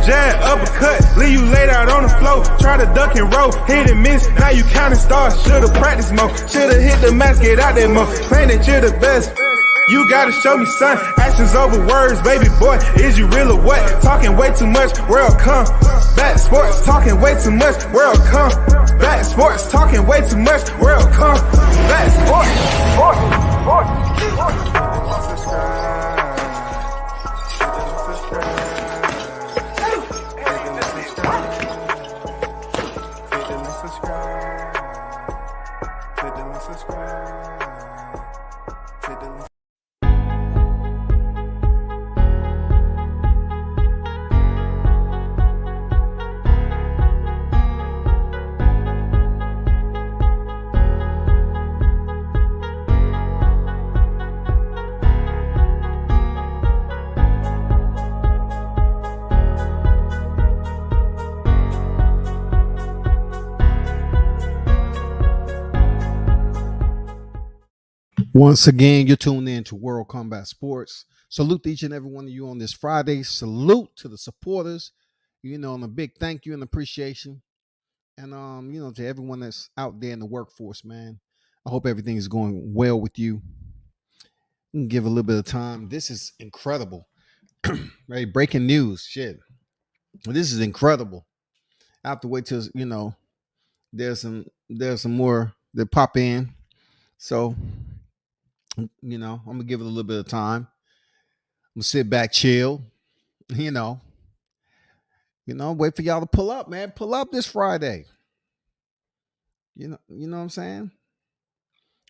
jab, uppercut, leave you laid out on the floor. Try to duck and roll, hit and miss, now you counting stars. Should've practiced more, should've hit the mask, get out there more. Claim that you're the best. You gotta show me, son. Actions over words, baby boy. Is you real or what? Talking way too much, world come. Back sports, talking way too much, world come. Back sports, talking way too much, world come. Back sports, Once again, you're tuned in to World Combat Sports. Salute to each and every one of you on this Friday. Salute to the supporters, and a big thank you and appreciation. And to everyone that's out there in the workforce, man. I hope everything is going well with you. Give a little bit of time. This is incredible. Right? Breaking news. Shit. This is incredible. I have to wait till, there's some more that pop in. So I'm gonna give it a little bit of time. I'm gonna sit back, chill, you know, wait for y'all to pull up, man. Pull up this Friday. You know what I'm saying?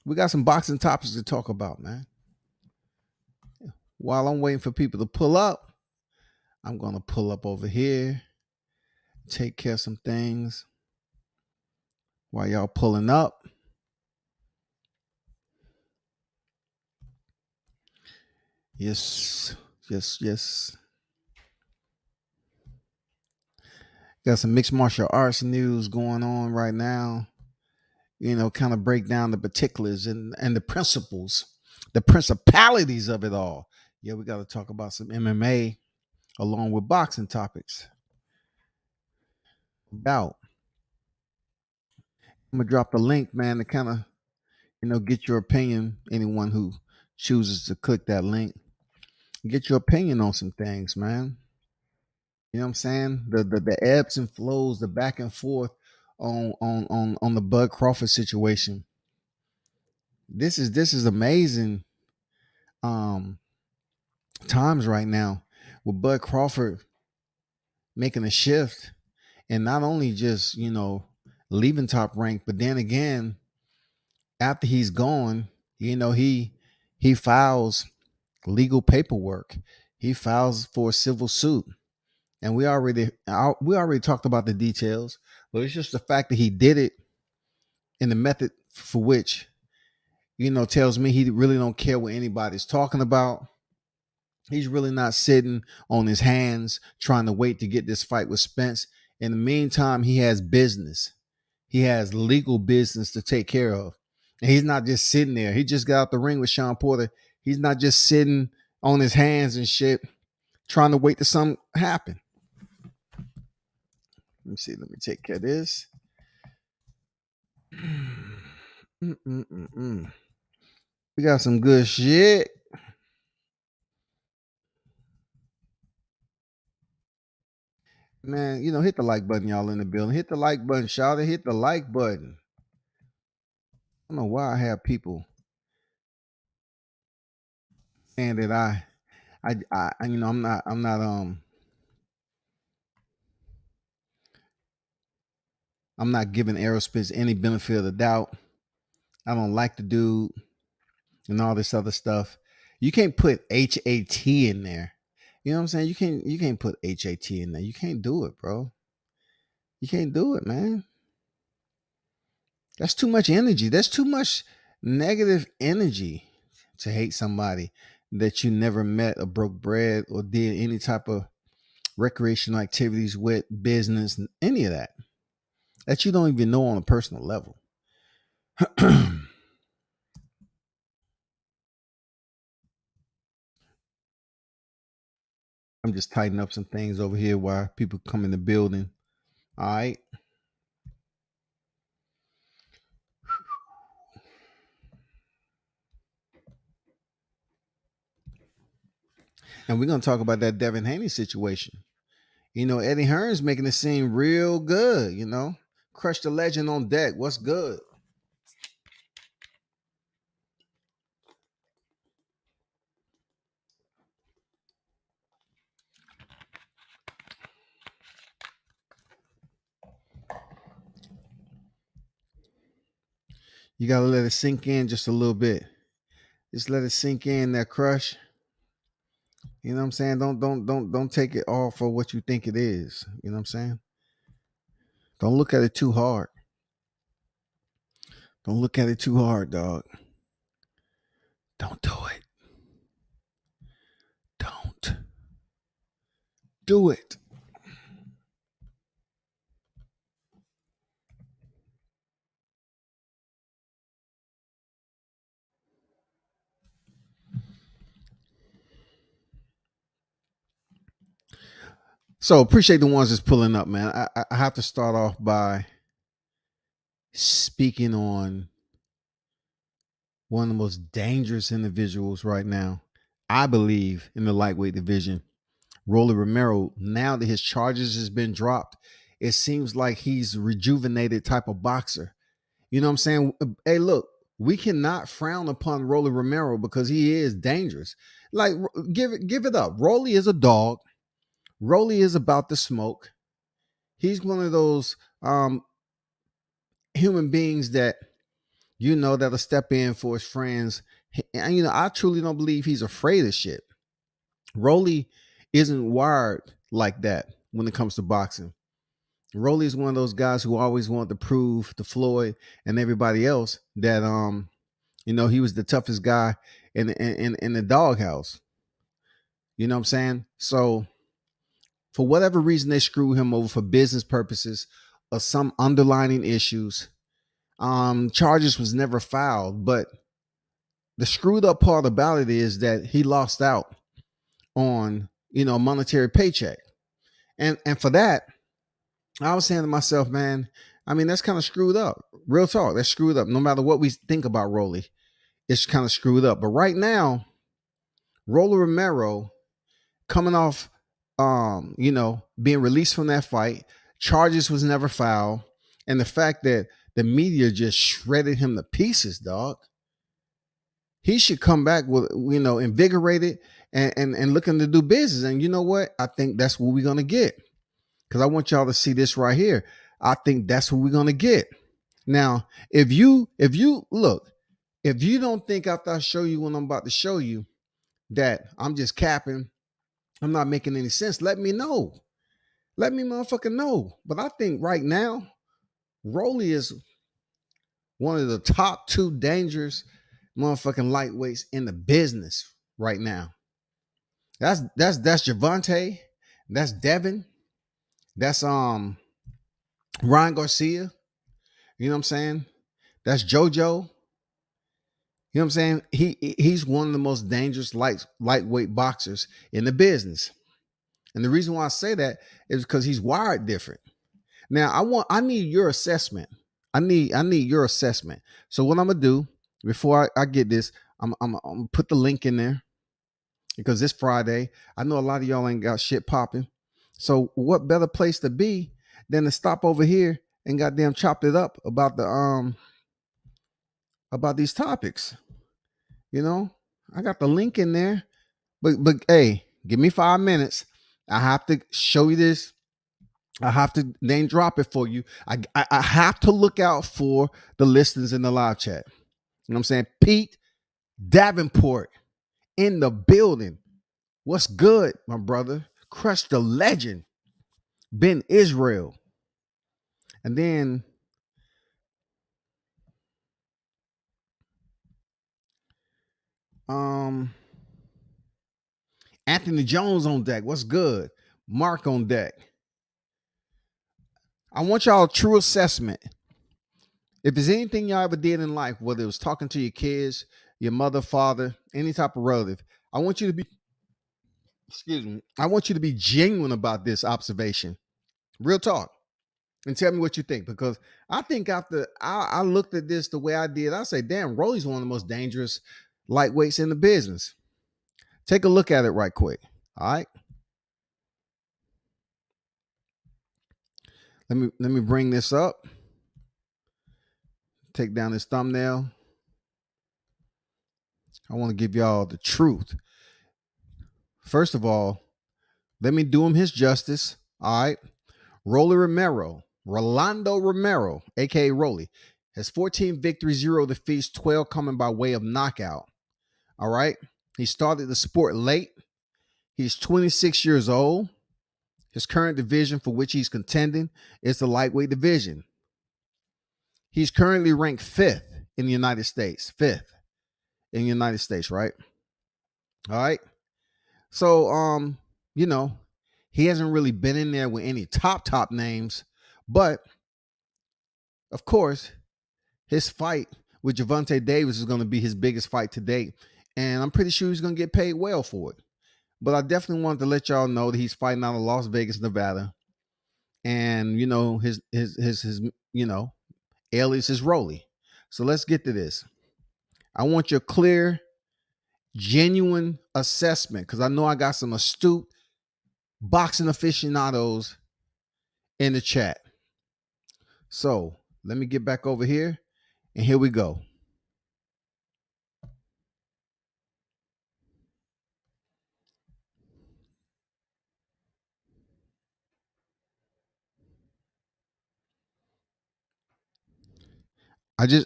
We got some boxing topics to talk about, man. While I'm waiting for people to pull up, I'm gonna pull up over here, take care of some things while y'all pulling up. Yes. Got some mixed martial arts news going on right now. Kind of break down the particulars and the principles, the principalities of it all. Yeah, we got to talk about some MMA along with boxing topics. I'm gonna drop the link, man, to kind of, get your opinion. Anyone who chooses to click that link, get your opinion on some things, man. You know what I'm saying? The ebbs and flows, the back and forth on the Bud Crawford situation. This is amazing times right now with Bud Crawford making a shift and not only just, leaving Top Rank, but then again, after he's gone, he files legal paperwork. He files for a civil suit. And we already talked about the details, but it's just the fact that he did it in the method for which, tells me he really don't care what anybody's talking about. He's really not sitting on his hands trying to wait to get this fight with Spence. In the meantime, he has business. He has legal business to take care of. And he's not just sitting there. He just got out the ring with Sean Porter. He's not just sitting on his hands and shit trying to wait to something happen. Let me see. Let me take care of this. We got some good shit. Man, hit the like button, y'all in the building. Hit the like button, shout it. Hit the like button. I don't know why I have people saying that I'm not I'm not giving Aerospace any benefit of the doubt. I don't like the dude and all this other stuff. You can't put HAT in there. You know what I'm saying? You can't put HAT in there. You can't do it, bro. You can't do it, man. That's too much energy. That's too much negative energy to hate somebody that you never met or broke bread or did any type of recreational activities with, business, any of that you don't even know on a personal level. I'm just tightening up some things over here while people come in the building. All right. And we're gonna talk about that Devin Haney situation. Eddie Hearn's making it seem real good. Crush the legend on deck. What's good? You gotta let it sink in just a little bit. Just let it sink in, that crush. You know what I'm saying? Don't take it all for what you think it is. You know what I'm saying? Don't look at it too hard. Don't look at it too hard, dog. Don't do it. Don't do it. So appreciate the ones that's pulling up, man. I have to start off by speaking on one of the most dangerous individuals right now, I believe, in the lightweight division, Romero. Now that his charges has been dropped, it seems like he's a rejuvenated type of boxer. You know what I'm saying? Hey, look, we cannot frown upon Romero because he is dangerous. Like, give it up. Rolly is a dog. Rolly is about to smoke. He's one of those human beings that that'll step in for his friends. And I truly don't believe he's afraid of shit. Rolly isn't wired like that when it comes to boxing. Rolly is one of those guys who always wanted to prove to Floyd and everybody else that he was the toughest guy in the doghouse. You know what I'm saying? So for whatever reason they screw him over for business purposes or some underlining issues. Charges was never filed, but the screwed up part about it is that he lost out on a monetary paycheck, and for that, I was saying to myself, man, I mean that's kind of screwed up. Real talk, that's screwed up. No matter what we think about Rolly, it's kind of screwed up. But right now, Romero coming off, being released from that fight, charges was never filed, and the fact that the media just shredded him to pieces, dog. He should come back with invigorated and looking to do business. And you know what? I think that's what we're gonna get. Because I want y'all to see this right here. I think that's what we're gonna get. Now, if you look, if you don't think after I show you what I'm about to show you that I'm just capping, I'm not making any sense, let me know. Let me motherfucking know. But I think right now, Rolly is one of the top two dangerous motherfucking lightweights in the business right now. That's Javante, that's Devin, that's Ryan Garcia. You know what I'm saying? That's JoJo. You know what I'm saying? He's one of the most dangerous lightweight boxers in the business. And the reason why I say that is because he's wired different. Now I need your assessment. I need your assessment. So what I'm gonna do before I get this, I'm gonna put the link in there because this Friday, I know a lot of y'all ain't got shit popping. So what better place to be than to stop over here and goddamn chop it up about these topics. I got the link in there, but hey, give me 5 minutes. I have to show you this. I have to name drop it for you. I have to look out for the listings in the live chat. You know what I'm saying? Pete Davenport in the building. What's good, my brother? Crush the legend. Ben Israel. And then Anthony Jones on deck. What's good? Mark on deck. I want y'all a true assessment. If there's anything y'all ever did in life, whether it was talking to your kids, your mother, father, any type of relative, I want you to be excuse me, I want you to be genuine about this observation. Real talk. And tell me what you think. Because I think after I looked at this the way I did, I say, damn, Rolly's one of the most dangerous lightweights in the business. Take a look at it right quick. All right. Let me bring this up. Take down this thumbnail. I want to give y'all the truth. First of all, let me do him his justice. All right. Rolando Romero, aka Rolly, has 14 victories, 0 defeats, 12 coming by way of knockout. All right. He started the sport late. He's 26 years old. His current division for which he's contending is the lightweight division. He's currently ranked 5th in the United States. 5th in the United States, right? All right. So, he hasn't really been in there with any top names, but of course, his fight with Gervonta Davis is going to be his biggest fight to date, and I'm pretty sure he's going to get paid well for it. But I definitely wanted to let y'all know that he's fighting out of Las Vegas, Nevada, and his alias is Rolly. So let's get to this. I want your clear, genuine assessment because I know I got some astute boxing aficionados in the chat. So let me get back over here, and here we go.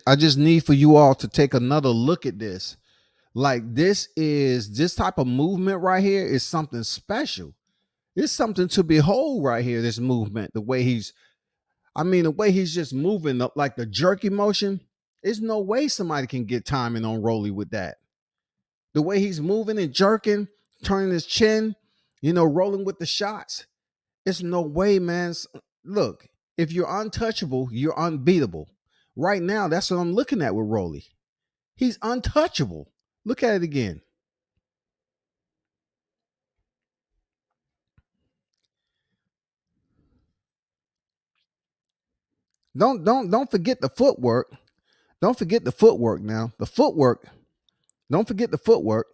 I just need for you all to take another look at this. Like this type of movement right here is something special. It's something to behold right here. This movement, the way he's just moving up like the jerky motion. There's no way somebody can get timing on Rolly with that. The way he's moving and jerking, turning his chin, rolling with the shots. It's no way, man. Look, if you're untouchable, you're unbeatable. Right now, that's what I'm looking at with Rolly. He's untouchable. Look at it again. Don't forget the footwork. Don't forget the footwork now. The footwork. Don't forget the footwork.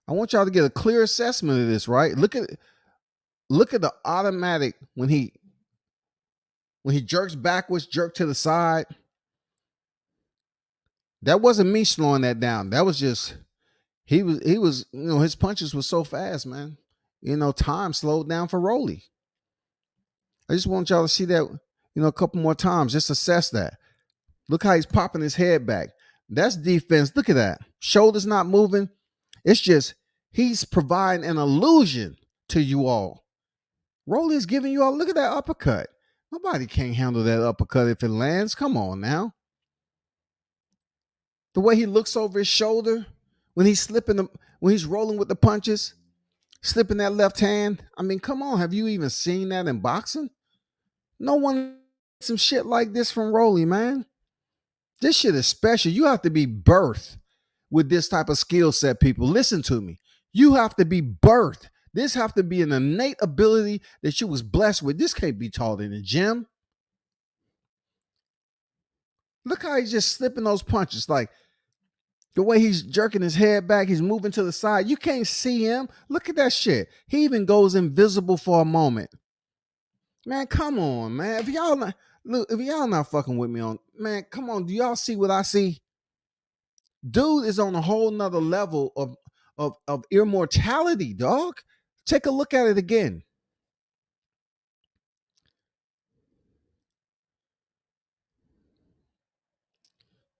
I want y'all to get a clear assessment of this, right? Look at the automatic when he jerks backwards, jerk to the side. That wasn't me slowing that down. That was just he was his punches were so fast, man. Time slowed down for Rolly. I just want y'all to see that, a couple more times. Just assess that. Look how he's popping his head back. That's defense. Look at that. Shoulders not moving. It's just he's providing an illusion to you all. Rolly is giving you all, look at that uppercut. Nobody can handle that uppercut if it lands. Come on now. The way he looks over his shoulder when he's when he's rolling with the punches, slipping that left hand. I mean, come on. Have you even seen that in boxing? No one some shit like this from Rolly, man. This shit is special. You have to be birthed with this type of skill set, people. Listen to me. You have to be birthed. This have to be an innate ability that you was blessed with. This can't be taught in the gym. Look how he's just slipping those punches. Like the way he's jerking his head back, he's moving to the side. You can't see him. Look at that shit. He even goes invisible for a moment. Man, come on, man. If y'all not fucking with me on, man, come on. Do y'all see what I see? Dude is on a whole nother level of immortality, dog. Take a look at it again.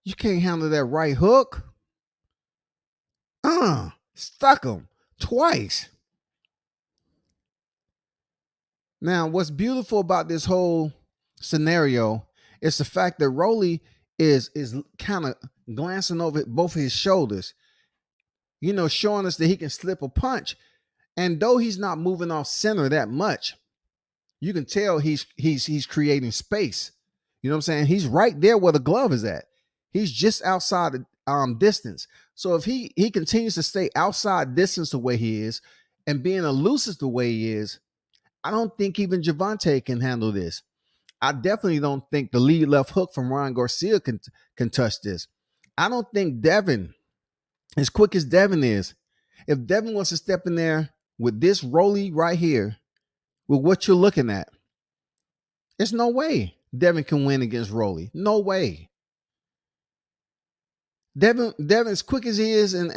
You can't handle that right hook. Stuck him twice. Now, what's beautiful about this whole scenario is the fact that Rolly is kind of glancing over both of his shoulders, showing us that he can slip a punch. And though he's not moving off center that much, you can tell he's creating space. You know what I'm saying? He's right there where the glove is at. He's just outside distance. So if he continues to stay outside distance the way he is and being elusive the way he is, I don't think even Javante can handle this. I definitely don't think the lead left hook from Ryan Garcia can touch this. I don't think Devin, as quick as Devin is, if Devin wants to step in there with this Rolly right here, with what you're looking at, there's no way Devin can win against Rolly. No way. Devin, as quick as he is and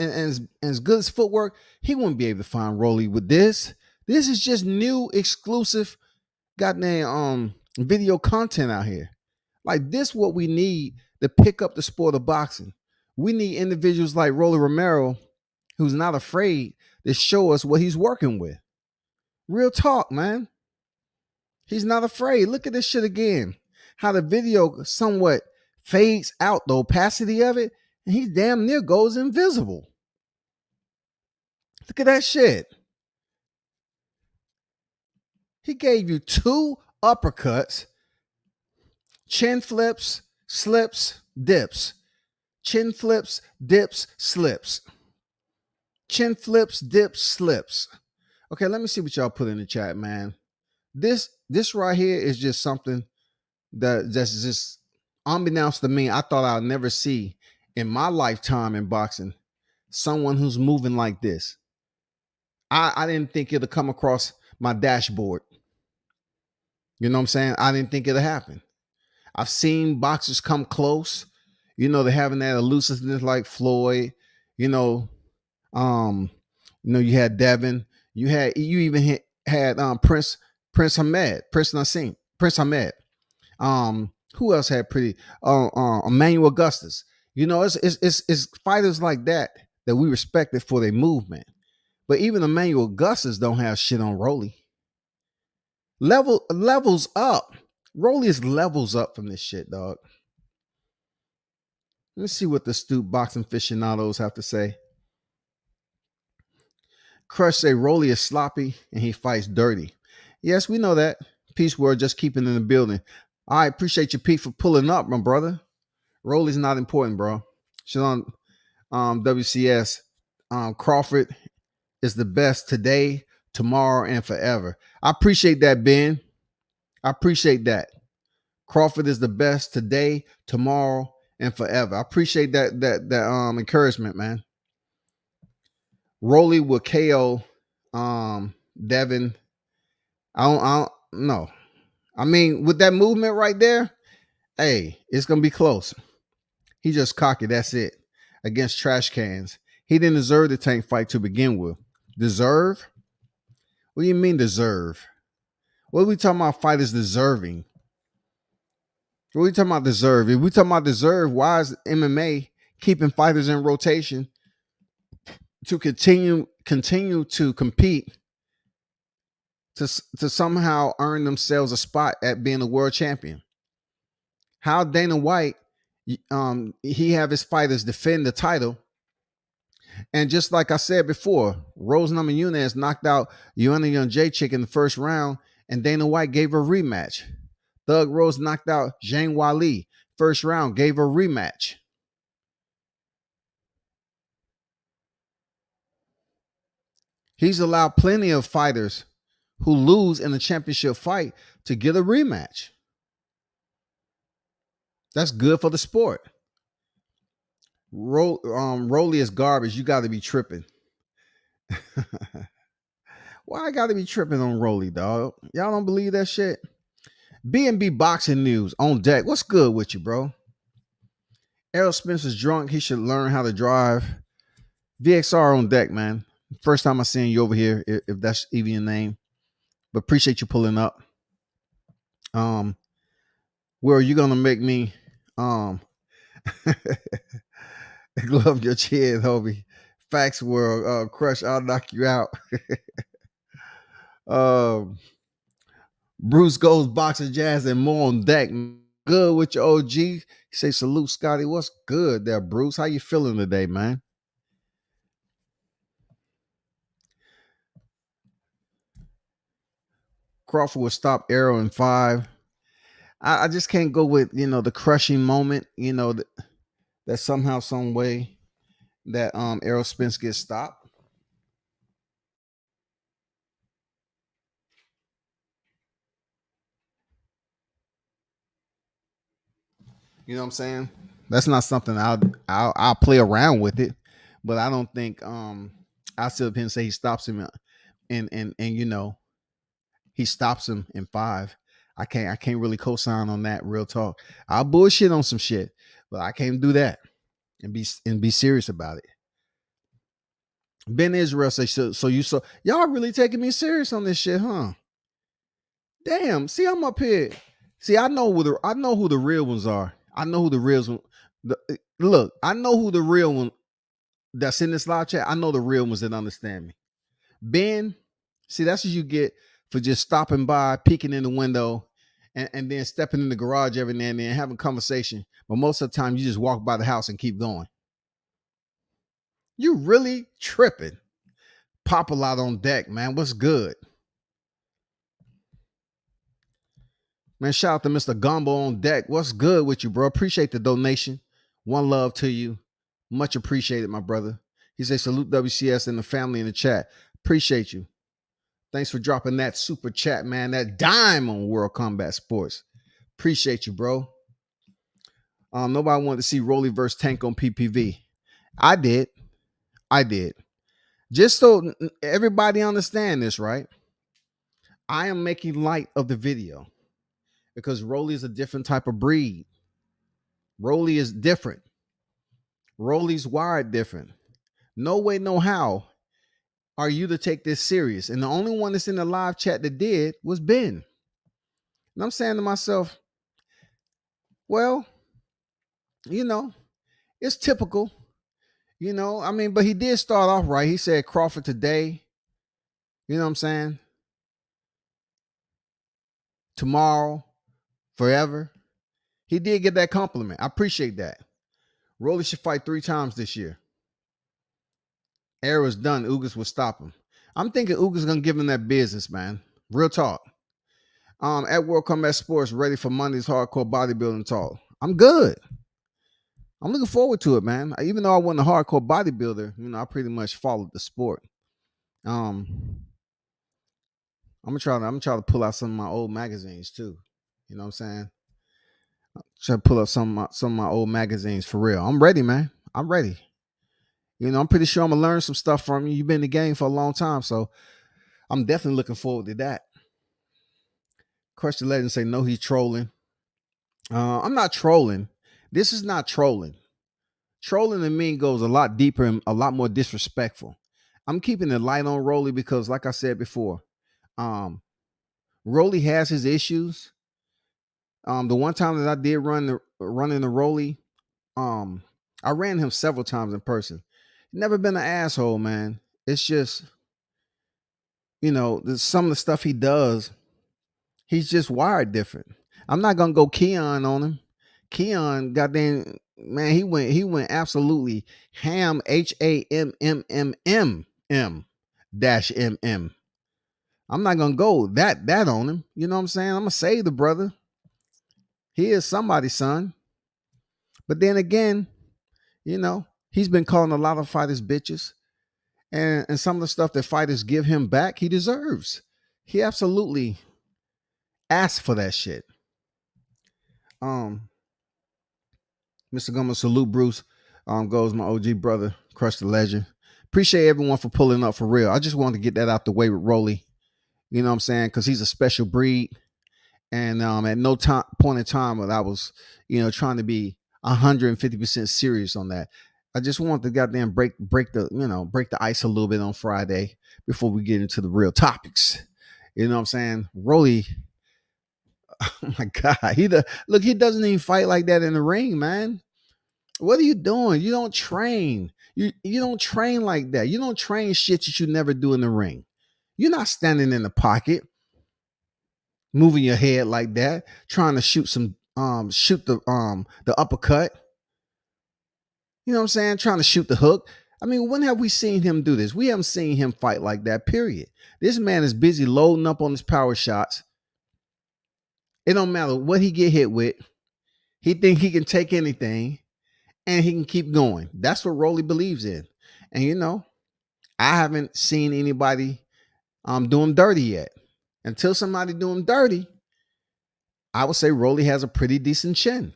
as good as footwork, he wouldn't be able to find Rolly with this. This is just new exclusive goddamn video content out here. Like this, what we need to pick up the sport of boxing. We need individuals like Rolly Romero, who's not afraid to show us what he's working with. Real talk, man. He's not afraid. Look at this shit again. How the video somewhat fades out the opacity of it, and he damn near goes invisible. Look at that shit. He gave you 2 uppercuts, chin flips, slips, dips. Chin flips, dips, slips. Chin flips, dips, slips. Okay, let me see what y'all put in the chat, man. This right here is just something that's just unbeknownst to me. I thought I'd never see in my lifetime in boxing someone who's moving like this. I didn't think it'll come across my dashboard. You know what I'm saying? I didn't think it'll happen. I've seen boxers come close. You know, they're having that elusiveness like Floyd. You know, you had Devin. You even had Prince Ahmed. Who else had pretty Emmanuel Augustus? You know, it's fighters like that we respected for their movement. But even Emmanuel Augustus don't have shit on Rolly. Levels up. Rolly is levels up from this shit, dog. Let's see what the Stoop boxing aficionados have to say. Crush say Rolly is sloppy and he fights dirty. Yes, we know that. Peace word, just keeping in the building. I appreciate you, Pete, for pulling up, my brother. Rolly's not important, bro. She's on WCS. Crawford is the best today, tomorrow, and forever. I appreciate that, Ben. I appreciate that. Crawford is the best today, tomorrow, and forever. I appreciate that encouragement, man. Rolly will KO Devin. I don't know. I mean, with that movement right there, hey, it's gonna be close. He just cocky. That's it. Against trash cans. He didn't deserve the tank fight to begin with. Deserve? What do you mean deserve? What are we talking about fighters deserving? What are we talking about deserve? If we talking about deserve, why is MMA keeping fighters in rotation to continue to compete to somehow earn themselves a spot at being a world champion? How Dana White, he have his fighters defend the title, and just like I said before, Rose Namajunas knocked out Joanna Jędrzejczyk in the first round, and Dana White gave her a rematch. Thug Rose knocked out Zhang Weili first round, gave her a rematch. He's allowed plenty of fighters who lose in the championship fight to get a rematch. That's good for the sport. Rolly is garbage. You got to be tripping. Why I got to be tripping on Rolly, dog? Y'all don't believe that shit? B&B Boxing News on deck. What's good with you, bro? Errol Spencer's drunk. He should learn how to drive. VXR on deck, man. First time I seen you over here, if that's even your name. But appreciate you pulling up. Where are you gonna make me glove your chin, Hobie? Facts world, Crush, I'll knock you out. Bruce goes boxing jazz and more on deck. Good with your OG. You say salute, Scotty. What's good there, Bruce? How you feeling today, man? Crawford will stop Arrow in 5. I just can't go with, the crushing moment. that somehow, some way that Errol Spence gets stopped. You know what I'm saying? That's not something I'll play around with it, but I don't think I'll sit up here and say he stops him and he stops him in 5. I can't really co-sign on that. Real talk. I'll bullshit on some shit, but I can't do that and be serious about it. Ben Israel says so y'all really taking me serious on this shit, huh? Damn. See, I'm up here. See, I know who the real ones are. I know who the real ones. Look, I know who the real one that's in this live chat. I know the real ones that understand me. Ben, see, that's what you get for just stopping by, peeking in the window, and then stepping in the garage every now and then, having conversation. But most of the time, you just walk by the house and keep going. You really tripping. Pop a lot on deck, man. What's good? Man, shout out to Mr. Gumbo on deck. What's good with you, bro? Appreciate the donation. One love to you. Much appreciated, my brother. He says, salute WCS and the family in the chat. Appreciate you. Thanks for dropping that super chat, man. That dime on World Combat Sports. Appreciate you, bro. Nobody wanted to see Rolly versus Tank on PPV. I did. Just so everybody understand this, right? I am making light of the video because Rolly is a different type of breed. Rolly is different. Rolly's wired different. No way, no how are you to take this serious. And the only one that's in the live chat that did was Ben. And I'm saying to myself, well, it's typical. But he did start off right. He said Crawford today. You know what I'm saying? Tomorrow, forever. He did get that compliment. I appreciate that. Rolly should fight 3 times this year. Era's done. Ugas will stop him. I'm thinking Ugas gonna give him that business, man. Real talk. At World Combat Sports, ready for Monday's hardcore bodybuilding talk. I'm good. I'm looking forward to it, man. Even though I wasn't a hardcore bodybuilder, I pretty much followed the sport. I'm gonna try to pull out some of my old magazines too. You know what I'm saying? Try to pull up some of my old magazines for real. I'm ready, man. I'm ready. I'm pretty sure I'm gonna learn some stuff from you. You've been in the game for a long time, so I'm definitely looking forward to that. Crush the Legend say no, he's trolling. I'm not trolling. This is not trolling. Trolling to me goes a lot deeper and a lot more disrespectful. I'm keeping it light on Rolly because, like I said before, Rolly has his issues. The one time that I did run into Rolly, I ran him several times in person. Never been an asshole, man. It's just, some of the stuff he does, he's just wired different. I'm not gonna go Keon on him. Keon, goddamn, man, he went absolutely ham. HAMMMM I'm not gonna go that on him. You know what I'm saying? I'm gonna save the brother. He is somebody's son. But then again, he's been calling a lot of fighters bitches. And some of the stuff that fighters give him back, he deserves. He absolutely asked for that shit. Mr. Gummer, salute Bruce. Goes my OG brother, Crush the Legend. Appreciate everyone for pulling up for real. I just wanted to get that out the way with Rolly. You know what I'm saying? Because he's a special breed. And at no point in time that I was, trying to be 150% serious on that. I just want to goddamn break the ice a little bit on Friday before we get into the real topics. You know what I'm saying? Rolly, oh my God, he doesn't even fight like that in the ring, man. What are you doing? You don't train. You don't train like that. You don't train shit that you never do in the ring. You're not standing in the pocket, moving your head like that, trying to shoot the uppercut. You know what I'm saying? Trying to shoot the hook. I mean, when have we seen him do this? We haven't seen him fight like that, period. This man is busy loading up on his power shots. It don't matter what he get hit with. He think he can take anything. and he can keep going. That's what Rolly believes in. And I haven't seen anybody do him dirty yet. Until somebody do him dirty, I would say Rolly has a pretty decent chin.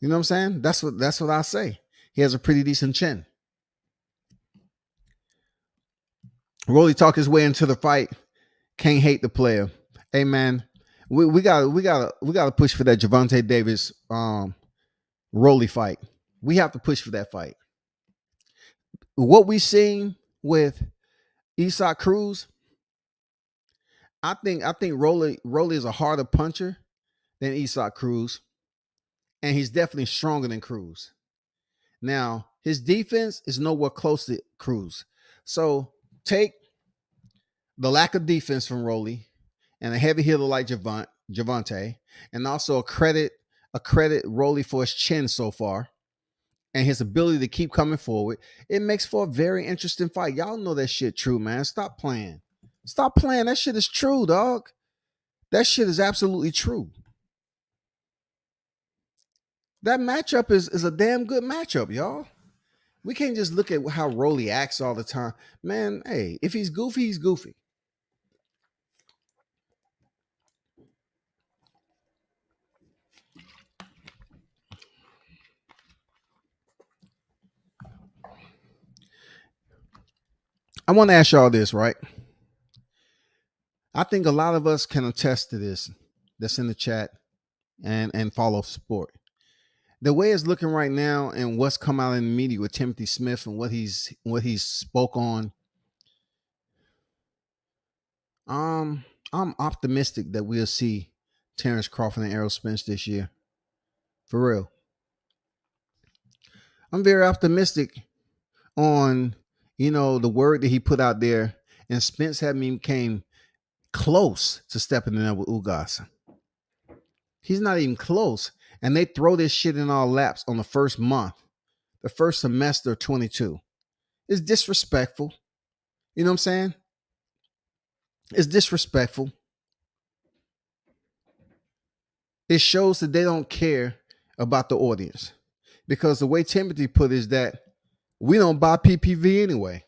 You know what I'm saying? That's what I say. He has a pretty decent chin. Rolly talked his way into the fight. Can't hate the player. Hey man, we gotta push for that Gervonta Davis Rolly fight. We have to push for that fight. What we seen with Isaac Cruz, I think Rolly is a harder puncher than Isaac Cruz, and he's definitely stronger than Cruz. Now, his defense is nowhere close to Cruz. So take the lack of defense from Rolly and a heavy hitter like Javante, and also a credit Rolly for his chin so far and his ability to keep coming forward. It makes for a very interesting fight. Y'all know that shit true, man. Stop playing. Stop playing. That shit is true, dog. That shit is absolutely true. That matchup is a damn good matchup, y'all. We can't just look at how Rolly acts all the time. Man, hey, if he's goofy, he's goofy. I want to ask y'all this, right? I think a lot of us can attest to this that's in the chat and follow sport. The way it's looking right now and what's come out in the media with Timothy Smith and what he's spoke on, I'm optimistic that we'll see Terrence Crawford and Errol Spence this year. For real. I'm very optimistic on, the word that he put out there, and Spence hadn't even came close to stepping in there with Ugas. He's not even close. And they throw this shit in our laps on the first month, the first semester of 22. It's disrespectful. You know what I'm saying? It's disrespectful. It shows that they don't care about the audience. Because the way Timothy put it is that we don't buy PPV anyway.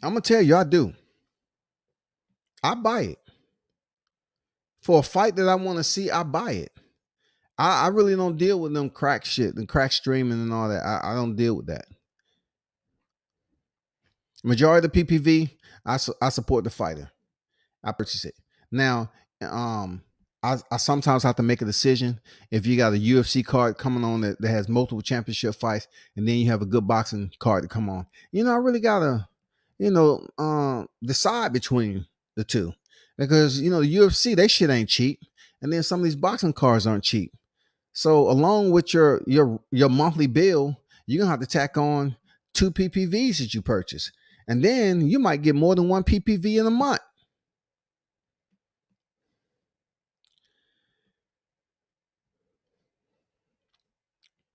I'm going to tell you, I do. I buy it. For a fight that I want to see, I buy it. I really don't deal with them crack shit and crack streaming and all that. I don't deal with that. Majority of the PPV, I support the fighter. I purchase it. Now, I sometimes have to make a decision if you got a UFC card coming on that has multiple championship fights, and then you have a good boxing card to come on. I really gotta, decide between the two, because the UFC, they shit ain't cheap, and then some of these boxing cards aren't cheap. So along with your monthly bill, you're gonna have to tack on 2 PPVs that you purchase, and then you might get more than 1 PPV in a month.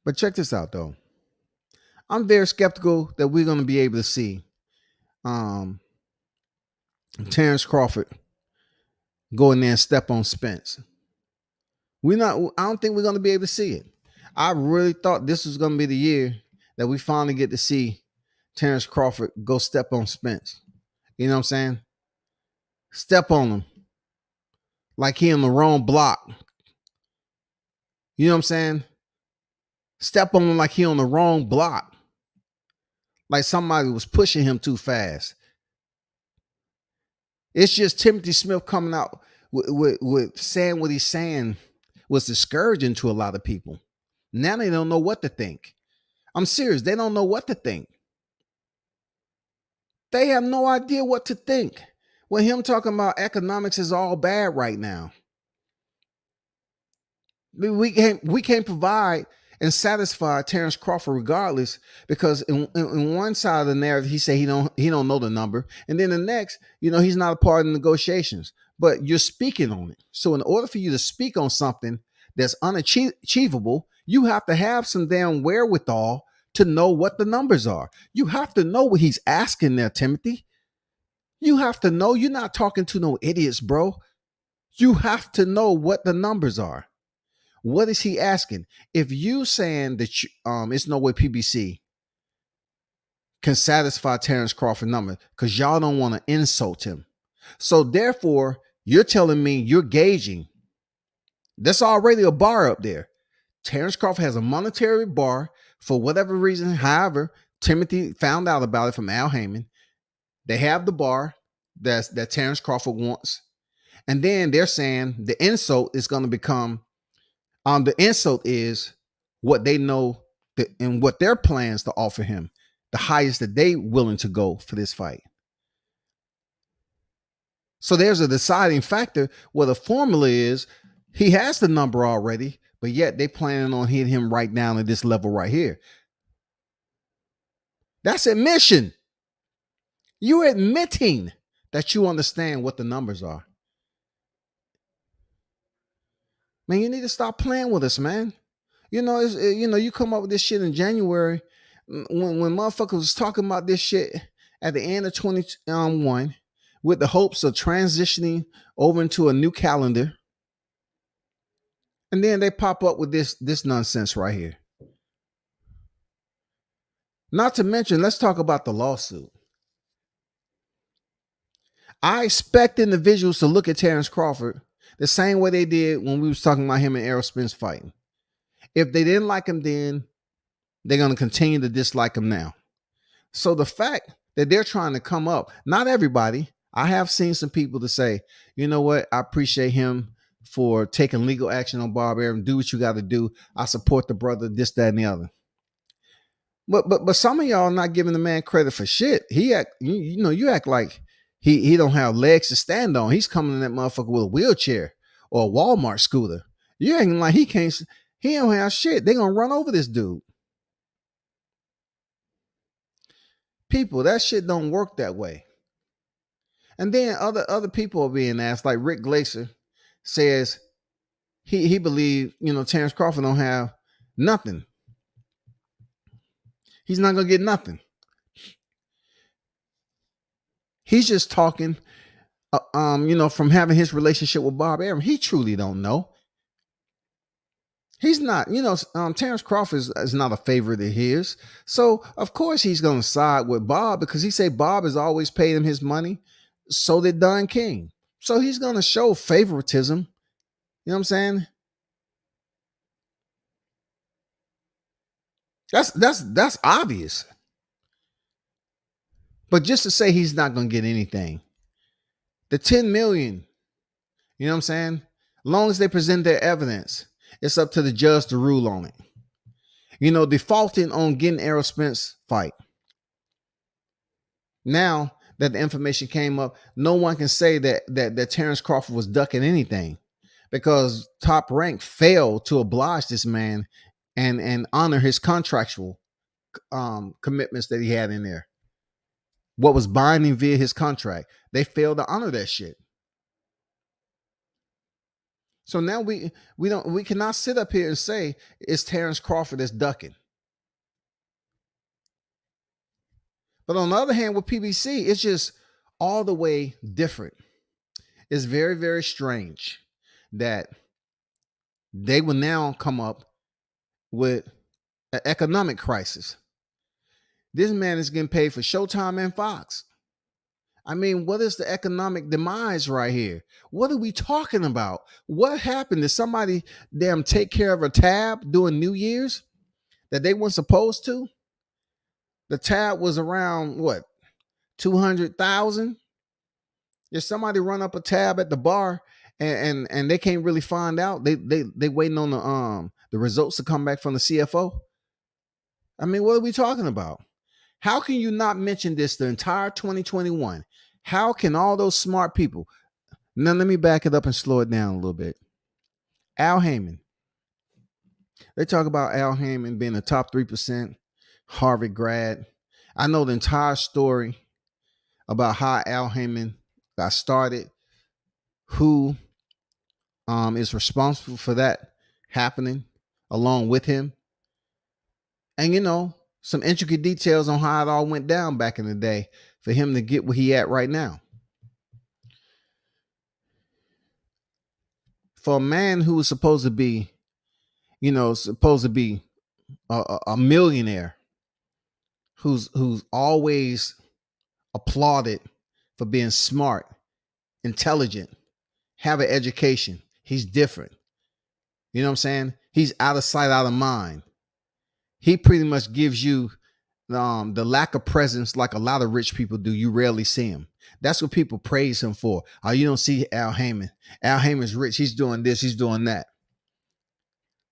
But check this out, though. I'm very skeptical that we're going to be able to see Terrence Crawford go in there and step on Spence. I don't think we're going to be able to see it. I really thought this was going to be the year that we finally get to see Terrence Crawford go step on Spence. You know what I'm saying? Step on him like he in the wrong block. You know what I'm saying? Step on him like he on the wrong block. Like somebody was pushing him too fast. It's just Timothy Smith coming out with saying what he's saying was discouraging to a lot of people. Now they don't know what to think. I'm serious. They don't know what to think. They have no idea what to think. When him talking about economics is all bad right now. We can't provide and satisfy Terrence Crawford regardless, because in one side of the narrative he said he don't know the number, and then the next, he's not a part of the negotiations. But you're speaking on it. So in order for you to speak on something that's unachievable, you have to have some damn wherewithal to know what the numbers are. You have to know what he's asking there, Timothy. You have to know. You're not talking to no idiots, bro. You have to know what the numbers are. What is he asking? If you saying that it's no way PBC can satisfy Terrence Crawford number because y'all don't want to insult him. So therefore, you're telling me you're gauging. That's already a bar up there. Terrence Crawford has a monetary bar for whatever reason. However, Timothy found out about it from Al Heyman. They have the bar that Terrence Crawford wants. And then they're saying the insult is going to become the insult is what they know and what their plans to offer him, the highest that they willing to go for this fight. So there's a deciding factor where the formula is he has the number already, but yet they planning on hitting him right down at this level right here. That's admission. You're admitting that you understand what the numbers are. Man, you need to stop playing with us, man. You come up with this shit in January when motherfuckers was talking about this shit at the end of 2021 with the hopes of transitioning over into a new calendar. And then they pop up with this nonsense right here. Not to mention, let's talk about the lawsuit. I expect individuals to look at Terrence Crawford the same way they did when we was talking about him and Errol Spence fighting. If they didn't like him then, they're going to continue to dislike him now. So the fact that they're trying to come up, not everybody, I have seen some people to say, you know what, I appreciate him for taking legal action on Bob Arum. Do what you got to do. I support the brother, this, that, and the other. But some of y'all not giving the man credit for shit. He act, you act like he don't have legs to stand on. He's coming in that motherfucker with a wheelchair or a Walmart scooter. You acting like he don't have shit. They gonna run over this dude. People, that shit don't work that way. And then other people are being asked, like Rick Glaser says he believes, Terrence Crawford don't have nothing. He's not gonna get nothing. He's just talking, from having his relationship with Bob Arum. He truly don't know. He's not, Terrence Crawford is not a favorite of his. So, of course, he's going to side with Bob because he say Bob has always paid him his money. So did Don King. So he's going to show favoritism. You know what I'm saying? That's obvious. But just to say he's not going to get anything. The 10 million, you know what I'm saying? As long as they present their evidence, it's up to the judge to rule on it. Defaulting on getting Errol Spence fight. Now that the information came up, no one can say that Terrence Crawford was ducking anything because Top Rank failed to oblige this man and honor his contractual commitments that he had in there. What was binding via his contract. They failed to honor that shit. So now we cannot sit up here and say it's Terrence Crawford that's ducking. But on the other hand, with PBC, it's just all the way different. It's very, very strange that they will now come up with an economic crisis. This man is getting paid for Showtime and Fox. I mean, what is the economic demise right here? What are we talking about? What happened? Did somebody take care of a tab during New Year's that they weren't supposed to? The tab was around what, 200,000? If somebody run up a tab at the bar and they can't really find out, they waiting on the results to come back from the CFO. I mean, what are we talking about? How can you not mention this the entire 2021? How can all those smart people? Now, let me back it up and slow it down a little bit. Al Heyman. They talk about Al Heyman being a top 3% Harvard grad. I know the entire story about how Al Heyman got started, who is responsible for that happening along with him. And, some intricate details on how it all went down back in the day for him to get where he at right now. For a man who was supposed to be, supposed to be a millionaire, who's always applauded for being smart, intelligent, have an education. He's different. You know what I'm saying? He's out of sight, out of mind. He pretty much gives you the lack of presence like a lot of rich people do. You rarely see him. That's what people praise him for. Oh, you don't see Al Heyman. Al Heyman's rich. He's doing this. He's doing that.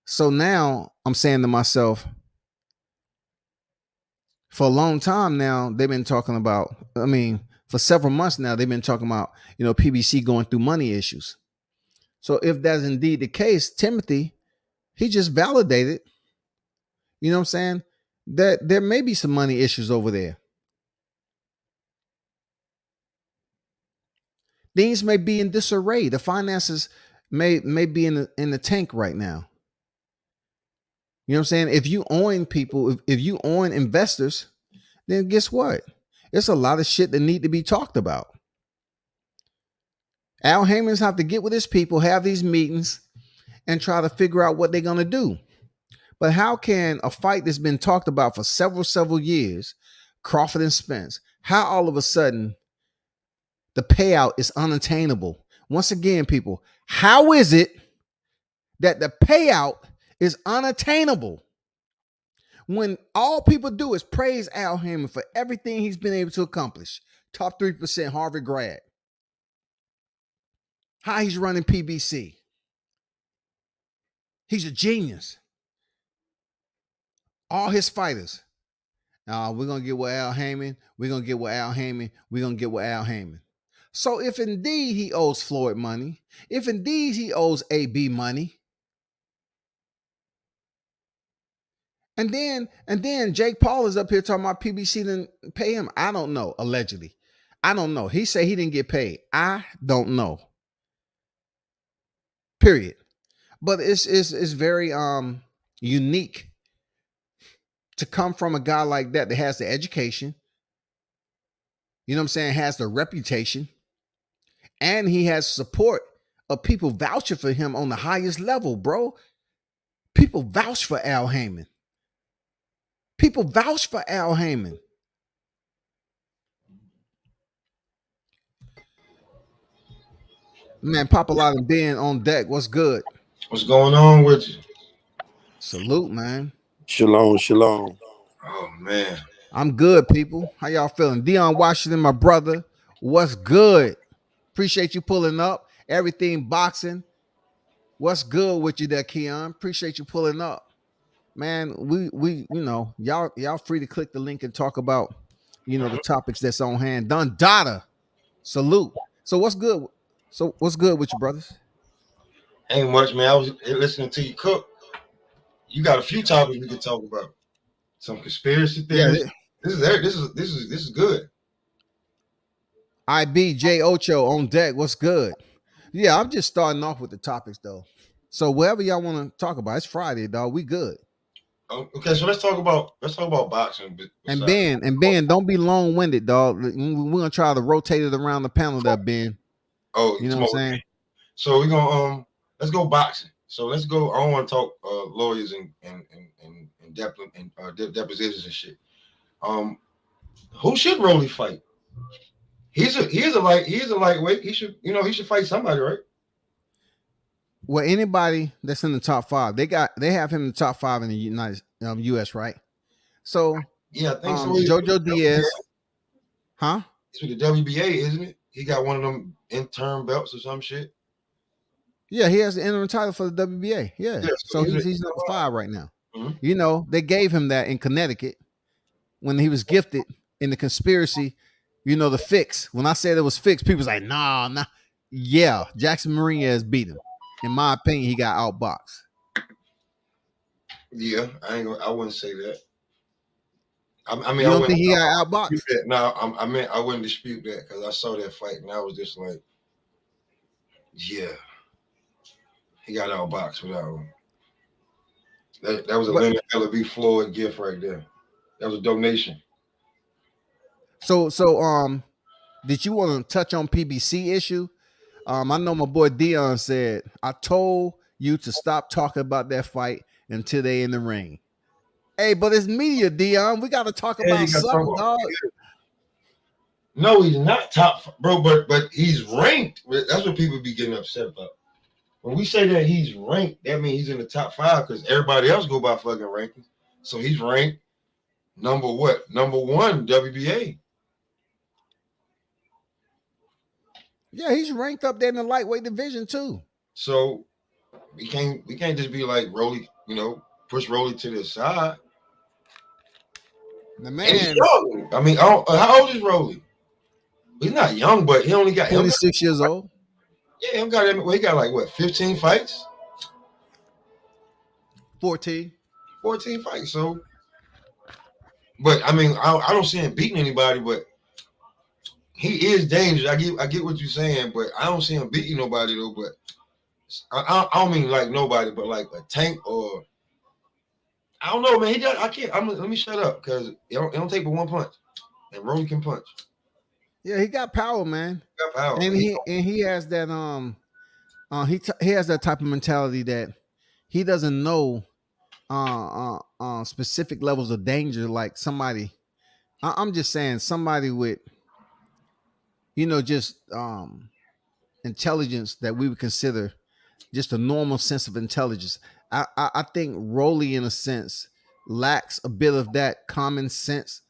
So now I'm saying to myself, for a long time now, they've been talking about, for several months now, they've been talking about, PBC going through money issues. So if that's indeed the case, Timothy, he just validated, you know what I'm saying, that there may be some money issues over there. Things may be in disarray. The finances may be in the tank right now. You know what I'm saying? If you own people, if you own investors, then guess what? It's a lot of shit that need to be talked about. Al Heyman's have to get with his people, have these meetings, and try to figure out what they're gonna do. But how can a fight that's been talked about for several years, Crawford and Spence, how all of a sudden the payout is unattainable? Once again, people, how is it that the payout is unattainable when all people do is praise Al Heyman for everything he's been able to accomplish? Top 3% Harvard grad. How he's running PBC. He's a genius. All his fighters. We're going to get with Al Heyman. We're going to get with Al Heyman. We're going to get with Al Heyman. So if indeed he owes Floyd money, if indeed he owes AB money, and then Jake Paul is up here talking about PBC didn't pay him. I don't know, allegedly. I don't know. He said he didn't get paid. I don't know. Period. But it's very unique to come from a guy like that has the education, you know what I'm saying, has the reputation, and he has support of people vouching for him on the highest level, bro. People vouch for Al Heyman. People vouch for Al Heyman. Man, Papa Lot and Ben on deck. What's good? What's going on with you? Salute, man. Shalom, shalom. Oh man, I'm good, people. How y'all feeling? Dion Washington, my brother. What's good? Appreciate you pulling up. Everything boxing. What's good with you there, Keon? Appreciate you pulling up. Man, we y'all free to click the link and talk about, the topics that's on hand. Don Dada. Salute. So what's good? So what's good with you, brothers? ain't much, man. I was listening to you cook. You got a few topics we could talk about. Some conspiracy theories. Yeah, This is good. IBJ Ocho on deck. What's good? Yeah, I'm just starting off with the topics though. So whatever y'all want to talk about, it's Friday, dog. We good. Okay, so let's talk about boxing. And Ben, don't be long winded, dog. We're gonna try to rotate it around the panel there, Ben. Oh, you know what I'm saying? So we're gonna let's go boxing. So let's go. I don't want to talk lawyers and depositions and shit. Who should Rolly fight? He's a lightweight. He should fight somebody, right? Well, anybody that's in the top 5, they have him in the top 5 in the U.S., right? So yeah, I think so. Jojo Diaz, huh? It's with the WBA, isn't it? He got one of them interim belts or some shit. Yeah, he has the interim title for the WBA. Yeah, so he's number 5 right now. Mm-hmm. They gave him that in Connecticut when he was gifted in the conspiracy. The fix. When I said it was fixed, people was like, nah. Yeah, Jackson Mourinho beat him. In my opinion, he got outboxed. Yeah, I wouldn't say that. You don't think he got outboxed? No, I wouldn't dispute that because I saw that fight and I was just like, yeah, he got outboxed with that one. That was a Leonard L.B. Floyd gift right there. That was a donation. So, did you want to touch on PBC issue? I know my boy Dion said, I told you to stop talking about that fight until they in the ring. Hey, but it's media, Dion. We got to talk Yeah, about you got to talk something, about. dog. No, he's not top, bro. But he's ranked. That's what people be getting upset about. When we say that he's ranked, that means he's in the top 5 because everybody else go by fucking rankings. So he's ranked number what? Number 1 WBA. Yeah, he's ranked up there in the lightweight division too. So we can't just be like Rolly, push Rolly to the side. The And he's man, young. I mean, how old is Rolly? He's not young, but he only got 26 years old. Yeah, he got like what, 15 fights? 14. 14 fights. So, but I mean, I don't see him beating anybody, but he is dangerous. I get what you're saying, but I don't see him beating nobody though. But I don't mean like nobody, but like a Tank or I don't know, man. He does. I can't. Let me shut up because it don't take but one punch, and Rolly can punch. Yeah, he got power, man. He got power. And he has that he has that type of mentality that he doesn't know specific levels of danger like somebody. I'm just saying somebody with just intelligence that we would consider just a normal sense of intelligence. I think Rolly, in a sense, lacks a bit of that common sense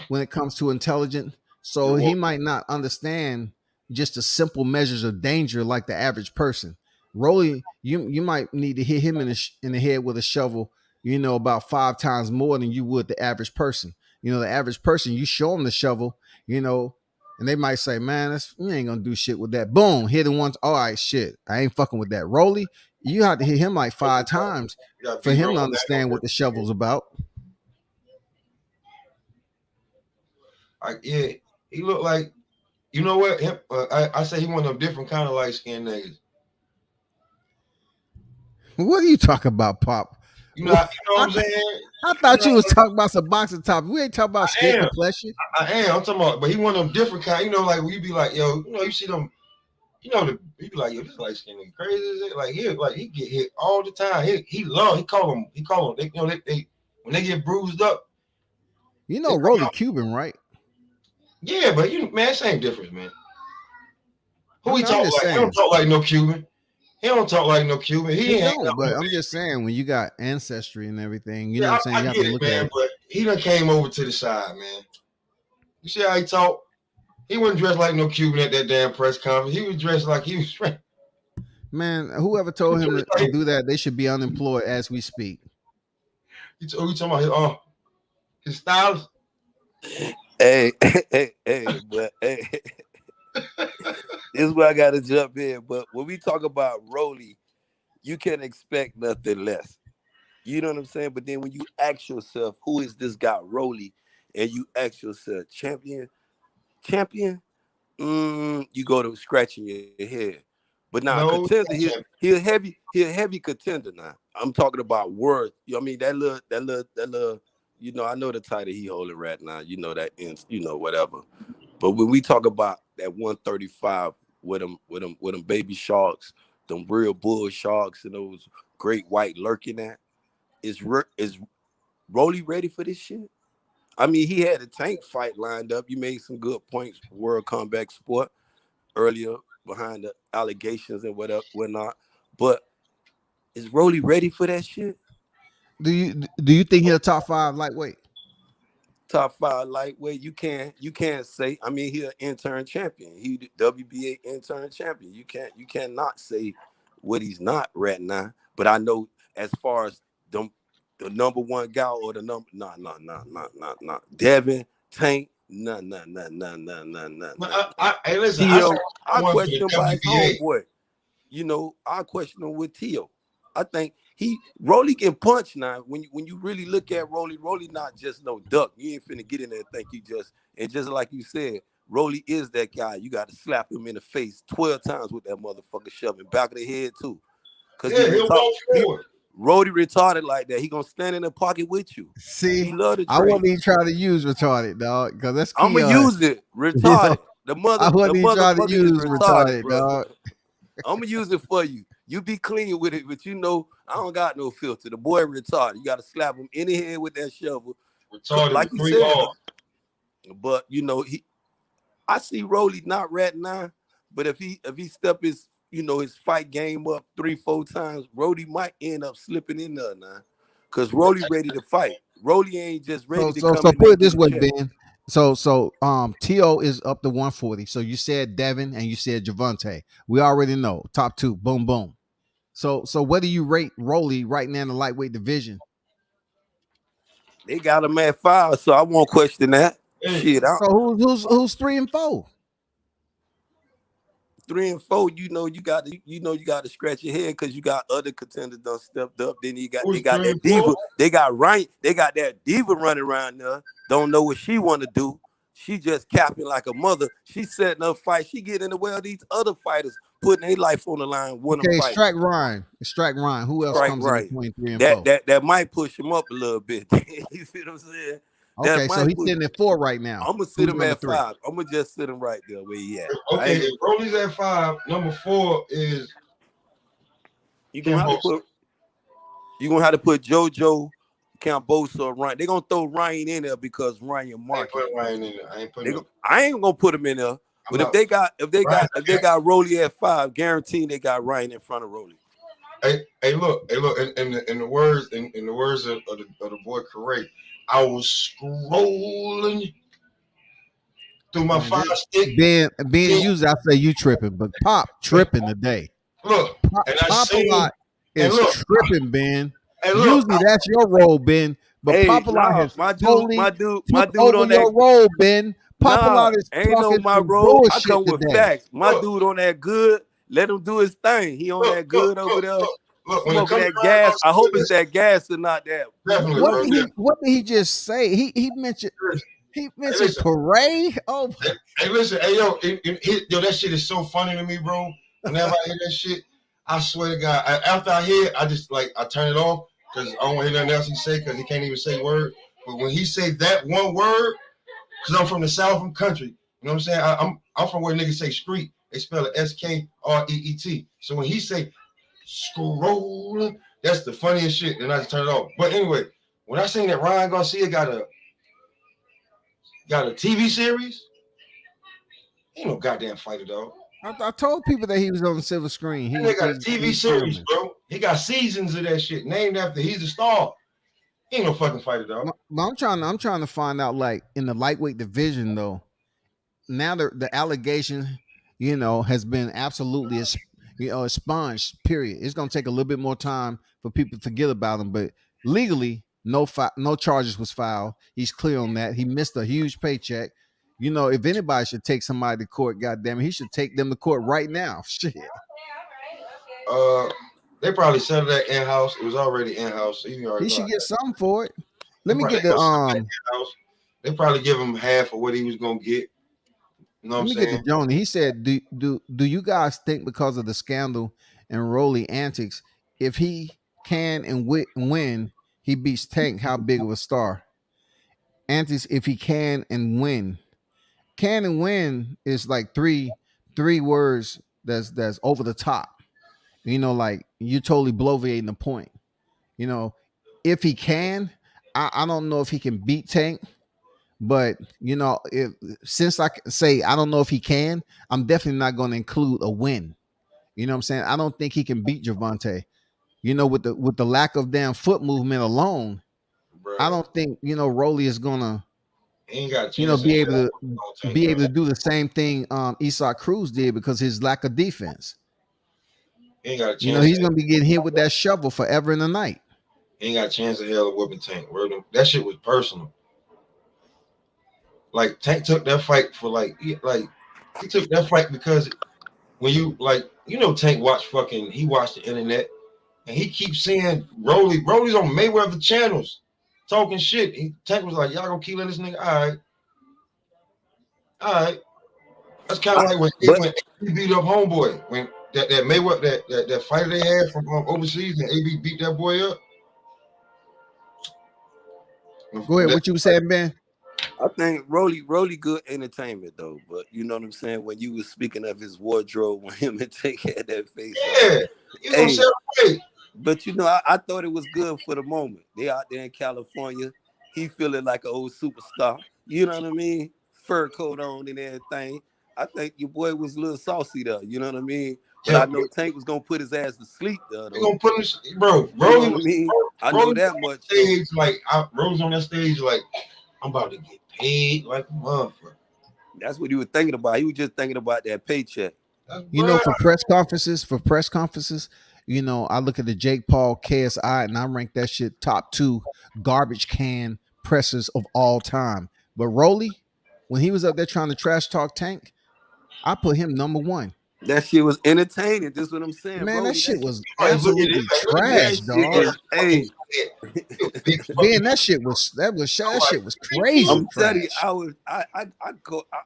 when it comes to intelligence. So he might not understand just the simple measures of danger like the average person. Rolly, you might need to hit him in the head with a shovel, about 5 times more than you would the average person. The average person, you show them the shovel, and they might say, man, you ain't gonna do shit with that. Boom, hit him once. All right, shit, I ain't fucking with that. Rolly, you have to hit him like 5 times for him to understand what the shovel's about. Yeah, he looked like, you know what? I say he one of them different kind of light skinned niggas. What are you talking about, Pop? You know what I'm saying? I thought you was talking about some boxing topics. We ain't talking about skin complexion. I am. I'm talking about, but he one of them different kind. Like we be like, yo, you see them, he be like, yo, this light skin nigga crazy is it? Like he get hit all the time. He call them. They when they get bruised up. Rolly Cuban, right? Yeah, but man, same difference, man. Who he talk like? Saying. He don't talk like no Cuban. He don't talk like no Cuban. He ain't. Don't, but I'm just saying, when you got ancestry and everything, you know what I'm saying? I get it, man. But he done came over to the side, man. You see how he talk? He wasn't dressed like no Cuban at that damn press conference. He was dressed like he was. Man, whoever told him to do that, they should be unemployed as we speak. You talking about his styles? Hey, but hey. This is where I gotta jump in. But when we talk about Rolly, you can expect nothing less. You know what I'm saying? But then when you ask yourself, who is this guy Rolly? And you ask yourself, champion, you go to scratching your head. But now contender, he a heavy contender now. I'm talking about worth. I mean that little, I know the title he holding right now. That ends, whatever. But when we talk about that 135 with them baby sharks, them real bull sharks, and those great white lurking at, is Rolly ready for this shit? I mean, he had a Tank fight lined up. You made some good points, World Combat Sport, earlier behind the allegations and whatnot. But is Rolly ready for that shit? Do you think he'll top 5 lightweight? Top 5 lightweight, you can't say. I mean, he's an intern champion. He the WBA intern champion. You cannot say what he's not right now. But I know as far as the number one guy or the number, nah. Devin, Tank, nah. Hey, listen, I question him by his homeboy. I question him with Tio. I think Rolly can punch now. When you really look at Rolly not just no duck. You ain't finna get in there and think and just like you said, Rolly is that guy. You got to slap him in the face 12 times with that motherfucker shoving back of the head too. Cause he'll walk forward. Rolly retarded like that. He gonna stand in the pocket with you. See, I wouldn't even try to use retarded, dog, because that's key. I'm gonna use it. Retarded. The mother. I wouldn't even try to use retarded, dog. I'm gonna use it for you. You be clean with it, but you know I don't got no filter. The boy retarded. You gotta slap him in the head with that shovel. Retarded, like you said. But you know I see Rolly not rat now, but if he step his his fight game up 3-4 times, Rolly might end up slipping in there now, cause Rolly ready to fight. Rolly ain't just ready to come so in put and it do this the way, check. Ben. T.O. is up to 140. So you said Devin and you said Javante. We already know top two. Boom, boom. So what do you rate Rolly right now in the lightweight division? They got him at 5, so I won't question that. Shit, so who's 3 and 4? 3 and 4, you got to scratch your head because you got other contenders done stepped up. Then they got that diva. They got that diva running around there. Don't know what she want to do. She just capping like a mother. She setting up fights. She getting in the way of these other fighters, putting their life on the line. Okay, Strike Ryan. Who else comes in between 3 and 4? That might push him up a little bit. You see what I'm saying? Okay, so he's sitting at 4 right now. I'm gonna sit him at 5. I'm gonna just sit him right there where he at. Okay, if Rolly's at 5, number 4 is you gonna have to put JoJo, Cambosa, or Ryan. They're gonna throw Ryan in there because Ryan market. I ain't gonna put him in there. But if they got Rolly at 5, guaranteed they got Ryan in front of Rolly. Hey, look. In the words of the boy Correct, I was scrolling through my fire stick. Ben, usually I say you tripping, but Pop tripping today. Look, Pop a lot is tripping, Ben. Usually that's your role, Ben. But Pop a lot has my dude on that your role, Ben. Pop a lot is ain't no my role. I come with facts. My dude on that good. Let him do his thing. He on that good over there. Smoking that gas. I hope it's that gas and not that. What did he just say? He mentioned parade. Oh, hey, listen, hey yo, that shit is so funny to me, bro. Whenever I hear that shit, I swear to God, after I hear it, I just I turn it off because I don't want to hear nothing else he say because he can't even say word. But when he say that one word, because I'm from the South, from country, you know what I'm saying? I'm from where niggas say street. They spell it SKREET. So when he say scroll, that's the funniest shit. And I just turn it off. But anyway, when I seen that Ryan Garcia got a TV series, ain't no goddamn fighter, dog. I told people that he was on the silver screen. He got a TV series, bro. He got seasons of that shit named after. He's a star. He ain't no fucking fighter, dog. I'm trying to find out, like, in the lightweight division, though. Now the allegation, has been absolutely expunged. Period. It's gonna take a little bit more time for people to forget about him, but legally, no charges was filed. He's clear on that. He missed a huge paycheck. If anybody should take somebody to court, goddamn it, he should take them to court right now. Shit. They probably settled that in-house. It was already in-house. So he should get something for it. Let me get they probably give him half of what he was gonna get. You know what I'm saying? Get to Joni. He said, do you guys think because of the scandal and Rolly antics, if he can and win, he beats Tank, how big of a star? Antics, if he can and win. Can and win is like three words that's over the top. Like you're totally bloviating the point. If he can, I don't know if he can beat Tank. But since I can say I don't know if he can, I'm definitely not going to include a win. You know what I'm saying? I don't think he can beat Javante. With the lack of damn foot movement alone, bro, I don't think Rolly is gonna be able to do the same thing Isak Cruz did because his lack of defense. He's gonna be getting hit with that shovel forever in the night. He ain't got a chance of hell of whooping Tank. That shit was personal. Like Tank took that fight for he took that fight because when Tank watched the internet and he keeps saying Rolly's on Mayweather channels talking shit. Tank was like, y'all gonna keep letting this nigga, all right. That's kind of like when AB beat up Homeboy when that Mayweather that fighter they had from overseas and AB beat that boy up. Go ahead, what you were saying, Ben? I think Rolly good entertainment though, but you know what I'm saying. When you was speaking of his wardrobe, when him and Tank had that face off, Yeah, you gonna hey, celebrate. but you know I thought it was good for the moment. They out there in California, he feeling like an old superstar. You know what I mean? Fur coat on and everything. I think your boy was a little saucy there. You know what I mean? But Yeah, I know Tank was gonna put his ass to sleep there we though. gonna put him, bro. You know what I mean? I know Rolling that on much that though. stage, like Rose on that stage, like I'm about to get paid like a motherfucker. That's what he was thinking about. He was just thinking about that paycheck. You know, for press conferences, you know, I look at the Jake Paul KSI and I rank that shit top 2 garbage can pressers of all time. But Rolly, when he was up there trying to trash talk Tank, I put him number 1. That shit was entertaining. This is what I'm saying, Man, that Rolly. shit was Like, look at absolutely this. Like, look at trash, That this. shit dog. is, hey, Big Man, fucking. that shit was I'm that like, shit was crazy I'm telling you, trash.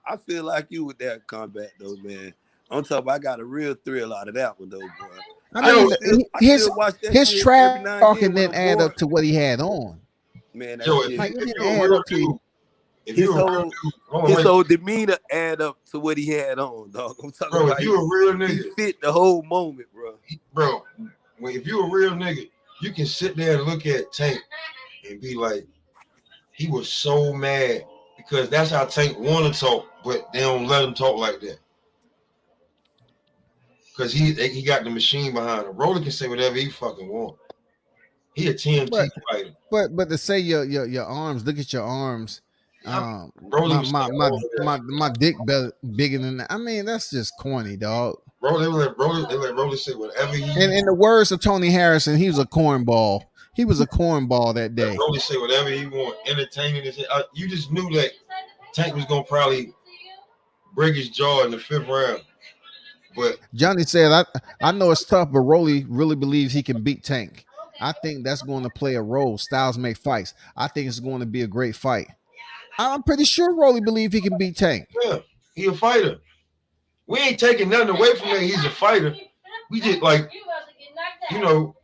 I feel like you with that combat though, man. I'm talking about I got a real thrill out of that one though, bro. I yo, I still watch that his shit every trash now and then talking when didn't I'm add bored. up to what he had on. Man, that yo, shit, Like it if didn't you a add real up to. dude, if his you a real whole dude, hold on, his wait, whole demeanor add up to what he had on, dog. I'm talking bro. about If you a real he nigga, fit the whole moment, bro. bro, if you a real nigga, you can sit there and look at Tank and be like, he was so mad because that's how Tank want to talk, but they don't let him talk like that. Because he got the machine behind him. Roller can say whatever he fucking want. He a TMT But fighter. but to say your arms, look at your arms. Roller was saying all of that. My dick bigger than that. I mean, that's just corny, dog. They let Roller say whatever he And in the words of Tony Harrison, he was a cornball. He was a cornball that let day. Roller say whatever he want. Entertaining this. You just knew that Tank was gonna probably break his jaw in the 5th round. But Johnny said, I know it's tough, but Rolly really believes he can beat Tank. I think that's going to play a role. Styles make fights. I think it's going to be a great fight. I'm pretty sure Rolly believes he can beat Tank. yeah, he a fighter. We ain't taking nothing away from that. He's a fighter. We just like, you know,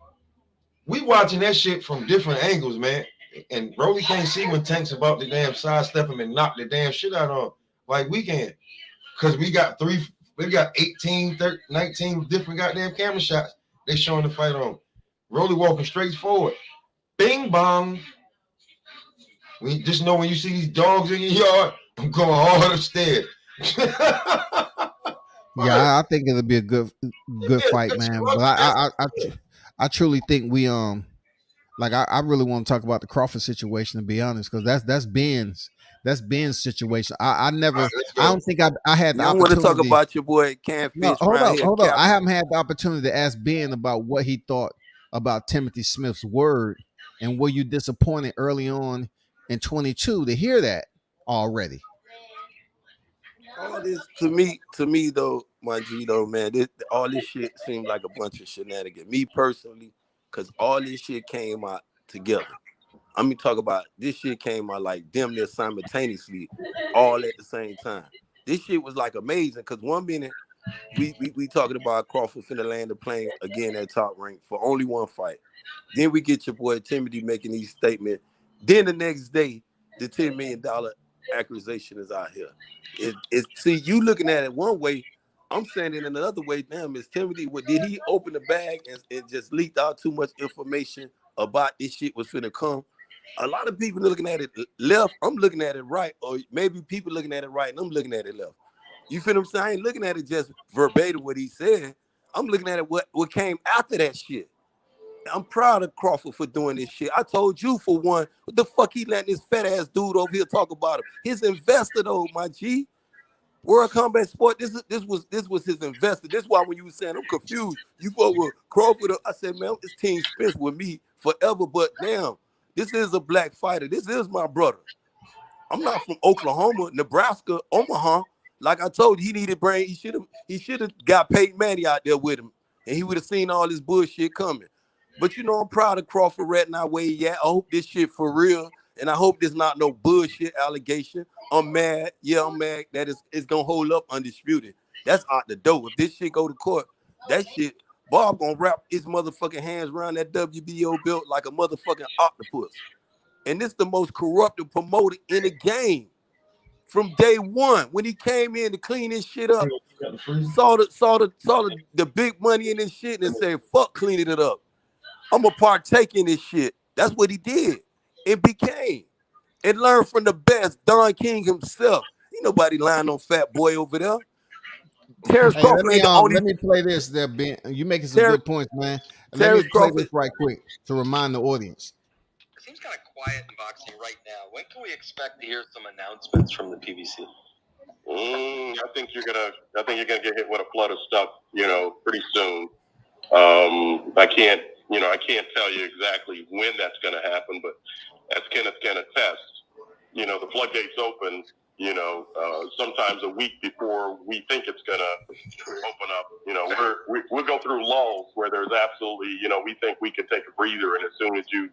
we watching that shit from different angles, man. And Rolly can't see when Tank's about to damn sidestep him and knock the damn shit out of him like we can. Because we got 18, 13, 19 different goddamn camera shots they showing the fight on. Rolly walking straight forward. Bing bong. We just know when you see these dogs in your yard, I'm going all upstairs. Yeah, I think it'll be a good fight, That's man. what But I truly think we like I really want to talk about the Crawford situation, to be honest, because that's Ben's situation. I All never right, let's I go. don't think I had the You don't want to talk opportunity. about your boy No, Catfish around here, hold up. I Captain. haven't had the opportunity to ask Ben about what he thought about Timothy Smith's word, and were you disappointed early on in 22 to hear that already? All this to me though, my G though, man, all this shit seemed like a bunch of shenanigans. Me personally, because all this shit came out together. I mean, talk about this shit came out like damn near simultaneously, all at the same time. This shit was like amazing because 1 minute we talking about Crawford finna land the plane again at top rank for only one fight. Then we get your boy Timothy making these statements. Then the next day, the $10 million accusation is out here. See, you looking at it one way, I'm saying it in another way. Damn, is Timothy, did he open the bag and just leaked out too much information about this shit was finna come? A lot of people looking at it left, I'm looking at it right, or maybe people looking at it right and I'm looking at it left. You feel what I'm saying? I ain't looking at it just verbatim what he said. I'm looking at it what came after that shit. I'm proud of Crawford for doing this shit. I told you for one, what the fuck he letting this fat ass dude over here talk about him? His investor though, my G. World Combat Sport. This was his investor. This is why when you were saying I'm confused, you go with Crawford. I said, man, this team Spence with me forever. But now this is a black fighter. This is my brother. I'm not from Oklahoma, Nebraska, Omaha. Like I told you, he needed brain. He should have got Peyton Manning out there with him, and he would have seen all this bullshit coming. But you know, I'm proud of Crawford right now where he at. I hope this shit for real, and I hope this not no bullshit allegation. I'm mad. Yeah, I'm mad that it's gonna hold up undisputed. That's out the door. If this shit go to court, that shit, Bob gonna wrap his motherfucking hands around that WBO belt like a motherfucking octopus. And this the most corrupted promoter in the game from day one. When he came in to clean this shit up, saw the big money in this shit and said, fuck cleaning it up. I'm gonna partake in this shit. That's what he did. And became. And learned from the best, Don King himself. Ain't nobody lying on Fat Boy over there. Terrence Crawford ain't the only. Let me play this. There, Ben. You making some good points, man. Let me play this right quick to remind the audience. It seems kind of quiet in boxing right now. When can we expect to hear some announcements from the PBC? I think you're gonna get hit with a flood of stuff, pretty soon. I can't tell you exactly when that's gonna happen, but as Kenneth can attest, the floodgates open, sometimes a week before we think it's gonna open up. We'll go through lulls where there's absolutely, we think we can take a breather, and as soon as you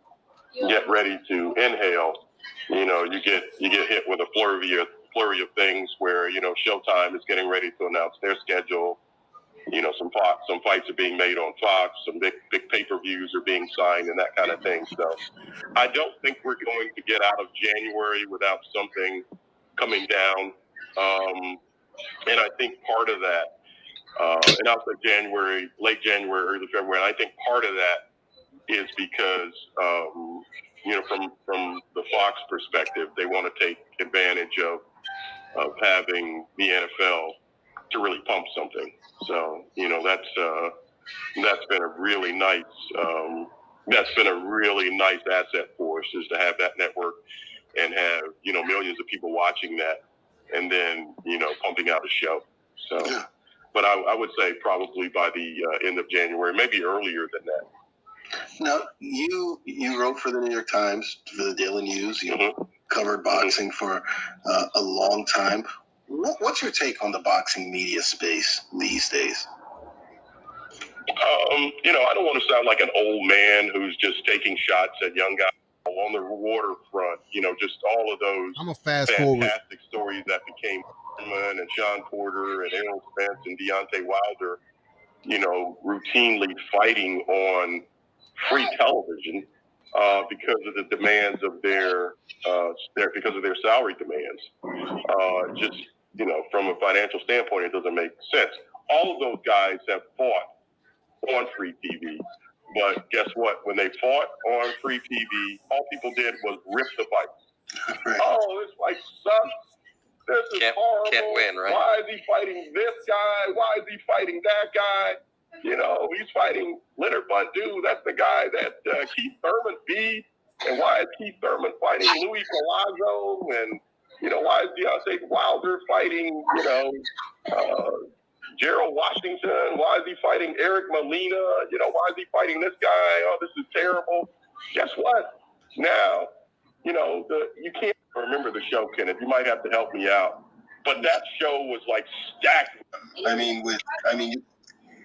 get ready to inhale, you get hit with a flurry of things where, Showtime is getting ready to announce their schedule. Some fights are being made on Fox, some big pay-per-views are being signed and that kind of thing. So I don't think we're going to get out of January without something coming down. And I think part of that, and I'll say January, late January, early February, and I think part of that is because, from the Fox perspective, they want to take advantage of having the NFL to really pump something. So, that's been a really nice asset for us, is to have that network and have, millions of people watching that and then, pumping out a show. So, but I would say probably by the end of January, maybe earlier than that. Now, you wrote for the New York Times, for the Daily News. You covered boxing for a long time. What's your take on the boxing media space these days? I don't want to sound like an old man who's just taking shots at young guys on the waterfront. Just all of those fantastic stories that became Herman and Sean Porter and Errol Spence and Deontay Wilder, routinely fighting on free television because of the demands of their salary demands. Just, from a financial standpoint, it doesn't make sense. All of those guys have fought on free TV. But guess what? When they fought on free TV, all people did was rip the fight. Right. Oh, this fight sucks. This is horrible. Can't win, right? Why is he fighting this guy? Why is he fighting that guy? He's fighting Leonard Bundu. That's the guy that Keith Thurman beat. And why is Keith Thurman fighting Louis Palazzo? And, why is Deontay Wilder fighting, Gerald Washington? Why is he fighting Eric Molina? Why is he fighting this guy? Oh, this is terrible. Guess what? Now, you can't remember the show, Kenneth. You might have to help me out. But that show was like stacked.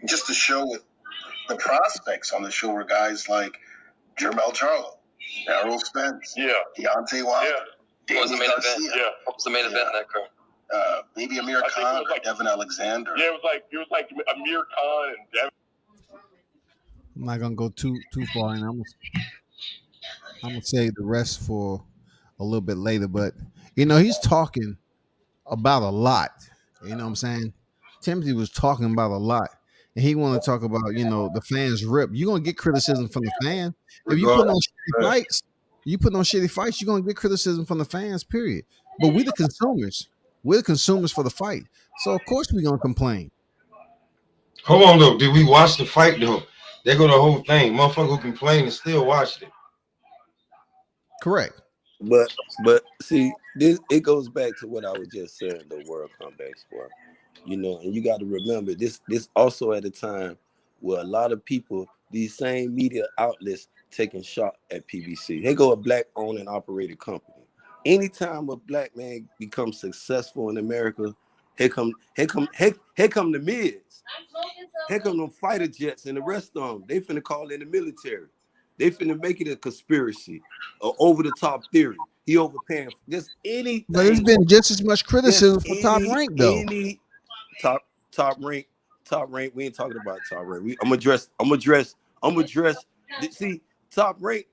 Just the show with the prospects on the show were guys like Jermell Charlo, Errol Spence, Deontay Wilder, What was the main event? What was the main event in that card? Maybe Amir Khan or Devin Alexander. Yeah, it was like Amir Khan and Devin. I'm not gonna go too far, and I'm gonna save the rest for a little bit later. But he's talking about a lot. You know what I'm saying? Timothy was talking about a lot, and he want to talk about the fans rip. You're gonna get criticism from the fan if you put on shitty fights. You put on shitty fights, you're gonna get criticism from the fans. Period. But we the consumers. We're the consumers for the fight. So, of course, we're going to complain. Hold on, though. Did we watch the fight, though? They go the whole thing. Motherfucker who complained and still watched it. Correct. But see, it goes back to what I was just saying, the World Comeback Sport. And you got to remember, this also at a time where a lot of people, these same media outlets, taking shot at PBC. They go a black-owned and operated company. Anytime a black man becomes successful in America, here come the Miz. Here come them fighter jets and the rest of them. They finna call in the military. They finna make it a conspiracy, or over the top theory. He overpaying for just anything. But there's been just as much criticism for Top Rank, though. Top rank. We ain't talking about Top Rank. I'm address. See, Top Rank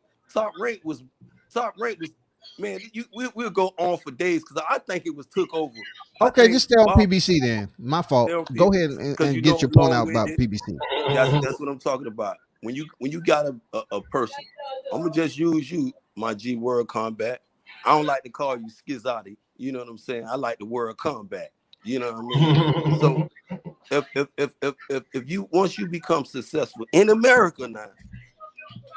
Top Rank was, man. We'll go on for days because I think it was took over. Okay, just stay on PBC then. My fault. Go ahead because and get your point out about PBC. That's what I'm talking about. When you got a person, I'm gonna just use you, my G, World Combat. I don't like to call you Skizzotti. You know what I'm saying? I like the World Combat. You know what I mean? So if you once you become successful in America now,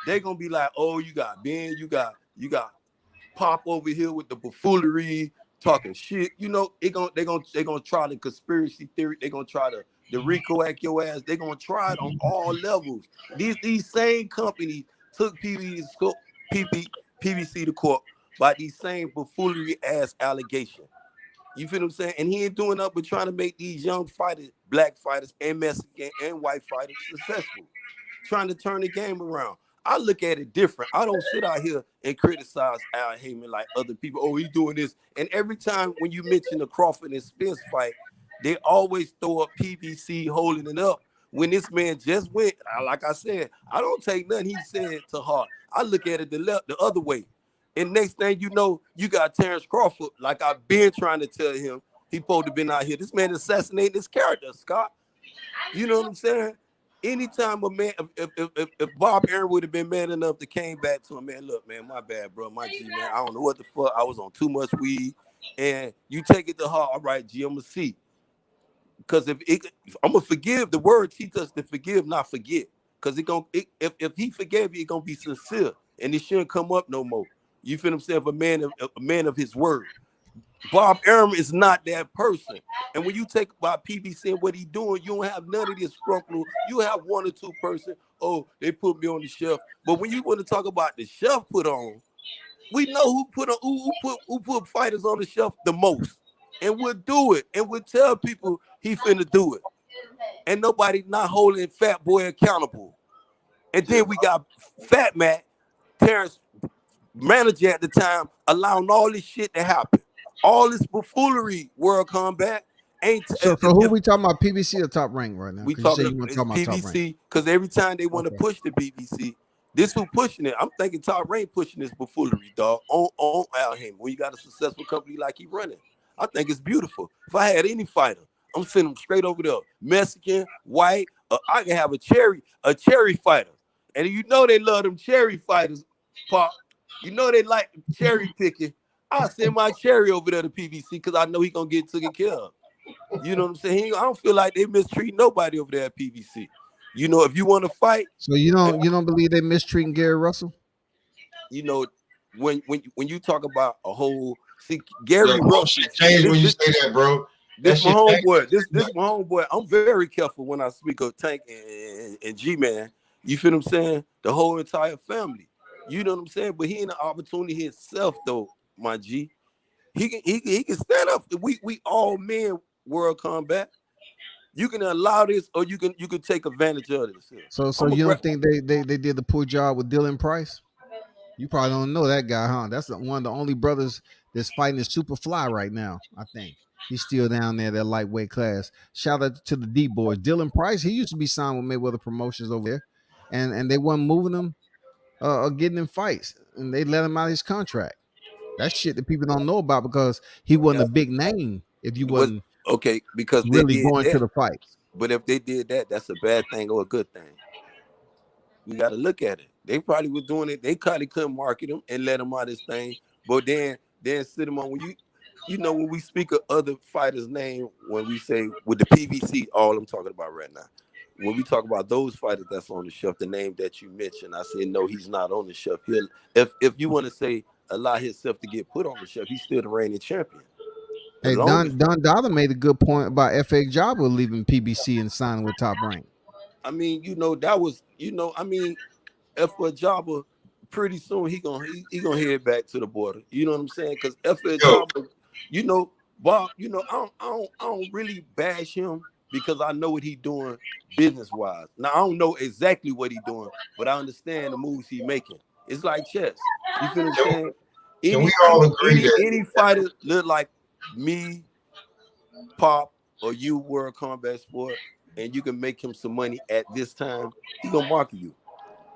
they're gonna be like, oh, you got Ben, you got Pop over here with the buffoonery, talking shit. You know, they're gonna try the conspiracy theory. They're gonna try the Rico act your ass. They're gonna try it on all levels. These same companies took PBC to court by these same buffoonery ass allegations. You feel what I'm saying? And he ain't doing nothing but trying to make these young fighters, black fighters and Mexican and white fighters successful, trying to turn the game around. I look at it different. I don't sit out here and criticize Al Heyman like other people. Oh, he's doing this. And every time when you mention the Crawford and Spence fight, they always throw up PBC holding it up. When this man just went, like I said, I don't take nothing he said to heart. I look at it the other way. And next thing you know, you got Terrence Crawford, like I've been trying to tell him, he supposed to been out here. This man assassinated his character, Scott. You know what I'm saying? Anytime a man, if Bob Aaron would have been man enough to came back to him, man, look, man, my bad, bro, my G, man, I don't know what the fuck, I was on too much weed, and you take it to heart, all right, G, I'm gonna see, because if I'm gonna forgive, the word teaches us to forgive, not forget, because if he forgave you, it's gonna be sincere, and it shouldn't come up no more. You feel what I'm saying? A man of his word. Bob Arum is not that person. And when you take about PBC and what he doing, you don't have none of this scruple. You have one or two person, oh, they put me on the shelf. But when you want to talk about the shelf put on, we know who put fighters on the shelf the most. And we'll do it. And we'll tell people he finna do it. And nobody not holding Fat Boy accountable. And then we got Fat Matt, Terrence manager at the time, allowing all this shit to happen. All this buffoonery, World Combat ain't. So who we talking about? PBC or Top Rank right now? We talking about PBC because every time they want to push the PBC, this who pushing it. I'm thinking Top Rank pushing this buffoonery, dog. On Al Heyman. When you got a successful company like he running, I think it's beautiful. If I had any fighter, I'm sending them straight over there. Mexican, white, I can have a cherry fighter, and you know they love them cherry fighters, Pop. You know they like cherry picking. I send my cherry over there to PBC because I know he gonna get taken care of. You know what I'm saying? I don't feel like they mistreat nobody over there at PBC. You know, if you want to fight, so you don't believe they mistreating Gary Russell? You know, when you talk about a whole Gary Russell changed when you say that, bro. This my homeboy. This my homeboy. I'm very careful when I speak of Tank and G-Man. You feel what I'm saying? The whole entire family. You know what I'm saying? But he in the opportunity himself, though, my G. He can stand up. We all men, World Combat. You can allow this, or you can take advantage of this. So you don't think they did the poor job with Dylan Price? You probably don't know that guy, huh? That's one of the only brothers that's fighting the super fly right now. I think he's still down there, that lightweight class. Shout out to the D boys. Dylan Price, he used to be signed with Mayweather Promotions over there, and they weren't moving him. Getting in fights, and they let him out of his contract. That's shit that people don't know about because he wasn't a big name. If you wasn't because really going to the fights. But if they did that, that's a bad thing or a good thing. We got to look at it. They probably were doing it. They probably couldn't market him and let him out of this thing. But then sit him on when you know when we speak of other fighters' name, when we say with the PVC, all I'm talking about right now. When we talk about those fighters that's on the shelf, the name that you mentioned, I said no, he's not on the shelf. If you want to say allow himself to get put on the shelf, he's still the reigning champion. Hey, Don Dollar made a good point about F.A. Jabba leaving PBC and signing with Top Rank. I mean, that was, I mean, F.A. Jabba, pretty soon he gonna head back to the border. You know what I'm saying? Because F.A. Jabba, Bob, I don't really bash him, because I know what he's doing business-wise. Now, I don't know exactly what he's doing, but I understand the moves he's making. It's like chess. You feel what I'm saying? Can we all agree that any fighter look like me, Pop, or you, World Combat Sport, and you can make him some money at this time, he's going to market you.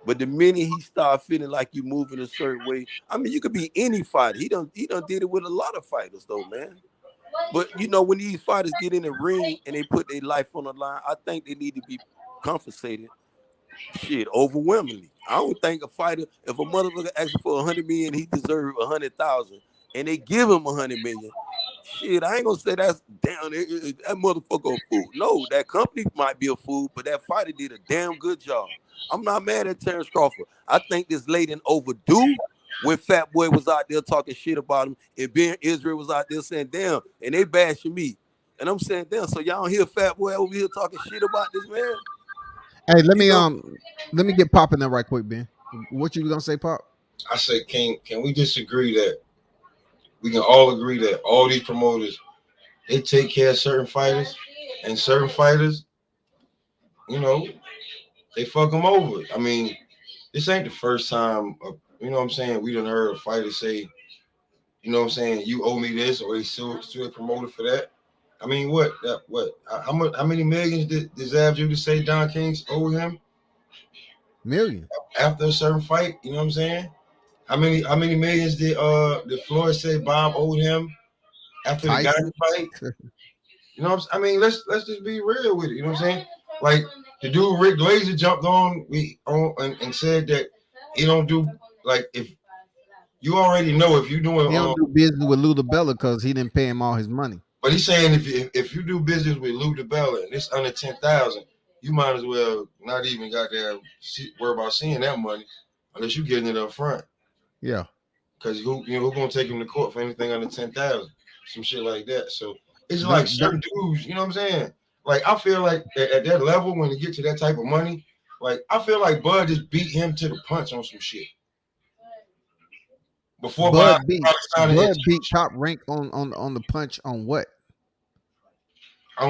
But the minute he start feeling like you moving a certain way, I mean, you could be any fighter. He done did it with a lot of fighters though, man. But you know, when these fighters get in the ring and they put their life on the line, I think they need to be compensated. Shit, overwhelmingly. I don't think a fighter, if a motherfucker asks for 100 million, he deserves 100,000, and they give him 100 million. Shit, I ain't gonna say that's down. That motherfucker a fool. No, that company might be a fool, but that fighter did a damn good job. I'm not mad at Terrence Crawford. I think this late and overdue when Fat Boy was out there talking shit about him, and Ben Israel was out there saying, damn, and they bashing me. And I'm saying, damn, so y'all don't hear Fat Boy over here talking shit about this man? Hey, let You know? me get Pop in there right quick, Ben. What you gonna say, Pop? I say, can we disagree that we can all agree that all these promoters, they take care of certain fighters, and certain fighters, you know, they fuck them over. I mean, this ain't the first time, you know what I'm saying, we done heard a fighter say, you know what I'm saying, you owe me this, or he sued a promoter for that. I mean, how many millions did Zab Judah say Don Kings owe him? Million. After a certain fight, you know what I'm saying? How many millions did Floyd say Bob owed him after the Tyson fight? You know what I'm saying? I mean, let's just be real with it. You know what I'm saying? Like the dude Rick Glazer jumped on and said that he don't do, like, if you already know if you doing he don't do business with Lou DiBella because he didn't pay him all his money. But he's saying if you do business with Lou DiBella and it's under 10,000, you might as well not even worry about seeing that money unless you're getting it up front. Yeah. Because who gonna take him to court for anything under 10,000? Some shit like that. So it's like certain dudes, you know what I'm saying? Like I feel like at that level, when you get to that type of money, like I feel like Bud just beat him to the punch on some shit. Before Bud beat Top Rank on the punch on what? I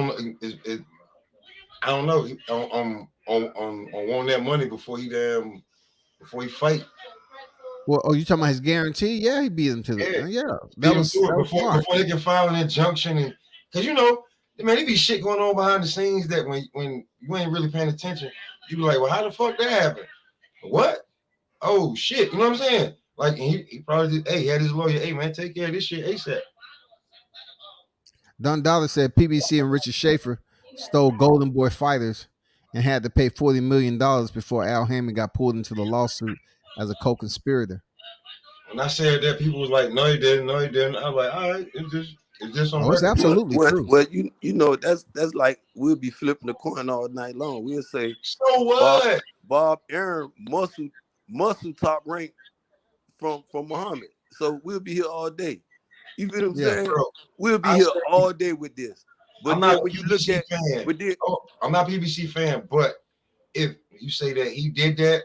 don't know. On wanting that money before he fight. Well, you talking about his guarantee? Yeah, he beat him to the That was before they can file an injunction, and because man, there be shit going on behind the scenes that when you ain't really paying attention, you be like, well, how the fuck that happened? What? Oh shit, you know what I'm saying? Like, and he probably did. Hey, he had his lawyer. Hey man, take care of this shit ASAP. Don Dollar said PBC and Richard Schaefer stole Golden Boy fighters and had to pay $40 million before Al Hammond got pulled into the lawsuit as a co-conspirator. When I said that, people was like, "No, he didn't. No, he didn't." I was like, "All right, it's just on record." It's absolutely true. Well, you know that's like we'll be flipping the coin all night long. We'll say, "So what?" Bob Aaron muscle Top Rank from Muhammad. So we'll be here all day. You feel what I'm saying? Bro, we'll be here all day with this. But I'm not when you look at fan. I'm not PBC fan, but if you say that he did that,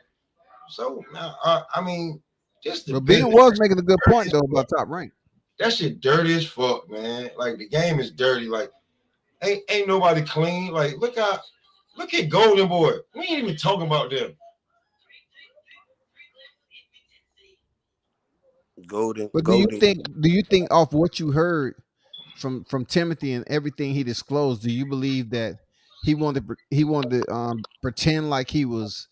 so I mean, just the Ben was making a good point though about Top Rank. That shit dirty as fuck, man. Like the game is dirty. Like ain't nobody clean. Like look at Golden Boy. We ain't even talking about them. But do you think off what you heard from Timothy and everything he disclosed, do you believe that he wanted to pretend like he was,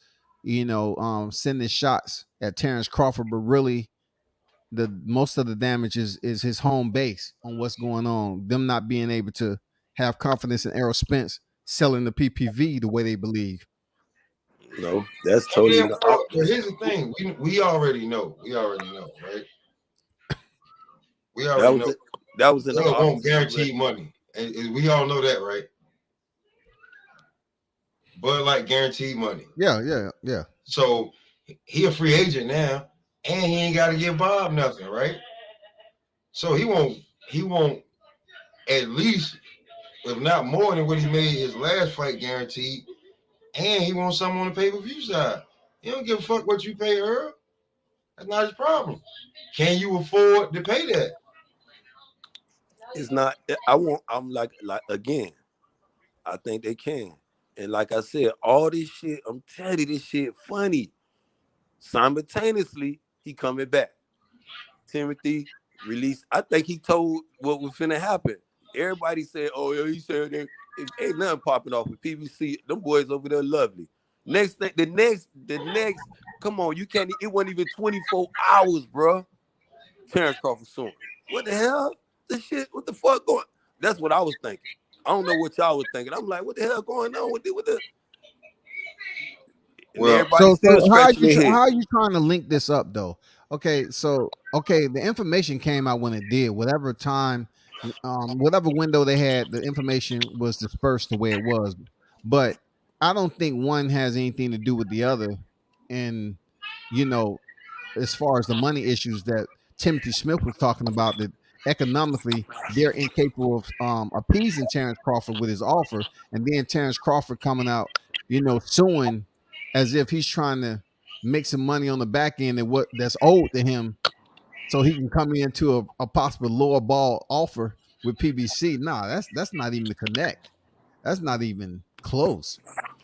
sending shots at Terrence Crawford, but really the most of the damage is his home base on what's going on, them not being able to have confidence in Errol Spence selling the PPV the way they believe? No, that's totally the opposite. But here's the thing: we already know, right? We already know that was in the won't guarantee money, and we all know that, right? Bud Light guaranteed money. Yeah. So he a free agent now, and he ain't got to give Bob nothing, right? So he won't at least, if not more than what he made his last fight guaranteed, and he wants something on the pay-per-view side. He don't give a fuck what you pay her. That's not his problem. Can you afford to pay that? It's not. I'm like again. I think they can. And like I said, all this shit, I'm telling you, this shit funny. Simultaneously, he coming back. Timothy released. I think he told what was finna happen. Everybody said, "Oh yeah," he said that ain't nothing popping off with PBC. Them boys over there lovely. Next thing, the next. Come on, you can't. It wasn't even 24 hours, bro. Terrence Crawford suing. What the hell? This shit. What the fuck going? That's what I was thinking. I don't know what y'all was thinking. I'm like, what the hell going on with the? Well, so how scratching their head. how are you trying to link this up though? Okay, the information came out when it did. Whatever time, whatever window they had, the information was dispersed the way it was. But I don't think one has anything to do with the other. And you know, as far as the money issues that Timothy Smith was talking about, that economically they're incapable of appeasing Terrence Crawford with his offer, and then Terrence Crawford coming out, suing as if he's trying to make some money on the back end and what that's owed to him, so he can come into a possible lower ball offer with PBC. Nah, that's not even the connect. That's not even close.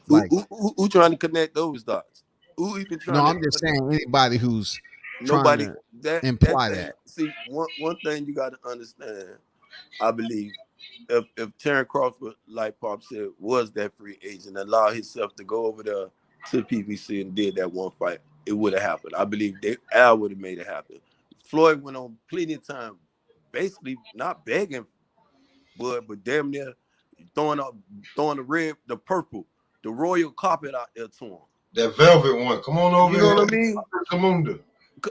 Like Who trying to connect those dots? Who even trying? No, I'm just saying anybody who's nobody trying to imply that. See, one thing you got to understand, I believe, if Terrence Crawford, like Pop said, was that free agent, allowed himself to go over there to PBC and did that one fight, it would have happened. I believe Al would have made it happen. Floyd went on plenty of time, basically not begging, but damn near throwing the purple, the royal carpet out there to him. That velvet one. Come on over here. You know what I mean? Come on there.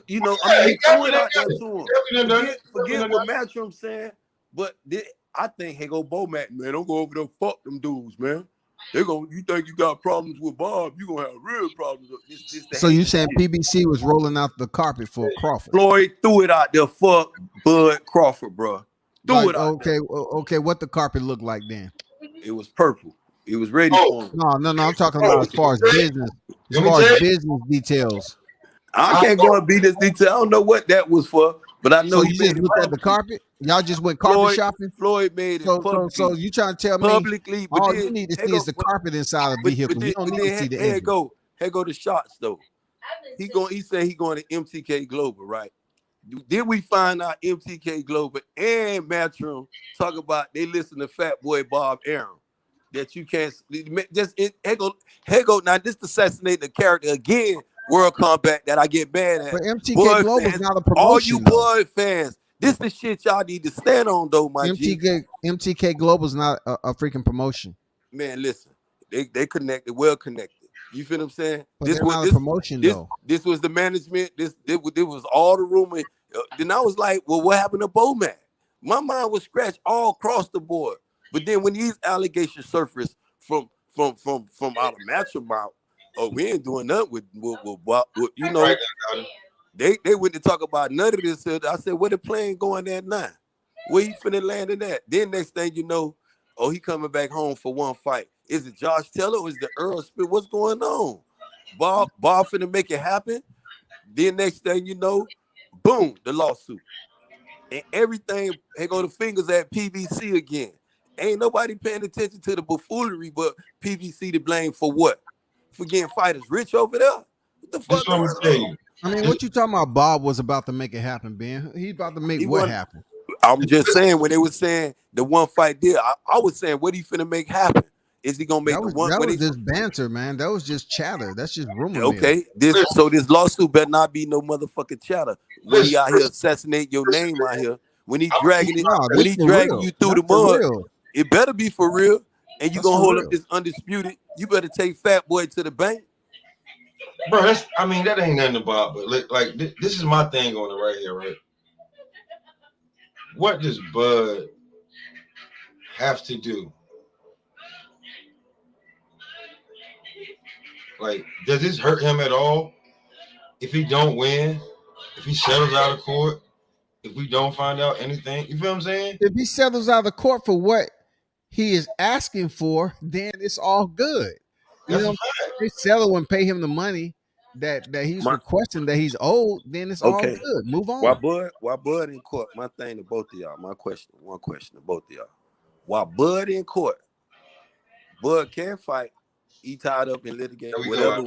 You know, I mean, he threw it out there to him. Forget what Matchroom saying, but I think he go Bomac, man. Don't go over there, fuck them dudes, man. You think you got problems with Bob, you gonna have real problems. So you saying PBC was rolling out the carpet for Crawford? Floyd threw it out there, fuck Bud Crawford, bro. Threw it out there. Okay. What the carpet looked like then? It was purple. It was ready for him. No. I'm talking about as far as business, business details. I can't go and beat this detail. I don't know what that was for, but I know he just looked at the carpet. Y'all just went carpet shopping. Floyd made it publicly. So you trying to tell me publicly? All you need to see is the carpet inside the vehicle. You don't need to see the engine. Here go the shots though. He said he going to MTK Global, right? Then we find out MTK Global and Matchroom talk about they listen to Fat Boy Bob Arum. That you can't just here go now. This assassinating the character again. World Combat that I get mad at. But MTK Global is not a promotion. All you Bud fans, this the shit y'all need to stand on though, my MTK Global is not a freaking promotion. Man, listen, they connected, well connected. You feel what I'm saying? But this was not a promotion though. This was the management. This was all the rumor. Then I was like, well, what happened to Bomac? My mind was scratched all across the board. But then when these allegations surfaced from out of Matchroom out, oh, we ain't doing nothing with you know. They went to talk about none of this. I said, where the plane going at now? Where he finna land in that? Then next thing you know, oh, he coming back home for one fight. Is it Josh Taylor or is it Earl Spit? What's going on? Bob finna make it happen. Then next thing you know, boom, the lawsuit. And everything, they go the fingers at PVC again. Ain't nobody paying attention to the buffoonery, but PVC to blame for what? For getting fighters rich over there? What the fuck? I mean, what you talking about? Bob was about to make it happen, Ben. He's about to make what happen? I'm just saying, when they were saying the one fight deal, I was saying, what he finna make happen? Is he gonna make the one? That was just banter, man. That was just chatter. That's just rumor. Okay, this lawsuit better not be no motherfucking chatter. When he out here assassinate your name out here, when he dragging you through the mud, it better be for real. And you gonna hold up this undisputed. You better take Fat Boy to the bank. Bro, that ain't nothing about, but like this is my thing on it right here, right? What does Bud have to do? Like, does this hurt him at all? If he don't win, if he settles out of court, if we don't find out anything, you feel what I'm saying? If he settles out of court for what he is asking for, then it's all good. You know, if they settle and pay him the money that he's requesting that he's owed, then it's all good. Move on. Why Bud in court? My thing to both of y'all. One question to both of y'all. While Bud in court, Bud can fight. He tied up in litigation, whatever.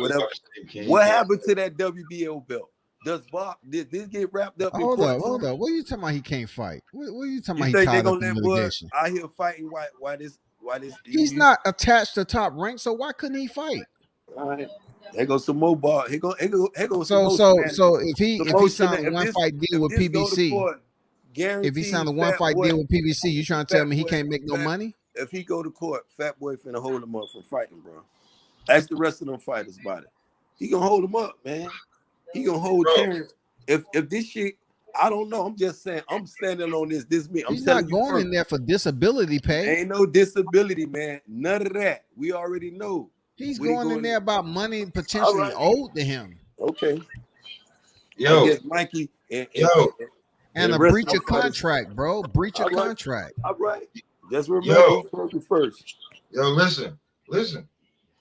What happened to that WBO belt? Did this get wrapped up? Hold up. What are you talking about? He can't fight. What are you talking about? You think they gonna let Bud out here fighting? Why this? He's not attached to Top Rank, so why couldn't he fight? All right. Here goes some more ball. Here goes some more So shenanigans. if he signed a one fight deal with PBC, if he signed a one fight deal with PBC, you trying to tell me he can't make no money? If he go to court, Fat Boy finna hold him up from fighting, bro. Ask the rest of them fighters about it. He gonna hold him up, man. He gonna hold Terrence. If this shit, I don't know. I'm just saying. I'm standing on this. This me. He's not going in there for disability pay. Ain't no disability, man. None of that. We already know. He's going in there about money potentially owed to him. Okay. Yo, I guess Mikey and a breach of contract, bro. Breach of contract. All right. Just remember first. Yo, listen.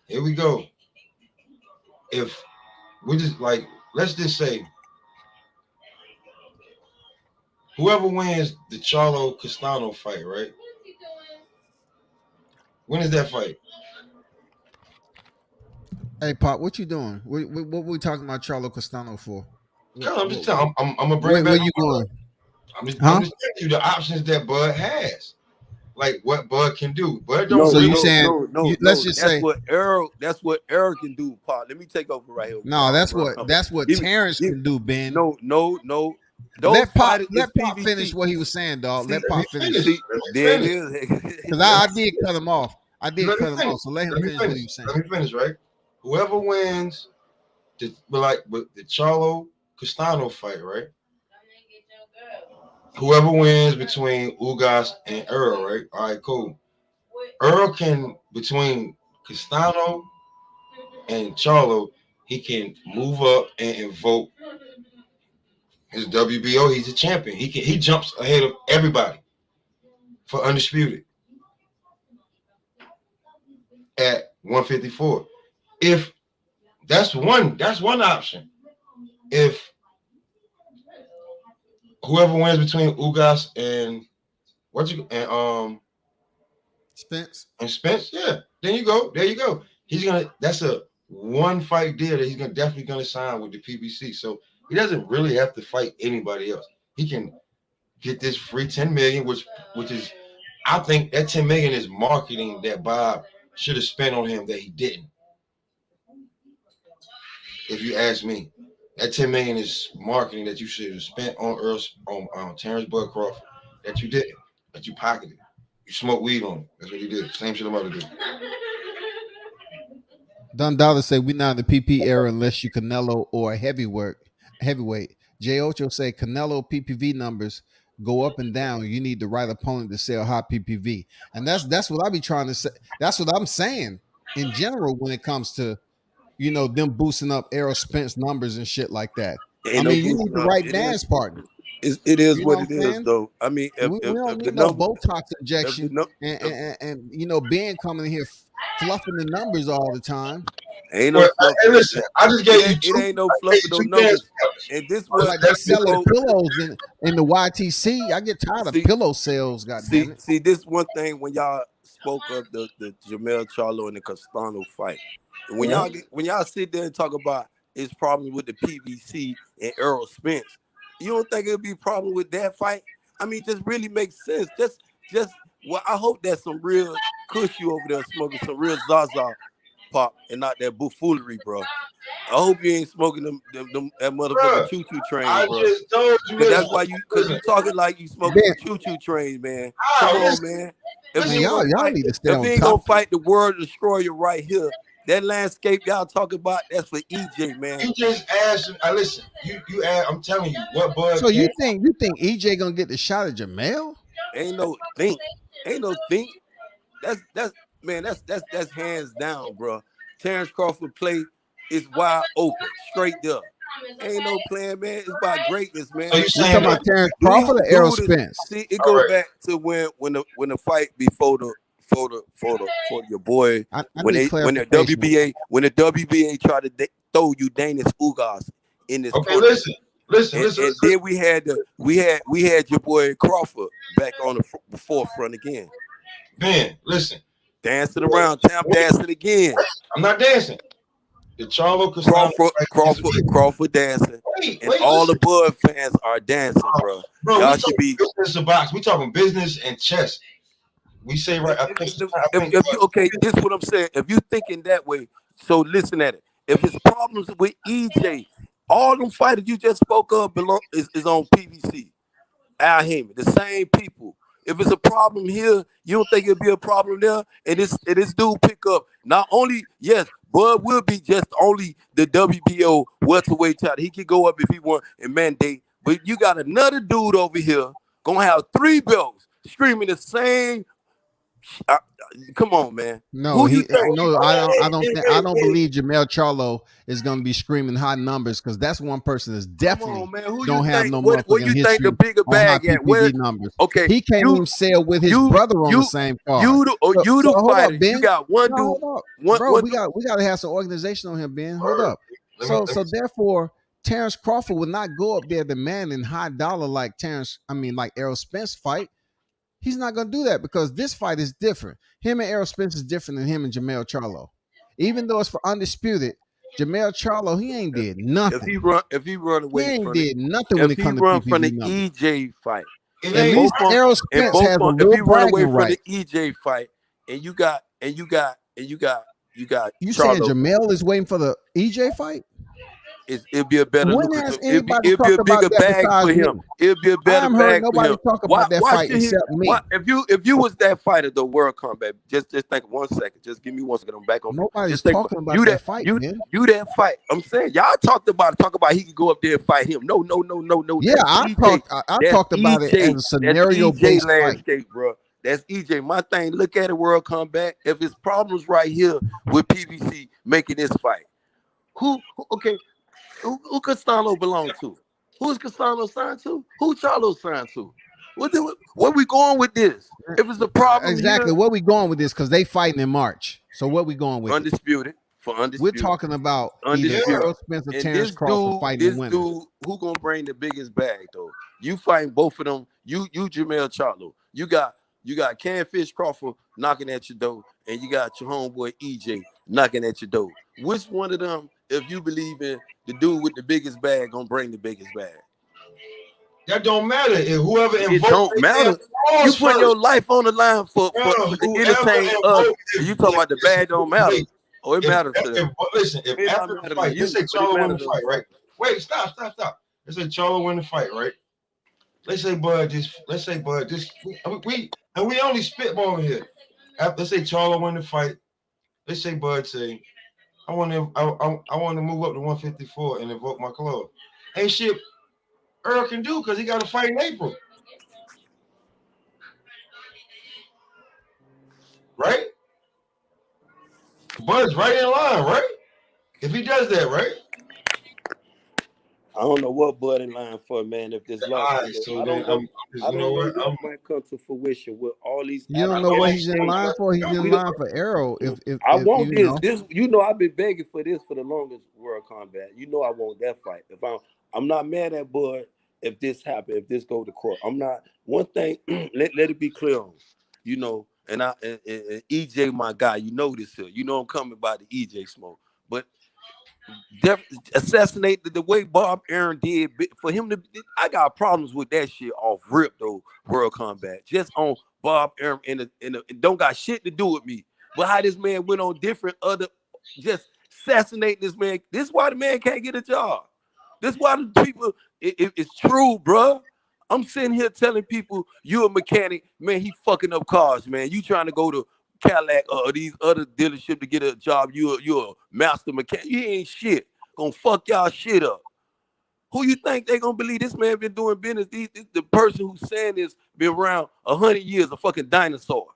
Here we go. If we just let's just say whoever wins the Charlo Castano fight, right? When is that fight? Hey, Pop, what you doing? What we talking about Charlo Castano for? I'm just telling. I'm gonna bring back. Where you going? I'm just telling you the options that Bud has, like what Bud can do. Bud don't. So you saying? Let's just say that's what Errol can do, Pop. Let me take over right here. No, that's what Terrence can do, Ben. No. Let Pop finish what he was saying, dog. Let Pop finish. There it is. Because I did cut him off. So let him finish what he was saying. Let me finish, right? Whoever wins with the Charlo Castano fight, right? Whoever wins between Ugas and Earl, right? All right, cool. Earl can, between Castano and Charlo, he can move up and invoke his WBO. He's a champion. He jumps ahead of everybody for undisputed at 154. If that's one option. If whoever wins between Ugas and Spence, yeah, there you go. That's a one fight deal that he's definitely gonna sign with the PBC. So he doesn't really have to fight anybody else. He can get this free 10 million, which is, I think that 10 million is marketing that Bob should have spent on him that he didn't. If you ask me, that 10 million is marketing that you should have spent on Terrence Bud Crawford that you didn't, that you pocketed. You smoked weed on him. That's what you did. Same shit I'm about to do. Don Dollar say we not in the PP era unless you Canelo or heavyweight. J Ocho say Canelo PPV numbers go up and down. You need the right opponent to sell high PPV, and that's what I be trying to say. That's what I'm saying in general when it comes to them boosting up Errol Spence numbers and shit like that. You need the right dance partner. It is what it is, though. I mean, we don't need no Botox injection and Ben coming in here fluffing the numbers all the time. Ain't no fluff. Hey, listen, I just gave you it ain't no fluffing those numbers. And this was like they're selling pillows in the YTC. I get tired of pillow sales. Goddamn it. See, this one thing when y'all spoke of the Jamel Charlo and the Castano fight. When y'all sit there and talk about his problem with the PBC and Errol Spence, you don't think it'll be a problem with that fight? I mean, just really makes sense. Well, I hope that's some real cushy over there smoking some real Zaza Pop and not that buffoonery, bro. I hope you ain't smoking that motherfucking choo-choo train, bro. I just told you. That's why because you talking like you smoking choo-choo train, man. Come on, man. If he ain't gonna fight the world destroyer right here, that landscape y'all talking about, that's for EJ, man. You just asked. Listen, you asked. I'm telling you what Bud. So you think EJ gonna get the shot at Jamel? Ain't no think. That's hands down, bro. Terrence Crawford play is wide open, straight up. Ain't no plan, man. It's about greatness, man. So you talking about Terrence Crawford or Errol Spence? See, it goes back to when the fight before your boy when the WBA tried to throw you Danis Ugas in this. Okay, listen. And then we had your boy Crawford back on the forefront again. Ben, listen. Dancing around, I'm dancing again. I'm not dancing. The Charlo Crawford dancing, all the Bud fans are dancing, bro. Y'all should be business of box. We talking business and chess. We say right. Okay, this is what I'm saying. If you thinking that way, So listen at it. If it's problems with EJ, all them fighters you just spoke of is on PVC. Al Heyman, the same people. If it's a problem here, you don't think it'll be a problem there? And this dude pick up not only, yes, Bud will be just only the WBO welterweight title. He could go up if he want and mandate. But you got another dude over here gonna have 3 belts screaming the same. Come on, man. No, Who you think? I don't believe Jamel Charlo is going to be screaming high numbers because that's one person that's definitely Come on, man. Who don't you have think? no Where motherfucking you think the history bigger on high bag at? PPV Where? numbers. Okay, He can't even sail with his brother on the same card. You the hold up, fighter. Ben. You got one No, dude. hold up. One, Bro, one we got to have some organization on him, Ben. Hold up. Let So me- therefore, Terrence Crawford would not go up there demanding high dollar like like Errol Spence fight. He's not going to do that because this fight is different. Him and Errol Spence is different than him and Jamel Charlo. Even though it's for undisputed, Jamel Charlo, he ain't did nothing. If he run away He ain't from did nothing when it comes to run from the PPV numbers. EJ fight, At least Errol Spence has a if little he run away bragging from right. the EJ fight, and you got You saying Charlo, Jamel is waiting for the EJ fight? it'll be a better When lucrative. has anybody It'll be a talked about bigger that bag for besides him. me? It'll be a I better haven't heard bag for nobody him. talk about that fight should he? except me. If you was that fighter, the World Combat, just think 1 second. Just give me 1 second. I'm back on. Nobody's Just think talking about you that fight, man. You that fight. I'm saying y'all talked about it. Talk about he could go up there and fight him. No. Yeah, I talked about it as a scenario based fight. landscape, bro. That's EJ. My thing. Look at it, World Combat. If it's problems right here with PVC making this fight, who Castano belong to? Who's Castano signed to? Who Charlo signed to? Where we going with this? If it's a problem exactly here, where we going with this? Because they fighting in March. So where we going with undisputed. We're talking about either Errol Spence or Terrence Crawford fighting the winner. Dude, who gonna bring the biggest bag though? You fighting both of them. You Jamel Charlo. You got Canfish Crawford knocking at your door, and you got your homeboy EJ knocking at your door. Which one of them, if you believe in the dude with the biggest bag, gonna bring the biggest bag? That don't matter. If whoever it don't matter. You putting your life on the line for to entertain us. You talking about the bag don't matter. It matters to them. Listen, if after the fight, let's say Charlo win the fight, right? Wait, stop. Let's say Charlo win the fight, right? Let's say Bud just we only spitballing here. Let's say Charlo win the fight. Let's say Bud say, I want to move up to 154 and invoke my club. Ain't shit Earl can do because he got to fight in April. Right? Bud's right in line, right? If he does that, right? I don't know what Bud in line for, man. If this loss, I don't know what might come to fruition with all these. You don't know what he's in line for. He's in line for Errol. If I want this, I've been begging for this for the longest, World Combat. I want that fight. If I'm not mad at Bud. If this happen, if this go to court, I'm not. One thing, let it be clear on, and EJ, my guy, this here. I'm coming by the EJ smoke, but assassinate the way Bob Aaron did for him to. I got problems with that shit off rip though. World Combat just on Bob Aaron it don't got shit to do with me. But how this man went on different other, just assassinate this man. This is why the man can't get a job. This is why the people. It's true, bro. I'm sitting here telling people you a mechanic, man. He fucking up cars, man. You trying to go to Cadillac or these other dealership to get a job? You a master mechanic. You ain't shit. Gonna fuck y'all shit up. Who you think they gonna believe? This man been doing business. The person who's saying this been around 100 years, a fucking dinosaur.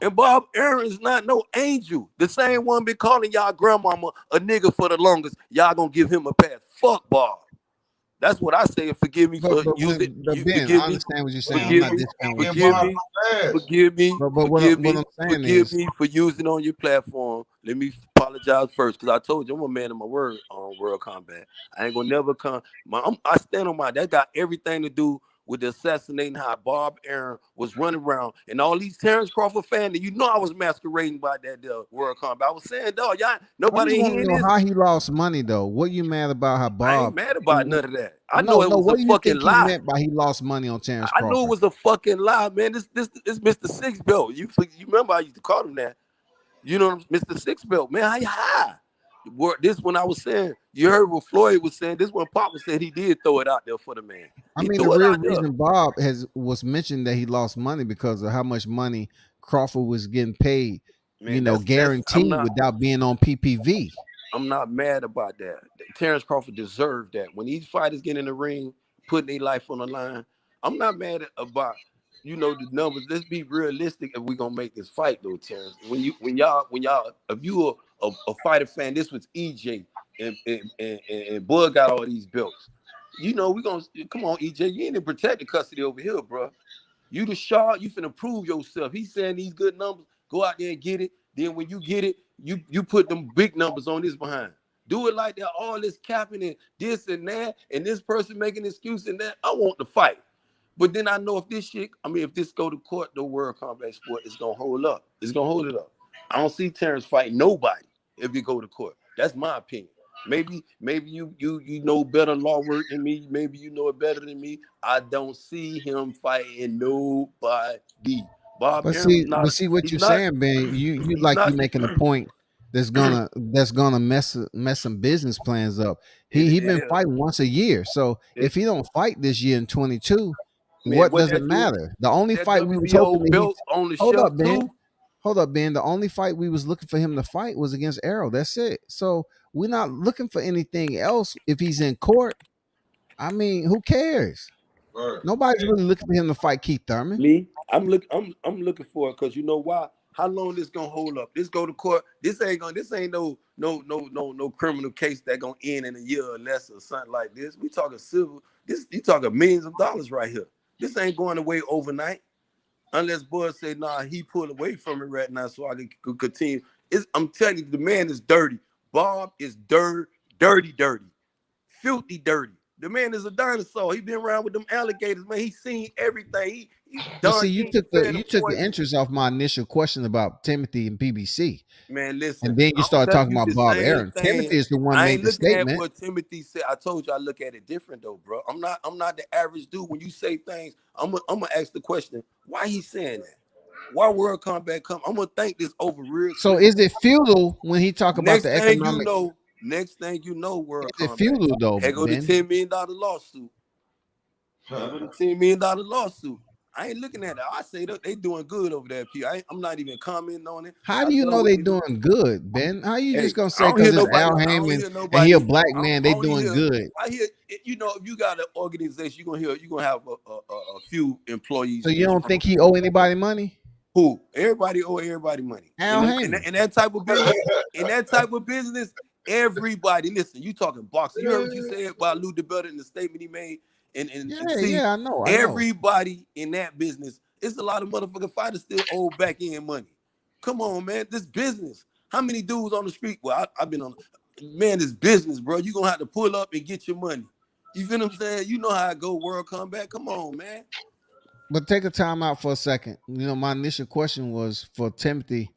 And Bob Aaron is not no angel. The same one been calling y'all grandmama a nigga for the longest. Y'all gonna give him a pass. Fuck Bob. That's what I say. Forgive me for using. Ben, I understand what you're saying. I'm not discounting. Forgive me for using on your platform. Let me apologize first because I told you I'm a man of my word on World Combat. I ain't gonna never come. I stand on my. That got everything to do with the assassinating how Bob Aaron was running around and all these Terrence Crawford fans. I was masquerading by that World Combat. I was saying, dog, y'all nobody ain't hearing this. How he lost money though? What you mad about? How Bob? I ain't mad about none of that. I know it was a fucking lie. He meant by he lost money on Terrence Crawford? I knew it was a fucking lie, man. This Mr. Six Belt. You remember I used to call him that. You know, Mr. Six Belt, man, how you high? This when I was saying, you heard what Floyd was saying. This when Papa said he did throw it out there for the man. I He mean, the threw it real out there. reason Bob was mentioned that he lost money because of how much money Crawford was getting paid, Man, guaranteed without being on PPV. I'm not mad about that. Terrence Crawford deserved that. When these fighters get in the ring, putting their life on the line, I'm not mad about the numbers. Let's be realistic if we're gonna make this fight though, Terrence. When y'all, if you a fighter fan, this was EJ and Bud got all these belts. We gonna come on, EJ. You ain't in protected custody over here, bro. You the shark. You finna prove yourself. He's saying these good numbers. Go out there and get it. Then when you get it, you put them big numbers on this behind. Do it like that. All this capping and this and that, and this person making excuse and that. I want to fight. But then I know if this go to court, the World Combat Sport is gonna hold up. It's gonna hold it up. I don't see Terrence fight nobody if you go to court. That's my opinion. Maybe you know better law work than me. Maybe you know it better than me. I don't see him fighting nobody. Bob But Aaron, see what you're saying, Ben. You making a point that's gonna mess some business plans up. He been fighting once a year, so if he don't fight this year in 22, what does it matter? The only fight we was hoping belt on the hold shelf up, Ben. too. Hold up, Ben. The only fight we was looking for him to fight was against Arrow. That's it. So we're not looking for anything else if he's in court. I mean, who cares? Right. Nobody's really looking for him to fight Keith Thurman. Me, I'm looking for it because you know why? How long this gonna hold up? This go to court. This ain't no criminal case that gonna end in a year or less or something like this. We talking civil. You talking millions of dollars right here. This ain't going away overnight. Unless Bud say, nah, he pulled away from it right now so I can continue. I'm telling you, the man is dirty. Bob is dirty, filthy dirty. The man is a dinosaur. He been around with them alligators, man. He seen everything. See, you took the interest off my initial question about Timothy and PBC. Man, listen. And then you started talking about Bob Aaron. Timothy is the one made the statement. I ain't looking at what Timothy said. I told you I look at it different though, bro. I'm not the average dude. When you say things, I'm gonna ask the question, why he saying that? Why World Combat come? I'm gonna think this over real quick. So is it futile when he talk about the economic? Next thing you know, World Is it Combat. futile though? Here go the $10 million lawsuit. Here go the $10 million lawsuit. I ain't looking at it. I say that they doing good over there, P. I'm not even commenting on it. How do you know they doing good, Ben? How you just gonna say because it's Al Heyman and he a black man, they doing good? I hear, if you got an organization, you're gonna have a few employees. So you don't think he owe anybody money? Who? Everybody owe everybody money. Al Heyman. In that type of business, everybody. Listen, you talking boxing. You heard what you said about Lou DeBelder in the statement he made. And I know. Everybody in that business, it's a lot of motherfucking fighters still owe back end money. Come on, man, this business. How many dudes on the street? Well, I've been on. Man, this business, bro. You gonna have to pull up and get your money. You feel what I'm saying? You know how I go. World Combat. Come on, man. But take a time out for a second. My initial question was for Timothy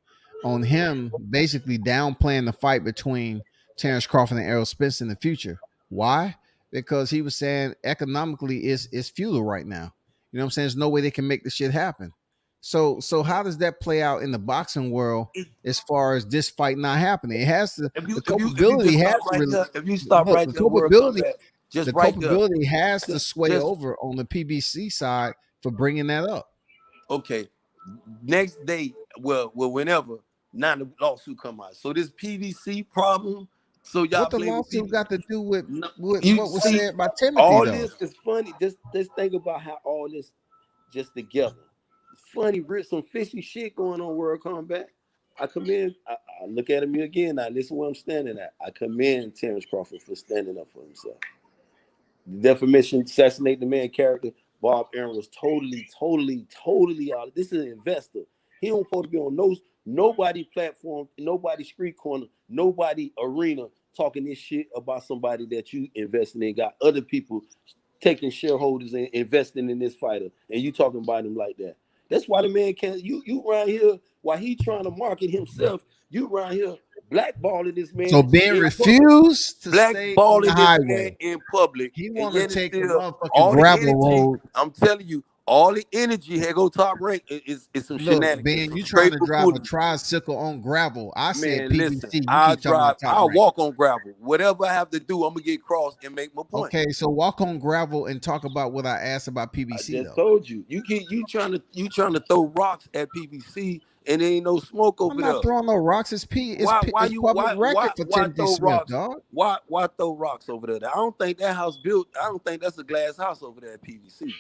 on him basically downplaying the fight between Terrence Crawford and Errol Spence in the future. Why? Because he was saying economically it's futile right now. You know what I'm saying? There's no way they can make this shit happen. So how does that play out in the boxing world as far as this fight not happening? It has to. The culpability has to. If you stop right there, the culpability has to sway over on the PBC side for bringing that up. Okay, next day, well, whenever now the lawsuit come out. So this PBC problem. So y'all what the lawsuit got to do with what was said by Timothy? All this is funny. Just think about how all this just together. Funny, some fishy shit going on World Combat. I commend. I look at him again. I listen where I'm standing at. I commend Terrence Crawford for standing up for himself. The defamation, assassinate the man character. Bob Aaron was totally out. This is an investor. He don't supposed to be on nobody platform, nobody street corner, nobody arena talking this shit about somebody that you investing in. Got other people taking shareholders and investing in this fighter, and you talking about him like that. That's why the man can't. You around here while he trying to market himself. You around here blackballing this man. So Ben refused to blackballing this man in public. He want to take the motherfucking gravel road. I'm telling you, all the energy here go Top Rank is some Look, shenanigans. Ben, Some you straight trying to drive a buffoonery. tricycle on gravel. I said Man, listen, PBC. You I keep talking about Top Rank. walk on gravel. Whatever I have to do, I'm gonna get cross and make my point. Okay, so walk on gravel and talk about what I asked about I PBC just though. told you. You trying to throw rocks at PBC and there ain't no smoke over I'm there. not throwing no rocks. It's public record for Timothy throw Smith, rocks? dog. Why throw rocks over there? I don't think that house built. I don't think that's a glass house over there at PBC, bro.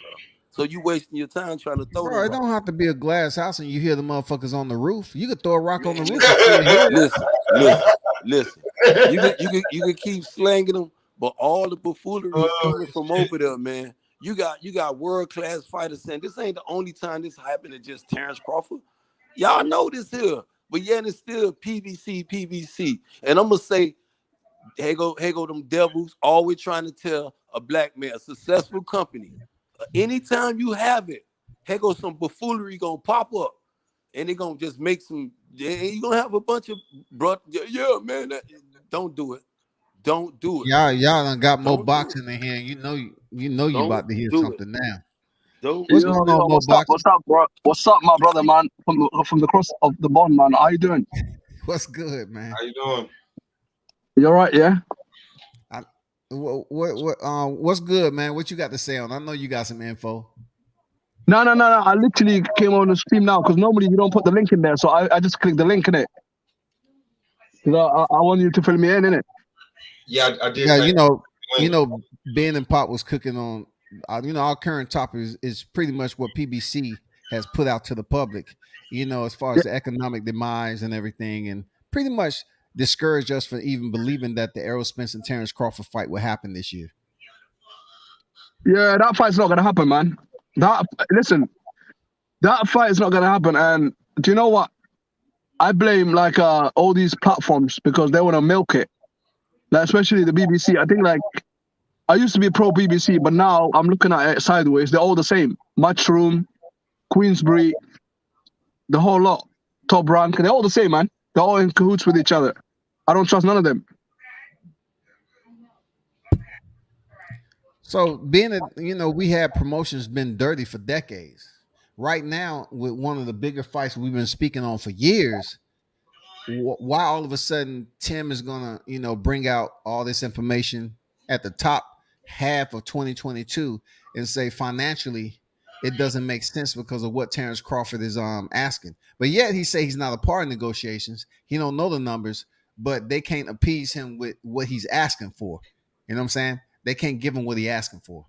So you wasting your time trying to throw Bro, them it rocks. don't have to be a glass house and you hear the motherfuckers on the roof. You could throw a rock on the roof and still hear it. Listen. You can keep slanging them, but all the buffoonery is coming from over there, man. You got world class fighters saying this ain't the only time this happened to just Terrence Crawford. Y'all know this here, but yet it's still PBC. And I'm gonna say, hey go them devils always trying to tell a black man, a successful company. Anytime you have it, here go some buffoonery gonna pop up, and they gonna just make some. You gonna have a bunch of yeah, man. Don't do it. Don't do it. Y'all done got more Don't do boxing it. in here. You know you Don't about to hear do something now. Don't What's do going it. on, Mo What's Boxing? up, bro? What's up, my brother, man? From the cross of the bond, man. How you doing? What's good, man? How you doing? You all right, yeah? What's good, man? What you got to say on? I know you got some info. No. I literally came on the stream now because normally you don't put the link in there, so I just clicked the link in it. I want you to fill me in it. Yeah, I did. Yeah, Ben and Pop was cooking on. Our current topic is pretty much what PBC has put out to the public. As far as the economic demise and everything, and pretty much discouraged us from even believing that the Errol Spence and Terrence Crawford fight will happen this year. Yeah, that fight's not gonna happen, man. That fight is not gonna happen. And do you know what? I blame all these platforms because they want to milk it. Like especially the BBC. I think I used to be pro BBC, but now I'm looking at it sideways. They're all the same. Matchroom, Queensbury, the whole lot. Top Rank. They're all the same, man. They're all in cahoots with each other. I don't trust none of them. So we had promotions been dirty for decades. Right now, with one of the bigger fights we've been speaking on for years, why all of a sudden Tim is gonna, bring out all this information at the top half of 2022 and say financially it doesn't make sense because of what Terrence Crawford is asking. But yet he say he's not a part of negotiations. He don't know the numbers, but they can't appease him with what he's asking for. You know what I'm saying? They can't give him what he's asking for.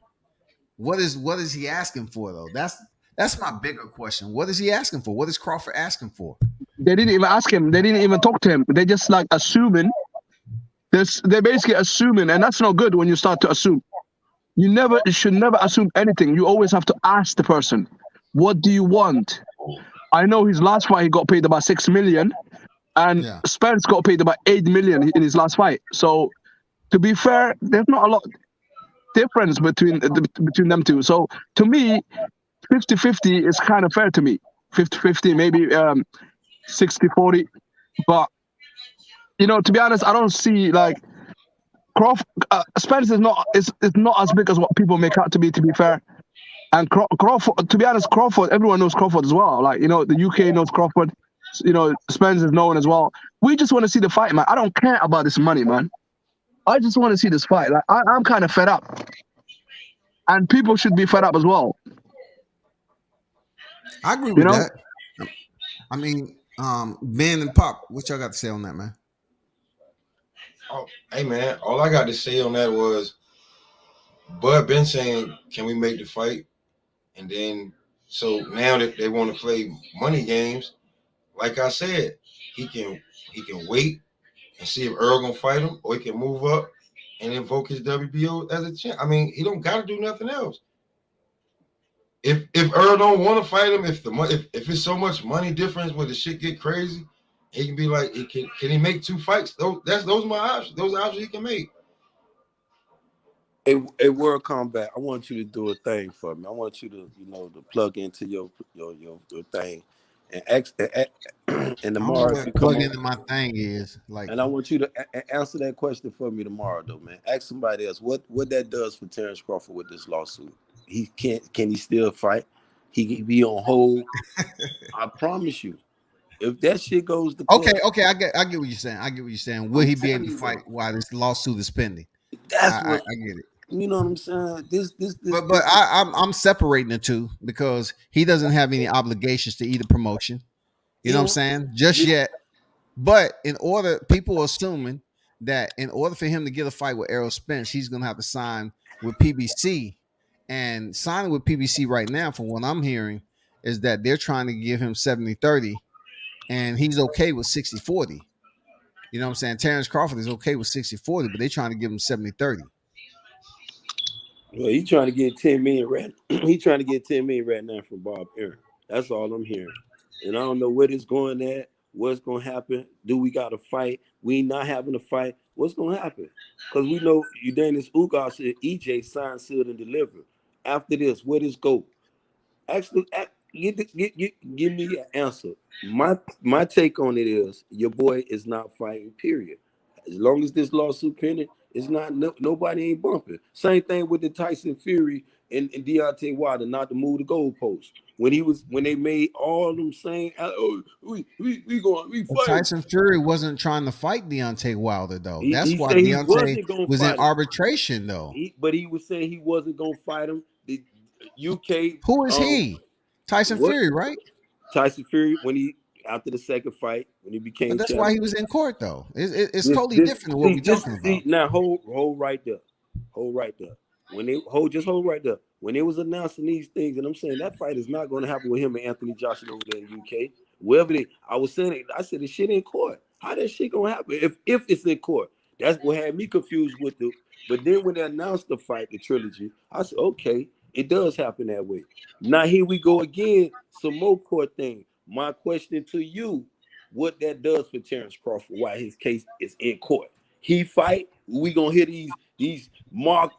What is he asking for though? That's my bigger question. What is he asking for? What is Crawford asking for? They didn't even ask him. They didn't even talk to him. They just assuming. They're basically assuming, and that's not good when you start to assume. You should never assume anything. You always have to ask the person, what do you want? I know his last fight he got paid about $6 million, and Spence got paid about $8 million in his last fight. So to be fair, there's not a lot difference between them two. So to me, 50-50 is kind of fair to me. 50-50, maybe 60-40. But to be honest, I don't see Crawford. Spence is not as big as what people make out to be. To be fair, and Crawford. To be honest, Crawford. Everyone knows Crawford as well. The UK knows Crawford. Spence is known as well. We just want to see the fight, man. I don't care about this money, man. I just want to see this fight. I'm kind of fed up, and people should be fed up as well. I agree with that. I mean, Ben and Pop, what y'all got to say on that, man? Oh, hey man, all I got to say on that was Bud been saying, can we make the fight? And then so now that they want to play money games, like I said, he can wait and see if Earl gonna fight him, or he can move up and invoke his WBO as a champ. I mean, he don't gotta do nothing else. If Earl don't want to fight him, if it's so much money difference where the shit get crazy, he can be like, can he make 2 fights? Those are my options. Those are options he can make. A World Combat, I want you to do a thing for me. I want you to, to plug into your thing, and and tomorrow if you come plug on, into my thing is and I want you to answer that question for me tomorrow, though, man. Ask somebody else what that does for Terrence Crawford with this lawsuit. Can he still fight? he could be on hold. I promise you. If that shit goes to court, Okay, I get what you're saying. I get what you're saying. Will he be able to fight while this lawsuit is pending? that's I what get it. you know what I'm saying. But I'm separating the two because he doesn't have any obligations to either promotion. You know what I'm saying? Just yet. But people are assuming that in order for him to get a fight with Errol Spence, he's gonna have to sign with PBC. And signing with PBC right now, from what I'm hearing, is that they're trying to give him 70-30, and he's okay with 60-40. You know what I'm saying? Terrence Crawford is okay with 60-40, but they're trying to give him 70-30. Well, he trying to get 10 million right. He trying to get 10 million right now from Bob Aaron. That's all I'm hearing. And I don't know where it's going at, what's gonna happen. Do we got a fight? We not having a fight. What's gonna happen? Because we know Udanis Ugas and EJ signed, sealed, and delivered. After this, where does go? Actually, give me an answer. My take on it is your boy is not fighting. Period. As long as this lawsuit pending, it's not nobody ain't bumping. Same thing with the Tyson Fury and Deontay Wilder, not to move the goalpost. When they made all of them saying, "Oh, we But fight." Tyson Fury wasn't trying to fight Deontay Wilder though. That's He why said he Deontay wasn't gonna was in fight him. arbitration though. But he was saying he wasn't gonna fight him. The UK. Who is he? Tyson What? Fury, right? Tyson Fury, when he after the second fight, when he became But that's champion, why he was in court though. It's totally different than what we're talking about. Now hold right there. Hold right there. When they hold right there. When they was announcing these things, and I'm saying that fight is not going to happen with him and Anthony Joshua over there in the UK. Wherever I was saying it, I said the shit in court. How that shit gonna happen if it's in court? That's what had me confused with it. But then when they announced the fight, the trilogy, I said, okay, it does happen that way. Now here we go again, some more court thing. My question to you, what that does for Terrence Crawford, why his case is in court. He fight, we gonna hear these mark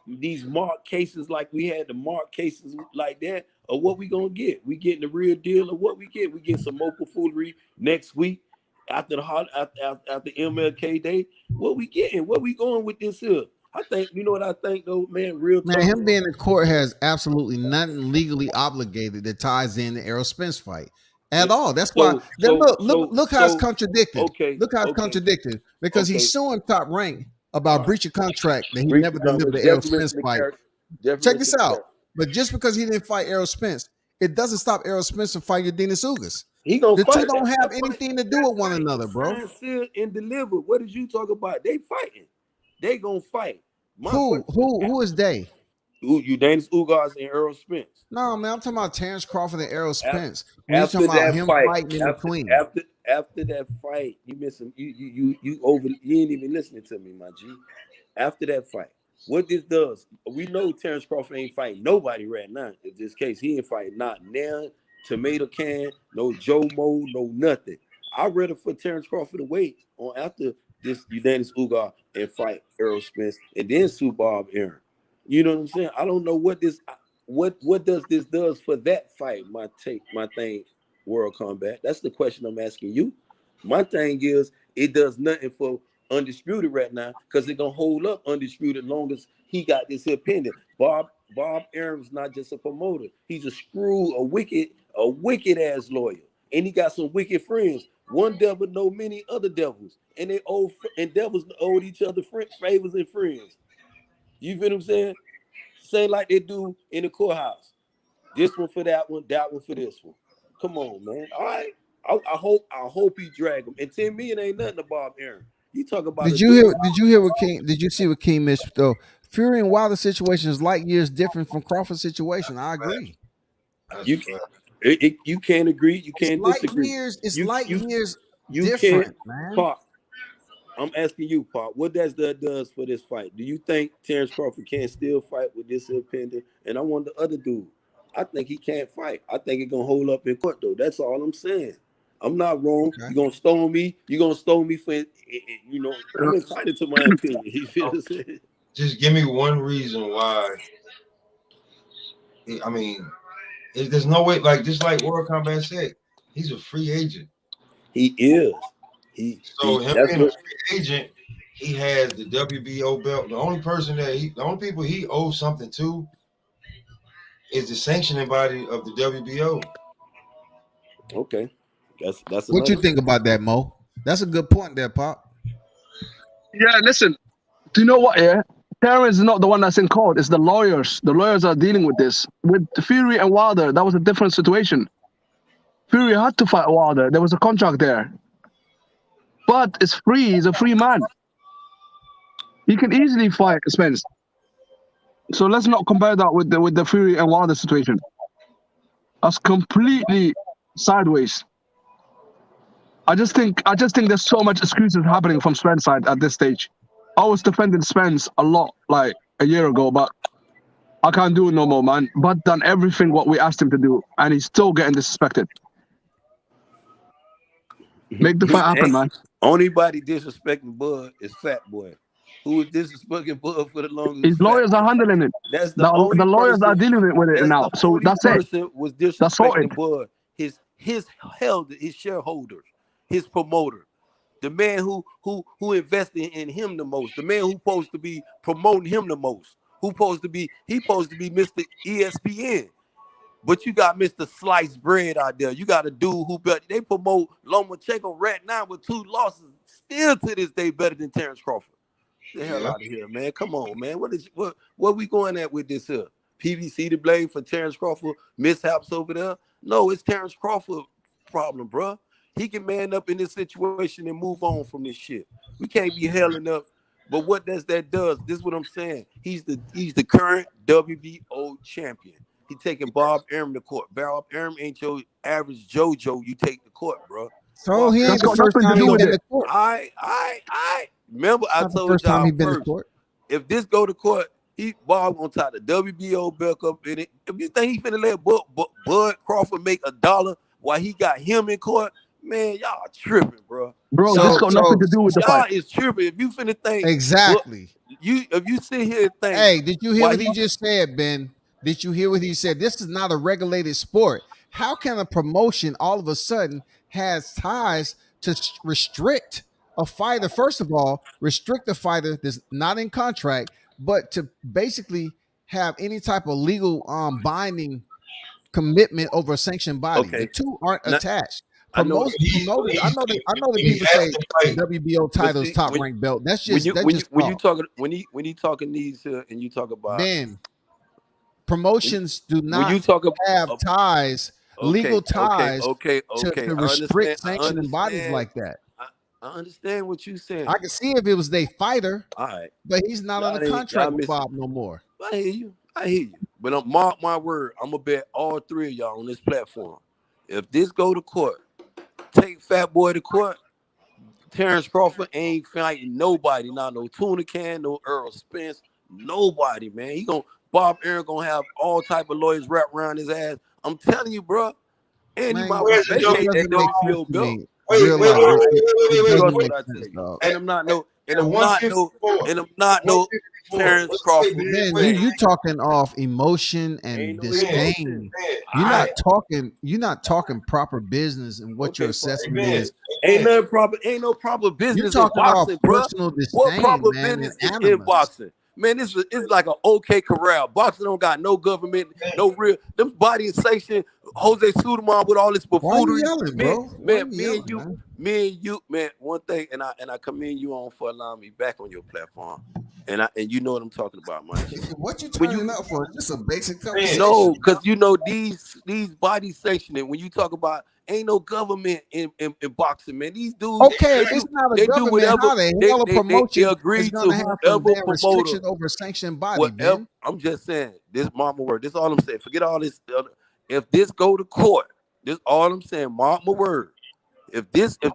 cases like we had the mark cases like that, or what we gonna get? We getting the real deal, or what we get? We get some more foolery next week after the MLK Day. What we getting? What we going with this here? I think, you know what I think though, man, real Man, talk. him being in court has absolutely nothing legally obligated that ties in the Errol Spence fight at all. That's why look how it's contradicted. Okay, Look how it's contradicted because he's suing Top Rank about breach of contract that he never delivered the Errol Spence fight. Check this out. But just because he didn't fight Errol Spence, it doesn't stop Errol Spence from fighting Dennis Ugas. The two don't have anything to do with one another, bro. Sealed and delivered. What did you talk about? They fighting. They gonna fight. Who is they? Udanis Ugas and Errol Spence. No, man, I'm talking about Terrence Crawford and Errol Spence. When you're talking about him fighting in between. After that fight, you missing you ain't even listening to me, my G. After that fight, what this does, we know Terrence Crawford ain't fighting nobody right now. In this case, he ain't fighting not Nair, Tomato Can, no Joe Mo, no nothing. I'd rather for Terrence Crawford to wait on after this Udanis Ugas and fight Errol Spence and then sue Bob Aaron. You know what I'm saying? I don't know what does this does for that fight. My thing, World Combat. That's the question I'm asking you. My thing is it does nothing for Undisputed right now because it's gonna hold up Undisputed long as he got this here pending. Bob Aaron's not just a promoter. He's a wicked ass lawyer, and he got some wicked friends. One devil know many other devils, and devils owed each other favors and friends. You feel what I'm saying? Same like they do in the courthouse. This one for that one for this one. Come on, man. All right. I hope he drag him. And 10 million ain't nothing to Bob Aaron. You talk about Did you hear what King did you see what King missed though? Fury and Wilder situation is light years different from Crawford's situation. I agree. You can't agree. You can't disagree. It's light years you different, can't, man. Pop, I'm asking you, Pop, what that does for this fight? Do you think Terrence Crawford can still fight with this pending? And I want the other dude. I think he can't fight. I think it's gonna hold up in court though. That's all I'm saying. I'm not wrong. Okay. You're gonna stone me. You're gonna stone me for I'm entitled to my opinion. You feel what I'm saying? Just give me one reason why. I mean, there's no way. Like just like World Combat said, he's a free agent. He is. Him being a free agent, he has the WBO belt. The only people he owes something to is the sanctioning body of the WBO. Okay, that's What you another. think about that, Mo? That's a good point there, Pop. Yeah, listen. Do you know what? Yeah, Terrence is not the one that's in court. It's the lawyers. The lawyers are dealing with this. With Fury and Wilder, that was a different situation. Fury had to fight Wilder. There was a contract there, but it's free. He's a free man. He can easily fight Spence. So let's not compare that with the Fury and Wilder situation. That's completely sideways. I just think there's so much excuses happening from Spence side at this stage. I was defending Spence a lot like a year ago, but I can't do it no more, man. Bud done everything what we asked him to do, and he's still getting disrespected. Make the fight happen, man. Only body disrespecting Bud is Fat Boy. Who was disrespecting Bud for the longest? His lawyers are handling it. That's the only The lawyers person, are dealing with it now. So that's it. Was That's sorted. disrespecting Bud. His shareholders, his promoter, the man who invested in him the most, the man who supposed to be promoting him the most, he supposed to be Mr. ESPN. But you got Mr. Sliced Bread out there. You got a dude who they promote Lomachenko right now with 2 losses, still to this day better than Terrence Crawford. The hell out of here, man. Come on, man. What we going at with this here? PBC to blame for Terrence Crawford mishaps over there? No, it's Terrence Crawford problem, bro. He can man up in this situation and move on from this shit. We can't be helling up. But what that does, this is what I'm saying. He's the current WBO champion. He taking Bob Arum to court. Bob Arum ain't your average JoJo. You take the court, bro. So he ain't the first time he been to court. I remember I told first time y'all he been to first. court. If this go to court, Bob gonna tie the WBO belt up in it. If you think he finna let Bud Crawford make $1 while he got him in court, man, y'all tripping, bro. Bro, this got nothing to do with the fight. Y'all is tripping. If you finna think exactly, if you sit here and think, hey, did you hear what he just said, Ben? Did you hear what he said? This is not a regulated sport. How can a promotion all of a sudden has ties to restrict a fighter? First of all, restrict a fighter that's not in contract, but to basically have any type of legal binding commitment over a sanctioned body. Okay. The two aren't attached. I know that people say WBO titles top ranked belt. That's just when you talking these and you talk about Ben. Promotions do not have ties, legal ties to restrict sanctioning bodies like that. I understand what you're saying. I can see if it was their fighter, all right, but he's not on a contract with Bob no more. I hear you. But mark my word, I'm gonna bet all 3 of y'all on this platform. If this go to court, take Fat Boy to court, Terrence Crawford ain't fighting nobody. Not no Tuna Can, no Earl Spence, nobody, man. Bob Arum gonna have all type of lawyers wrapped around his ass. I'm telling you, bro. And you might vacate that WBO belt. Wait. And I'm not no Terrence Crawford. Man, you talking off emotion and disdain. You're not talking proper business and what your assessment is. Ain't no proper business in boxing, bro. What proper business is in boxing? Man, it's like an okay corral. Boxing don't got no government, no real. Them body is sanctioned. Jose Suderman with all this buffoonery. Me and you, man. One thing, and I commend you on for allowing me back on your platform. And you know what I'm talking about, man. What you turning up for? Just a basic conversation. No, because these body sanctioning. When you talk about ain't no government in boxing, man. These dudes, okay, it's not a government. Whatever, how the hell a promotion they agree to whoever restriction over sanctioned body. Whatever, I'm just saying this, mama word. This all I'm saying. Forget all this. If this go to court, this all I'm saying. Mark my word. If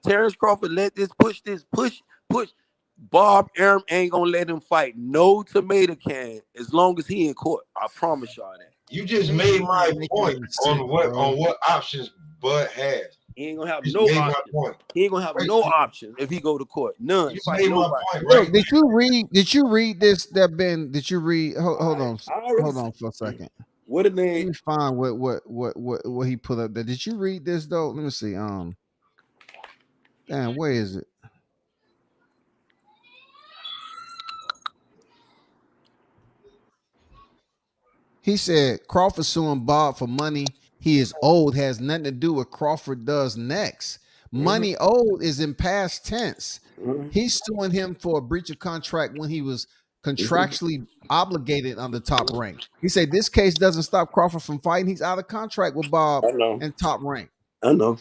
Terrence Crawford let this push, Bob Arum ain't gonna let him fight no tomato can as long as he in court. I promise y'all that. You just made my point on what options Bud has. He ain't gonna have no options. He ain't gonna have no options if he go to court. None. You made my point, right? Did you read this? Did you read? Hold on for a second. What a name. Let me find what he put up there. Did you read this though? Let me see. Damn, where is it? He said Crawford suing Bob for money he is owed has nothing to do with Crawford does next. Money owed is in past tense. He's suing him for a breach of contract when he was contractually obligated under Top Rank. He said this case doesn't stop Crawford from fighting. He's out of contract with Bob I know. and Top Rank. I know.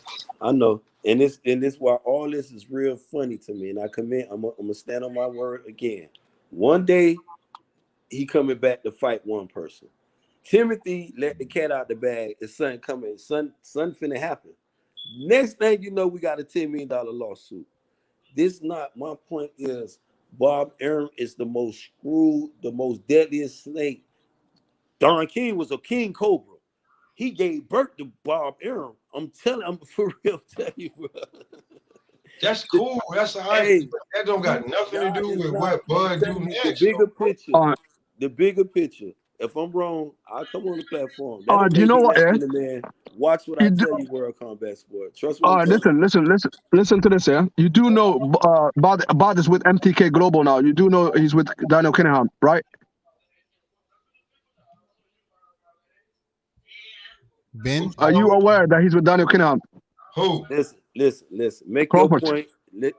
And this why all this is real funny to me. And I commit, I'm gonna stand on my word again. One day he coming back to fight one person. Timothy let the cat out the bag. His son coming. Son finna happen. Next thing you know, we got a $10 million lawsuit. This not my point is Bob Arum is the most screwed, the most deadliest snake. Don King was a king cobra. He gave birth to Bob Arum. I'm for real, tell you, bro. That's cool. That's all right. Hey, that don't got nothing to do with what Bud do next. The bigger picture. The bigger picture. If I'm wrong, I'll come on the platform. Do you know what? Man. Watch what I tell you, World Combat Sport. Trust me. Listen to this, yeah. You do know Bud is with MTK Global now. You do know he's with Daniel Kinningham, right? Ben, are you aware that he's with Daniel Kinningham? Who? Listen. Make Crawford. Your point.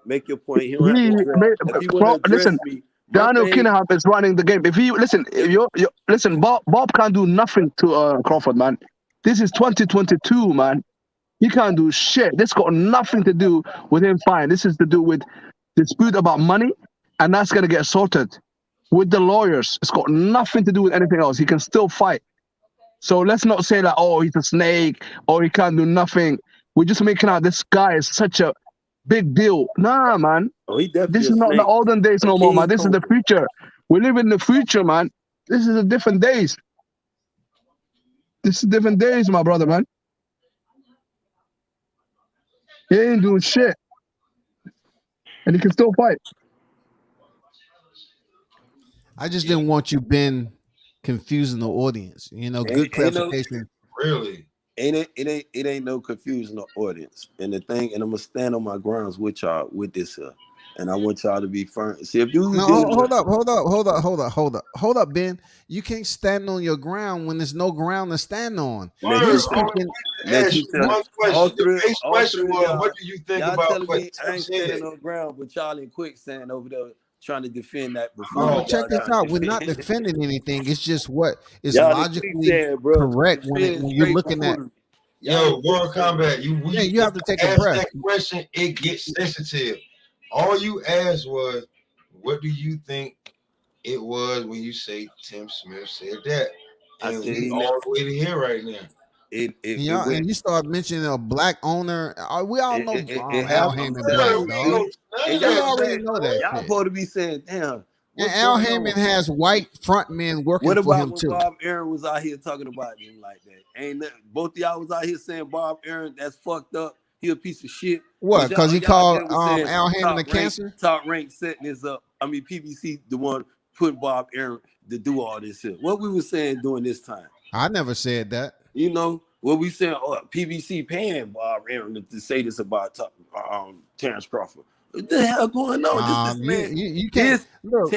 Make your point. He don't have to listen. Daniel Kinningham is running the game. If listen, Bob can't do nothing to Crawford, man. This is 2022, man. He can't do shit. This got nothing to do with him fighting. This is to do with dispute about money, and that's gonna get sorted with the lawyers. It's got nothing to do with anything else. He can still fight. So let's not say that, oh, he's a snake or he can't do nothing. We're just making out this guy is such a big deal. Nah, man. Oh, he definitely this is not the olden days no more, man. This is the future. We live in the future, man. This is a different days. This is different days, my brother, man. He ain't doing shit. And he can still fight. I just didn't want you, Ben, confusing the audience. You know, good clarification. Really? It ain't no confusing the audience. And the thing, and I'm gonna stand on my grounds with y'all with this here. And I want y'all to be firm. See, if you hold up, Ben. You can't stand on your ground when there's no ground to stand on. One question. The question was, what do you think about me I ain't standing on the ground, but y'all in quicksand over there trying to defend that before. No, check this out. We're not defending anything. It's just what is logically correct when you're looking at. Yo, World Combat, you have to take a breath. That question, it gets sensitive. All you asked was, what do you think it was when you say Tim Smith said that? And we all the way to here right now. And you start mentioning a black owner. We all know Al Heyman black, dog. You already know that. Y'all supposed to be saying, damn. And Al Heyman has white front men working for him too. What about when Bob Arum was out here talking about him like that? Ain't that, both of y'all was out here saying Bob Arum, that's fucked up. He a piece of shit. What? Because he called Al Heyman a cancer? Top Rank setting this up. I mean, PBC the one putting Bob Arum to do all this here. What we were saying during this time? I never said that. You know what we saying? PBC paying Bob Arum to say this about Terrence Crawford. What the hell going on? You can't look.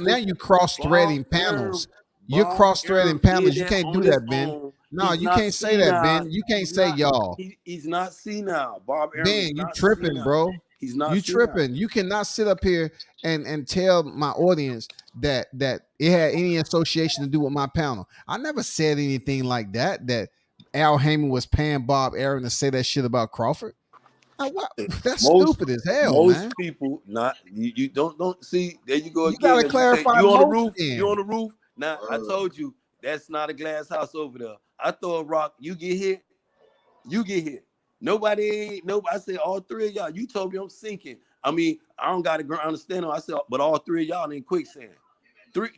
Now you cross-threading panels. You're cross-threading panels. You can't do that, Ben. No, you can't say that, Ben. You can't say y'all. He's not senile. Bob Arum. Ben, you tripping, bro. He's not. You tripping. You cannot sit up here and tell my audience that it had any association to do with my panel. I never said anything like that. That Al Heyman was paying Bob Arum to say that shit about Crawford. That's stupid as hell, man. Most people not you don't see. There you go again. You gotta clarify. You on the roof? You on the roof? Now I told you that's not a glass house over there. I throw a rock, you get hit. You get hit. Nobody. I said all three of y'all. You told me I'm sinking. I mean, I don't got to understand. I said, but all three of y'all in quicksand.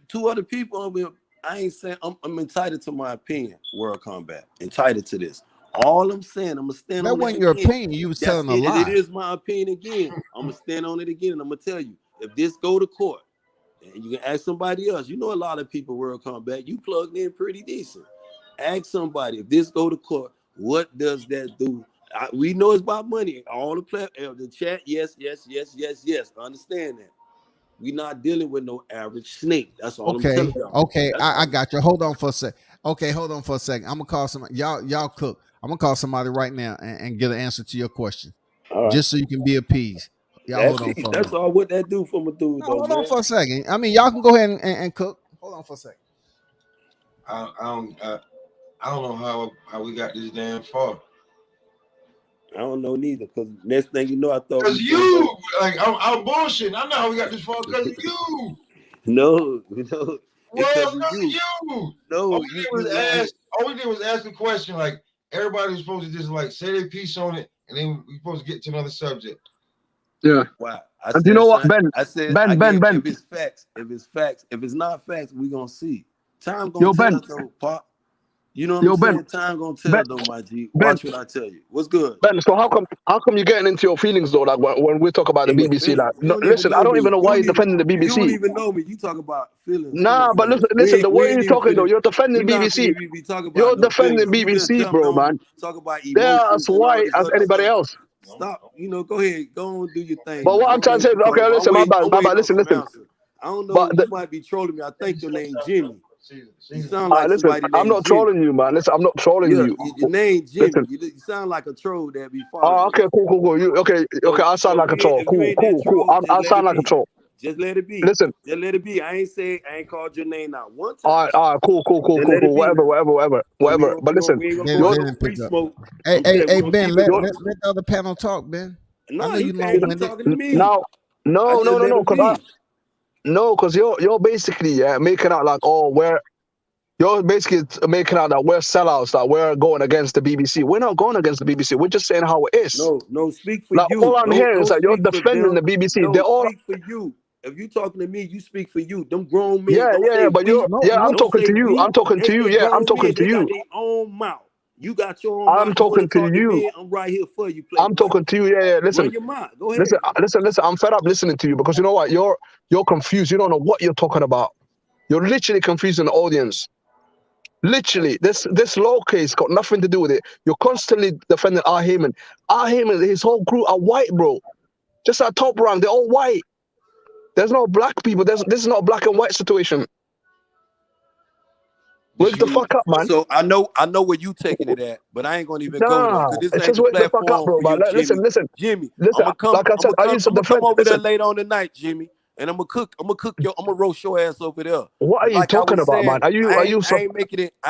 Two other people. I ain't saying I'm entitled to my opinion. World Combat entitled to this. All I'm saying, I'm gonna stand on it. That wasn't your opinion. You was telling a lie. It is my opinion again. I'm gonna stand on it again, and I'm gonna tell you if this go to court, and you can ask somebody else. You know, a lot of people World Combat. You plugged in pretty decent. Ask somebody if this go to court. What does that do? We know it's about money. All the chat, yes. I understand that. We not dealing with no average snake. That's all I'm Okay, telling y'all. okay, That's I all. got you. Hold on for a sec. Okay, hold on for a second. I'm gonna call somebody. Y'all cook. I'm gonna call somebody right now and get an answer to your question, All right. just so you can be appeased. Y'all That's hold on it. for a That's minute. all what that do for my dude, No, though, hold man. on for a second. I mean, y'all can go ahead and cook. Hold on for a second. I don't know how we got this damn far. I don't know neither, because next thing you know, I thought Because you, like, I'm bullshitting. I know how we got this far because of you. No, Well, it's because because of you. you. No, All we did was ask a question. Like, everybody was supposed to just, like, say their piece on it, and then we're supposed to get to another subject. Yeah. Wow. And you know what, Ben? Ben. If it's facts, if it's not facts, we gonna see. Time gonna Yo, Ben. tell though, Pop. You know what Yo, I'm Ben. saying? Time gonna tell Ben. though, my G. Ben. Watch what I tell you. What's good? Ben, so how come you're getting into your feelings though? Like when we talk about the In my BBC, feelings. like, You no, don't even listen, I know don't me. even know why you're defending the You don't BBC. even know me. You talk about feelings. Come Nah, on, but man. listen, the way We ain't you're even talking though, finna. you're defending We not BBC. finna be talking about You're no defending feelings. You just BBC, jumped bro, on man. talk about They're emotions as and all white this as other anybody stuff. else. Stop. Go ahead. Go and do your thing, But man. what I'm I'm trying to say, waiting for okay, some. listen, my I'm bad, waiting on listen. some answers. I don't know. But You might be trolling me. I think your name Jimmy. You sound all like right, listen, somebody I'm named not Jimmy. trolling you, man. Listen, I'm not trolling Yeah, you. your name Jimmy. Listen. You sound like a troll that be Oh, following okay, us. cool. Okay, I sound like a troll. If you ain't that troll, just I let sound it like a be. troll. Just let it be. Listen. Just let it be. I ain't called your name out one time. All right, cool. Just let it be now. Whatever. But listen, We ain't gonna Ben, go you're, in no Ben free picked up. smoke. Hey, I'm saying we gonna Ben, keep it let going. the other panel talk, Ben. I No, know he you can't. long He winded. talking to me. now, I just let him be. because you're basically making out like, you're basically making out that we're sellouts, that we're going against the BBC. We're not going against the BBC. We're just saying how it is. No, speak for Like you. all I'm hearing is Don't that you're speak for defending them. the BBC. No, They're all speak for you. If you talking to me, you speak for you. Them grown men, yeah. don't say But we. I'm Don't talking say to you. we. I'm talking to you. They Yeah, I'm grown talking men. to They got you. their own mouth. You got your own I'm mouth. You want to talking to talk to you. me? I'm right here for you, I'm playboy. talking to you. Yeah. Listen. Run your mouth. Go ahead. Listen. I'm fed up listening to you because you know what? You're confused. You don't know what you're talking about. You're literally confusing the audience. Literally, this law case got nothing to do with it. You're constantly defending R. Heyman. R. Heyman, his whole crew are white, bro. Just at top rank, they're all white. There's no black people. This is not a black and white situation. Wake the fuck up, man. So I know where you taking it at, but I ain't gonna even go there Nah, because this it's ain't just the wake the fuck up, platform bro. for you, Man. Jimmy. Listen. Jimmy, Like I said, I used to I'm gonna come defend. over there Listen, later on tonight, Jimmy, and I'm gonna cook I'm gonna roast your ass over there. what are But you like I talking was about, saying, man? Are you I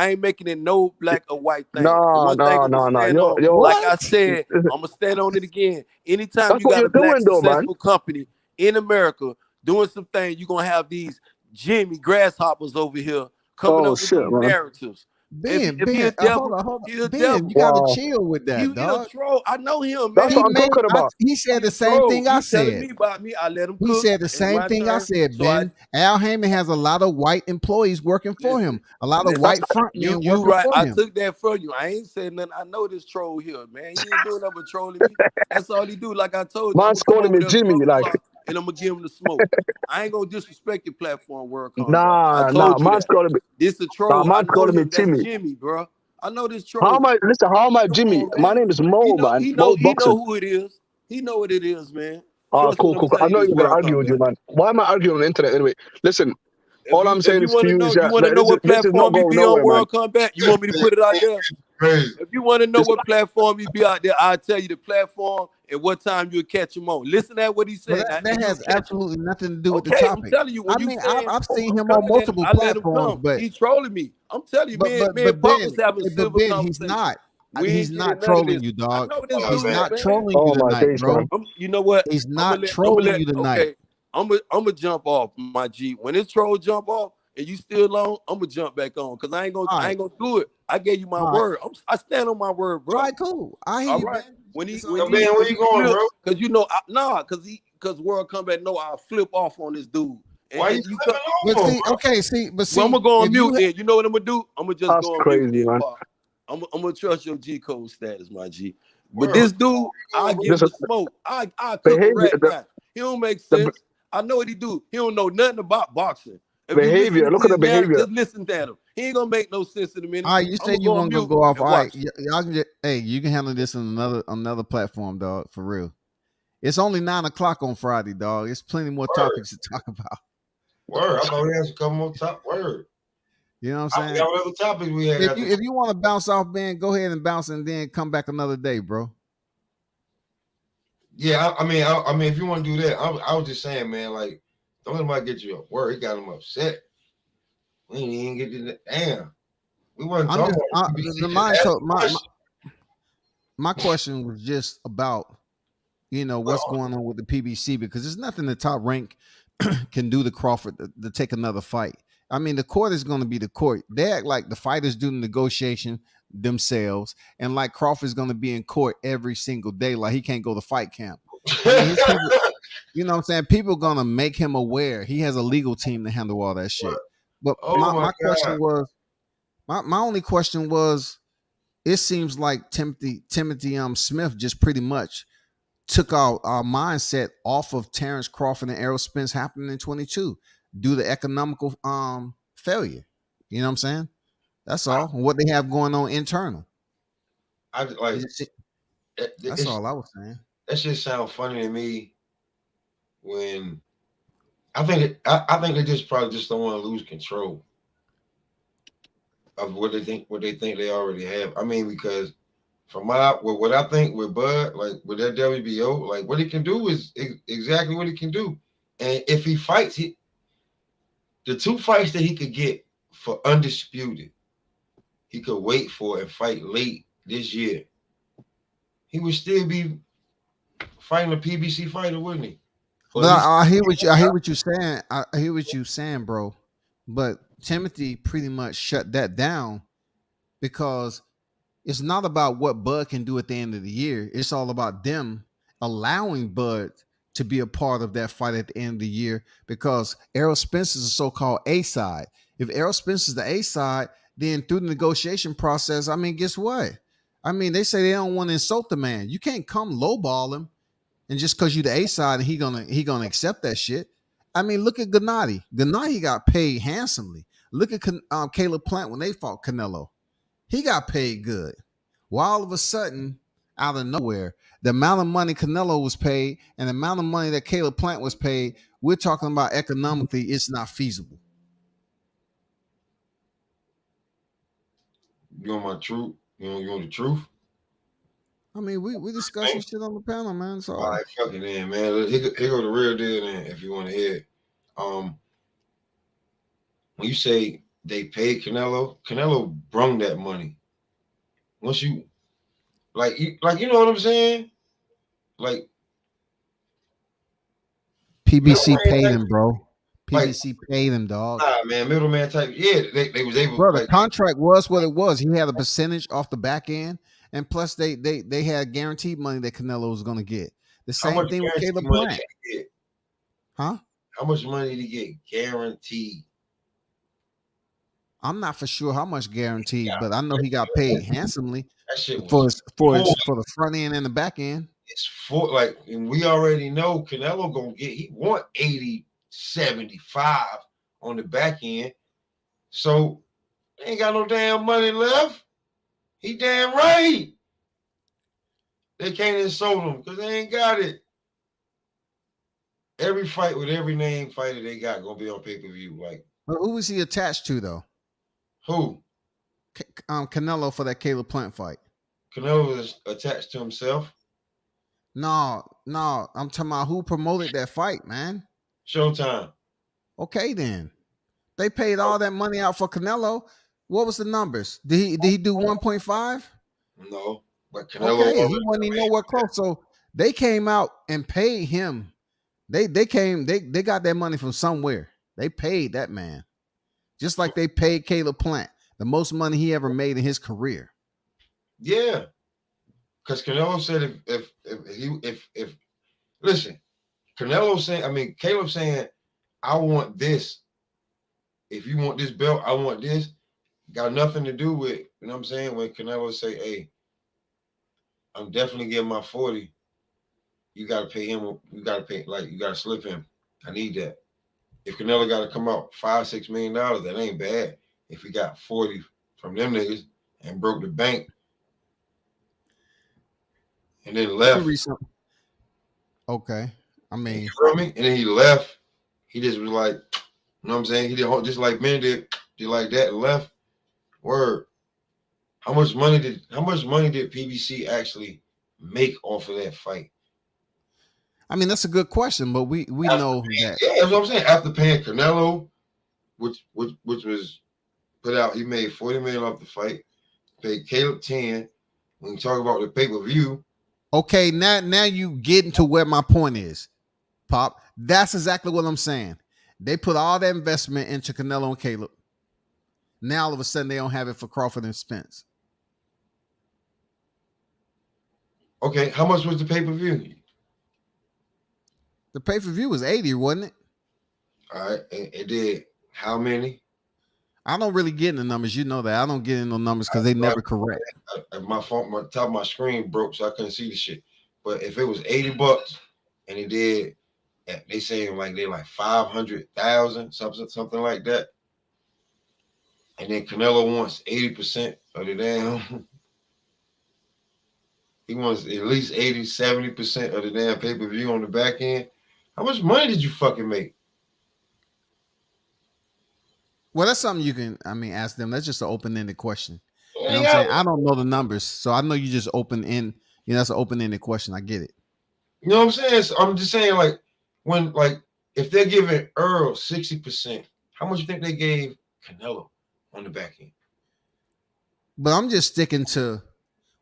ain't making it no black or white thing. And Nah, one thing I'm gonna nah. stand on, You're like I What? said, I'm gonna stand on it again. Anytime that's you what got you're a black doing, though, man. successful company in America doing some things, you're gonna have these Jimmy grasshoppers over here coming Oh up with shit, these man. narratives. Ben, If he a hold devil, on. he a Ben, devil. you gotta Wow, chill with that, He a dog. troll. I know him, that's man. what I'm talking about. He said He the a same troll. thing I He telling said. me about me. I let him He cook. said the It's same my thing I turn. said, So I Ben. Al Heyman has a lot of white employees working for listen. him, a lot of Listen. white front men You working right. for I him. took that from you. I ain't saying nothing. I know this troll here, man. He ain't doing nothing but trolling me. That's all he do. Like I told you, I'm Man's gonna come calling over me there Jimmy, 12 like o'clock and I'm gonna give him the smoke. I ain't gonna disrespect your platform, World Combat. I nah. told you Man's that. calling me This a troll. I man's know calling me him. That's Jimmy. Jimmy, bro. I know this How troll. am I? Listen, how am I Come Jimmy? on, My man. name is Mo, man. Mo He know Boxing. who it is. He know what it is, man. Ah, Trust me when I'm cool. I'm telling you not this, even gonna World argue with you, Combat. man. Why am I arguing on the internet anyway? Listen, all I'm If saying you is want to to you know, is that what this is not platform you going be on, nowhere, man. World Combat, you want me to put it out there? Crazy. If you want to know It's, what platform you be out there, I'll tell you the platform and what time you'll catch him on. Listen at what he But said. Now, that and you'll has catch him. absolutely nothing to do with the Okay, I'm topic. telling you, I when you mean, saying, I've oh, seen him come, on multiple I let him platforms, come. but He trolling me. I'm telling you, but me but and Pop was Ben, having civil he's conversation. not. We He's ain't getting not none of trolling this. you, I dog. know this Oh, He's dude, man. not man. trolling you oh my tonight, days, man. bro. You know what? He's I'm not gonna trolling let. you tonight. Okay, I'm gonna jump off, my G. When this troll jump off and you still on, I'm gonna jump back on because I All ain't right, gonna do it. I gave you my all right, word. I stand on my word, all bro. right, cool. I hear All you, right. Ben. When It's all Yo, good. Ben, where you going, flip, bro? because you know, because World Combat know I'll flip off on this dude. Why you And you come. flipping But off, see, bro? okay, Well, I'm see, gonna go on if mute you then. You know what I'm gonna do? I'm gonna just That's go on mute crazy, then, man. Pop. I'm gonna trust your G code status, my G. But Where this dude, I bro? give him Listen, the smoke. I cook him behavior, right now. He don't make the sense. I know what he do. He don't know nothing about boxing. If you listen behavior. to Look at the his narrative, behavior. just listen to him. He ain't gonna make no sense in a minute. all right, you I'm say gonna you go on weren't gonna mute go off. and All right, watch. y'all can just, hey, you can handle this on another platform, dog, for real. It's only 9:00 on Friday, dog. It's plenty more topics to talk about. Word. I thought we had a couple more word. You know what I I'm saying? forgot what other topics we had. If you want to bounce off, Ben, go ahead and bounce and then come back another day, bro. Yeah, I mean, if you want to do that, I was just saying, man, like, don't let nobody get you a word. It got him upset. We didn't even get to the damn. We wasn't I'm talking just about my question was just about what's going on with the PBC, because there's nothing the Top Rank can do to Crawford to take another fight. I mean, the court is going to be the court. They act like the fighters do the negotiation themselves, and like Crawford's going to be in court every single day, like he can't go to fight camp. I mean, his people, you know what I'm saying? People are going to make him aware. He has a legal team to handle all that shit. But my question was, my only question was, it seems like Timothy Smith just pretty much took our mindset off of Terrence Crawford and Errol Spence happening in 22 due to economical failure. You know what I'm saying? That's all. What they have going on internal. That's all I was saying. That shit sounds funny to me. When I think they just probably just don't want to lose control of what they think they already have. I mean, because from what I think with Bud, like with that WBO, like what he can do is exactly what he can do. And if he fights, the 2 fights that he could get for undisputed, he could wait for and fight late this year. He would still be fighting a PBC fighter, wouldn't he? But I hear what you're saying. I hear what you're saying, bro. But Timothy pretty much shut that down, because it's not about what Bud can do at the end of the year. It's all about them allowing Bud to be a part of that fight at the end of the year, because Errol Spence is a so-called A side. If Errol Spence is the A side, then through the negotiation process, I mean, guess what? I mean, they say they don't want to insult the man. You can't come lowball him, and just because you're the A side, and he gonna accept that shit. I mean, look at Gennady. Gennady got paid handsomely. Look at Caleb Plant when they fought Canelo. He got paid good. Well, all of a sudden, out of nowhere, the amount of money Canelo was paid and the amount of money that Caleb Plant was paid, we're talking about economically, it's not feasible. You want my truth? You want the truth? I mean, we discussing shit on the panel, man. So all right, fucking in, man. Here go the real deal then, if you want to hear it. When you say they paid Canelo brung that money. Once you you know what I'm saying? Like PBC paid him, bro. PBC paid him, dog. Nah, man, middleman type. Yeah, they was able. Bro, the contract was what it was. He had a percentage off the back end, and plus they had guaranteed money that Canelo was going to get. The same thing with Caleb Plant. Huh? How much money did he get guaranteed? I'm not for sure how much guaranteed, but I know he got paid handsomely that shit for the front end and the back end. It's and we already know Canelo gonna get. He want 80, 75 on the back end, so they ain't got no damn money left. He damn right. They can't insult him because they ain't got it. Every fight with every name fighter they got gonna be on pay-per-view. Like, but who was he attached to though? Who? Canelo for that Caleb Plant fight. Canelo was attached to himself. No, I'm talking about who promoted that fight, man. Showtime. Okay, then they paid all that money out for Canelo. What was the numbers? Did he do 1.5? No, but Canelo. Okay, he wasn't even nowhere close. So they came out and paid him. They got that money from somewhere. They paid that man, just like they paid Caleb Plant the most money he ever made in his career. Yeah, because Canelo said if listen, Canelo saying, Caleb saying, I want this. If you want this belt, I want this. Got nothing to do with, you know what I'm saying? When Canelo say, hey, I'm definitely getting my 40. You got to pay him. You got to slip him. I need that. If Canelo got to come out $5-6 million, that ain't bad. If he got 40 from them niggas and broke the bank and then left. Okay. I mean, you feel me? And then he left. He just was like, you know what I'm saying? He did just like Ben did like that and left. Word. How much money did PBC actually make off of that fight? I mean, that's a good question, but we know that. Yeah, that's what I'm saying. After paying Canelo, which was put out, he made $40 million off the fight. Paid Caleb 10. When you talk about the pay-per-view. Okay, now you get into where my point is, Pop. That's exactly what I'm saying. They put all that investment into Canelo and Caleb. Now all of a sudden they don't have it for Crawford and Spence. Okay, how much was the pay-per-view? The pay-per-view was 80, wasn't it? All right, it did how many? I don't really get in the numbers. You know that. I don't get in the numbers because they never correct. My phone, my top of my screen broke, so I couldn't see the shit. But if it was $80 and it did, they saying like they like 500,000, something like that. And then Canelo wants 80% of the damn. He wants at least 70% of the damn pay-per-view on the back end. How much money did you fucking make? Well, that's something you can, ask them. That's just an open-ended question. You know what I'm saying? I don't know the numbers, so I know you just that's an open-ended question. I get it. You know what I'm saying? So I'm just saying, like, if they're giving Earl 60%, how much you think they gave Canelo on the back end? But I'm just sticking to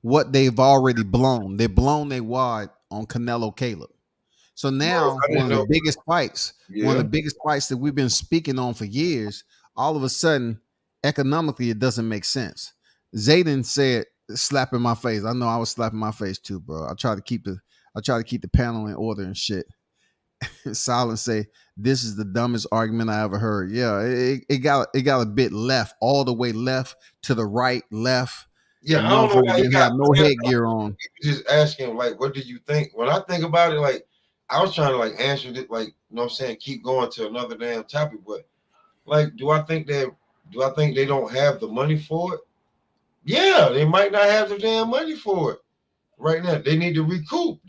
what they've already blown. They've blown their wad on Canelo Caleb. So now one of the biggest fights that we've been speaking on for years, all of a sudden, economically, it doesn't make sense. Zayden said, slapping my face. I know I was slapping my face too, bro. I try to keep the panel in order and shit. Silence say, this is the dumbest argument I ever heard. Yeah, it got a bit left, all the way left to the right, left. Yeah, I don't know why he didn't have no headgear on. Just asking, like, what do you think? When I think about it, like, I was trying to like answer it, like, you know what I'm saying, keep going to another damn topic, but like, do I think they don't have the money for it? Yeah, they might not have the damn money for it right now. They need to recoup.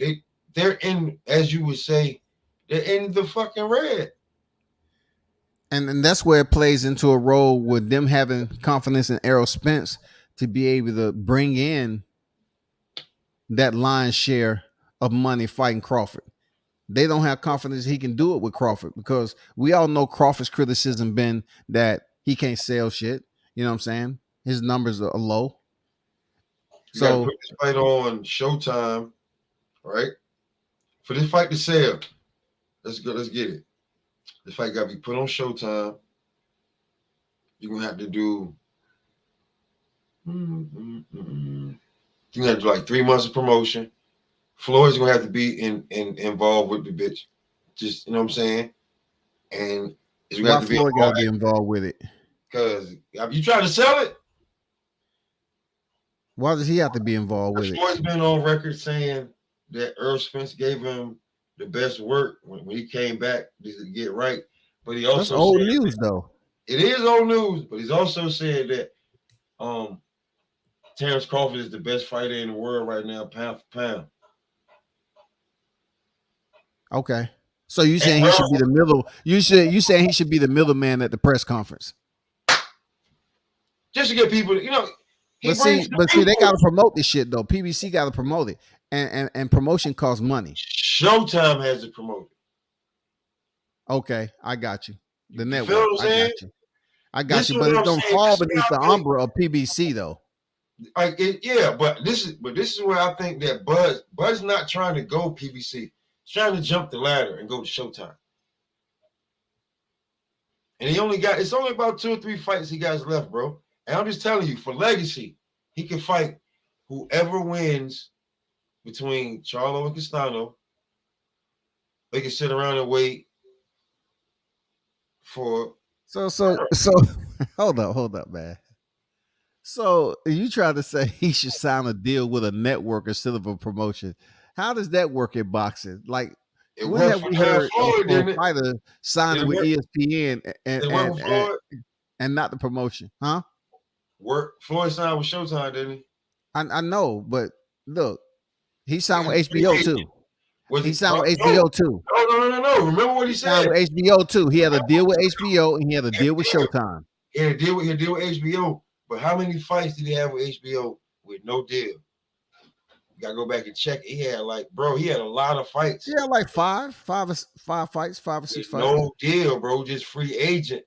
They're in, as you would say, they're in the fucking red. And that's where it plays into a role with them having confidence in Errol Spence to be able to bring in that lion's share of money fighting Crawford. They don't have confidence he can do it with Crawford because we all know Crawford's criticism been that he can't sell shit. You know what I'm saying? His numbers are low. You gotta put this fight on Showtime, right? For this fight to sell, let's go. Let's get it. This fight gotta be put on Showtime. You're gonna have to do. You're gonna have to do like 3 months of promotion. Floyd's gonna have to be involved with the bitch. Just, you know what I'm saying? And it's gonna have to be Floyd gotta be involved with it. Because you trying to sell it? Why does he have to be involved with it? Floyd's been on record saying that Earl Spence gave him the best work when he came back to get right. But he also that's old news though. It is old news, but he's also said that Terrence Crawford is the best fighter in the world right now, pound for pound. Okay. So you saying he should be the middle? You saying he should be the middleman at the press conference? Just to get people, you know. But see, they gotta promote this shit though. PBC gotta promote it, and promotion costs money. Showtime has to promote it. Okay, I got you. The network, feel what I'm saying? I got you. But it don't fall beneath the umbrella of PBC though. Like but this is where I think that Bud's not trying to go PBC. He's trying to jump the ladder and go to Showtime. And it's only about 2 or 3 fights he got left, bro. And I'm just telling you, for legacy, he can fight whoever wins between Charlo and Castano. They can sit around and wait for. So hold up, man. So you try to say he should sign a deal with a network instead of a promotion? How does that work in boxing? Like, when have we heard a fighter signing with ESPN and not the promotion? Huh? Floyd signed with Showtime, didn't he? I know, but look, he signed with HBO too. He signed with HBO too. No. Remember what he said? Signed with HBO too. He had a deal with HBO and he had a deal with Showtime. He had a deal with HBO. But how many fights did he have with HBO with no deal? You gotta go back and check. He had he had a lot of fights. Yeah, like five fights, 5 or 6 fights. No deal, bro. Just free agent.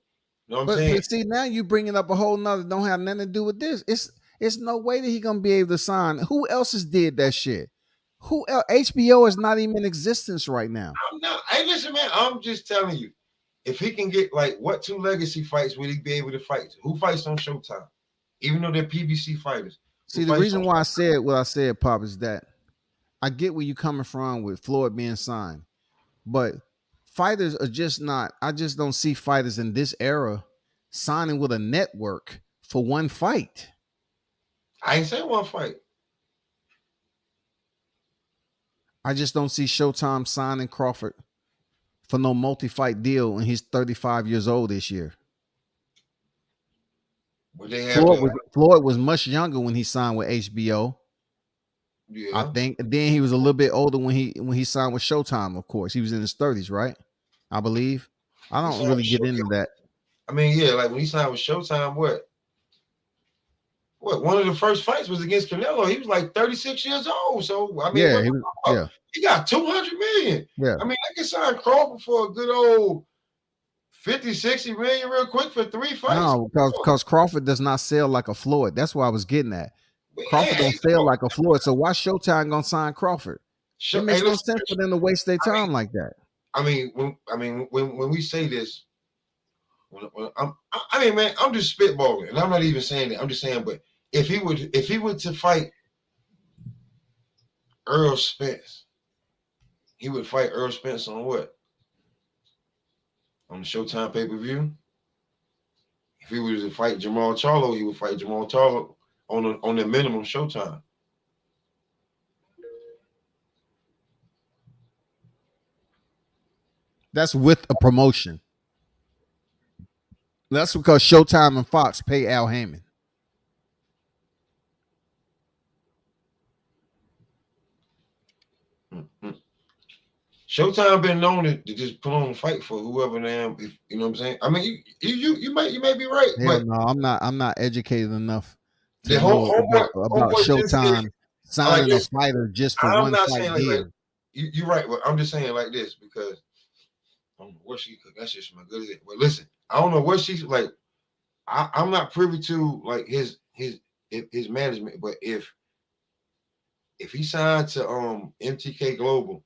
You know what I'm saying? But see, now you bringing up a whole nother. Don't have nothing to do with this. It's no way that he gonna be able to sign. Who else has did that shit? Who else? HBO is not even in existence right now. I'm not. Hey, listen, man. I'm just telling you. If he can get what 2 legacy fights would he be able to fight? Who fights on Showtime? Even though they're PBC fighters. See, the reason why I said what I said, Pop, is that I get where you're coming from with Floyd being signed, but fighters are just not. I just don't see fighters in this era signing with a network for one fight. I ain't saying one fight. I just don't see Showtime signing Crawford for no multi-fight deal, and he's 35 years old this year. Floyd was much younger when he signed with HBO. Yeah. I think. And then he was a little bit older when he signed with Showtime, of course. He was in his 30s, right? I believe. I don't really get into that. I mean, yeah, when he signed with Showtime, what? One of the first fights was against Canelo. He was 36 years old. So, I mean, he got 200 million. Yeah. I mean, I can sign Crawford for a good old 50, 60 million real quick for 3 fights. No, because Crawford does not sell like a Floyd. That's what I was getting at. Crawford don't sell like a Floyd. So why Showtime gonna sign Crawford? It makes no sense for them to waste their time like that. I mean, when we say this, I'm just spitballing, and I'm not even saying that. I'm just saying, but if he would to fight Earl Spence, he would fight Earl Spence on what? On the Showtime pay-per-view. If he was to fight Jamal Charlo, he would fight Jamal Charlo on the minimum Showtime. That's with a promotion. That's because Showtime and Fox pay Al Heyman. Mm-hmm. Showtime been known to just put on a fight for whoever they am. If, you know what I'm saying? I mean, you may be right. Hell no, I'm not educated enough to know about Showtime signing a fighter just for one fight deal. You're right, but I'm just saying like this because I don't know what she cooked. That's just my good as it. But listen, I don't know what she's like. I'm not privy to his management, but if he signed to MTK Global,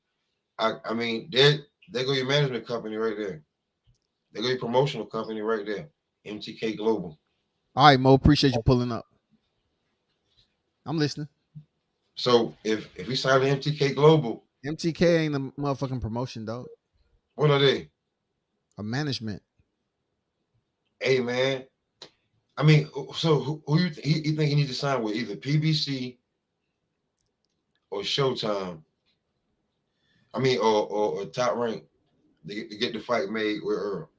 I mean there go your management company right there. There go your promotional company right there, MTK Global. All right, Mo, appreciate you pulling up. I'm listening. So if he signed to MTK Global, MTK ain't a motherfucking promotion, dog. What are they? A management. Hey, man. I mean, so who you think he needs to sign with? Either PBC or Showtime. I mean, or Top Rank to get the fight made with Earl.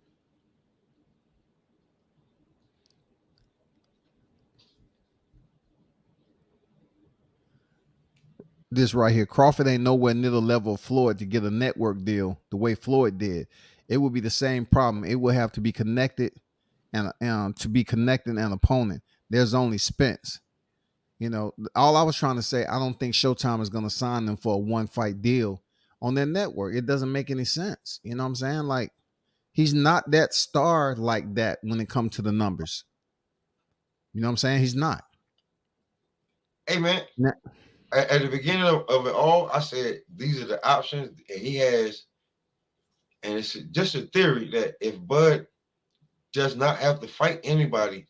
This right here, Crawford ain't nowhere near the level of Floyd to get a network deal the way Floyd did. It would be the same problem. It would have to be connected and to be connecting an opponent. There's only Spence. You know, all I was trying to say, I don't think Showtime is going to sign them for a one fight deal on their network. It doesn't make any sense. You know what I'm saying? Like, he's not that star like that when it comes to the numbers. You know what I'm saying? He's not. Hey, man. At the beginning of it all, I said these are the options, and he has, and it's just a theory that if Bud does not have to fight anybody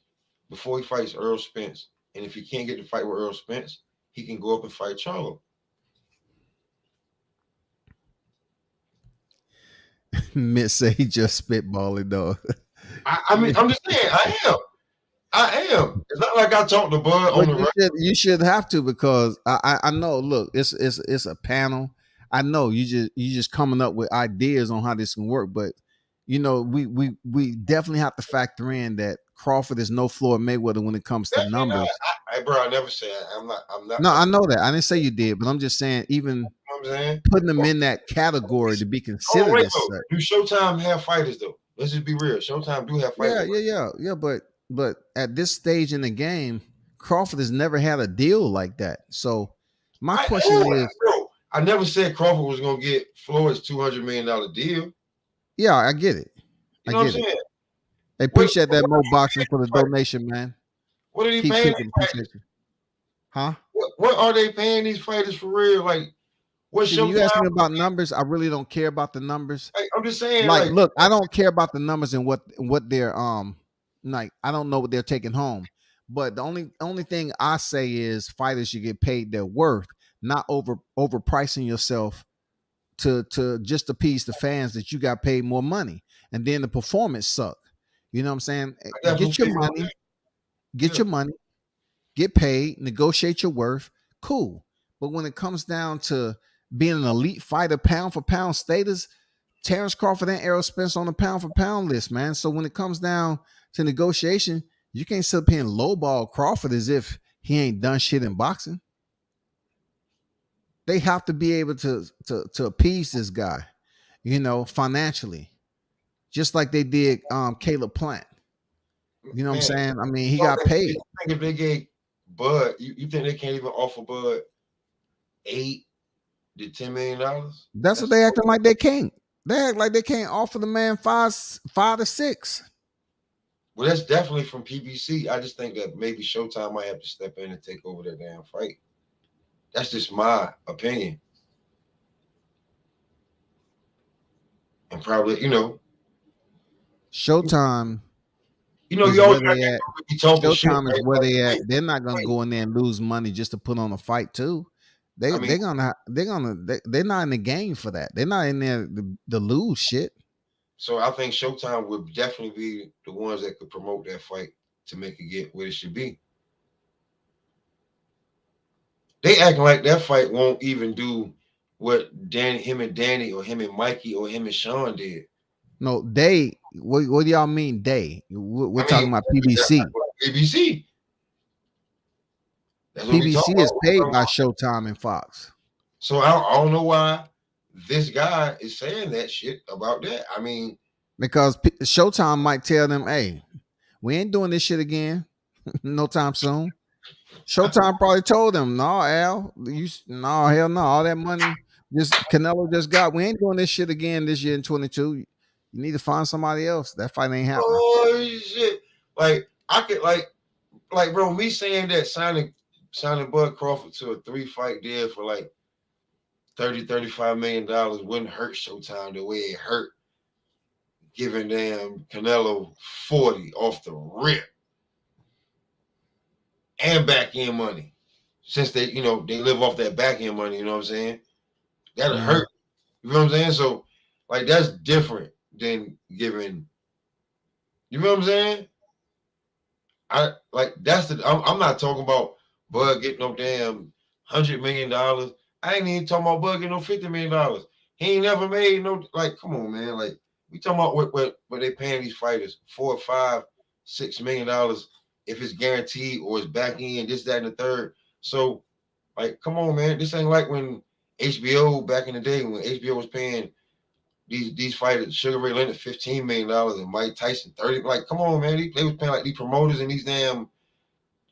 before he fights Earl Spence, and if he can't get to fight with Earl Spence, he can go up and fight Charlo. Mitt say he just spitballing though. I mean, I'm just saying, I am. It's not like I talked to Bud on the record. You should have to, because I know. Look, it's a panel. I know you just coming up with ideas on how this can work, but you know we definitely have to factor in that Crawford is no Floyd Mayweather when it comes to numbers. Bro, I never said I'm not. No, I know that. I didn't say you did, but I'm just saying even I'm saying? putting them in that category to be considered as such. Do Showtime have fighters though? Let's just be real. Showtime do have fighters. Yeah. But at this stage in the game, Crawford has never had a deal like that. So my question is, bro, I never said Crawford was gonna get Floyd's $200 million deal. Yeah, I get it. You know what I'm saying? I appreciate that Mo Boxing for the donation, man. What are they Keep paying? kicking, appreciate you. Huh? What are they paying these fighters for real? Like, what See, when you ask me about numbers, I really don't care about the numbers. I'm just saying, like, look, I don't care about the numbers and what they're like. I don't know what they're taking home. But the only thing I say is fighters should get paid their worth, not overpricing yourself to just appease the fans that you got paid more money, and then the performance suck. You know what I'm saying? Get your money, your money, get paid, negotiate your worth, cool. But when it comes down to being an elite fighter, pound for pound status, Terrence Crawford and Errol Spence on the pound for pound list, man. So when it comes down to negotiation, you can't sit paying lowball Crawford as if he ain't done shit in boxing. They have to be able to appease this guy, you know, financially, just like they did Caleb Plant. You know what I'm saying? I mean, he got paid. You think if they gave Bud, you think they can't even offer Bud $8 to $10 million? That's what they acting like they can't. They act like they can't offer the man five to six. Well, that's definitely from PBC. I just think that maybe Showtime might have to step in and take over that damn fight. That's just my opinion. And probably, Showtime. You always Showtime is where they at. They're not gonna go in there and lose money just to put on a fight too. They're not in the game for that. They're not in there to lose shit. So I think Showtime would definitely be the ones that could promote that fight to make it get where it should be. They acting like that fight won't even do what him and Danny or him and Mikey or him and Sean did. No, they. What do y'all mean they? We're talking about PBC. PBC. PBC is paid by Showtime and Fox. So I don't know why this guy is saying that shit about that. I mean, because Showtime might tell them, "Hey, we ain't doing this shit again, no time soon." Showtime probably told them, "No, Al, hell no, all that money Canelo just got. We ain't doing this shit again this year in 22. You need to find somebody else. That fight ain't happening." Oh shit! Like I could like bro, me saying that signing Bud Crawford to a 3-fight deal for like $30-35 million wouldn't hurt Showtime the way it hurt giving damn Canelo 40 off the rip and back end money, since they live off that back end money. You know what I'm saying? That'll hurt. You know what I'm saying? So like that's different than giving. You know what I'm saying? I'm not talking about Bud getting no damn $100 million. I ain't even talking about Bud getting no $50 million. He ain't never made no, like, come on, man. Like, we talking about what they paying these fighters, $4, $5, $6 million if it's guaranteed or it's back in, this, that, and the third. So, like, come on, man. This ain't like when HBO back in the day, when HBO was paying these fighters, Sugar Ray Leonard $15 million and Mike Tyson 30. Like, come on, man. They was paying like these promoters and these damn,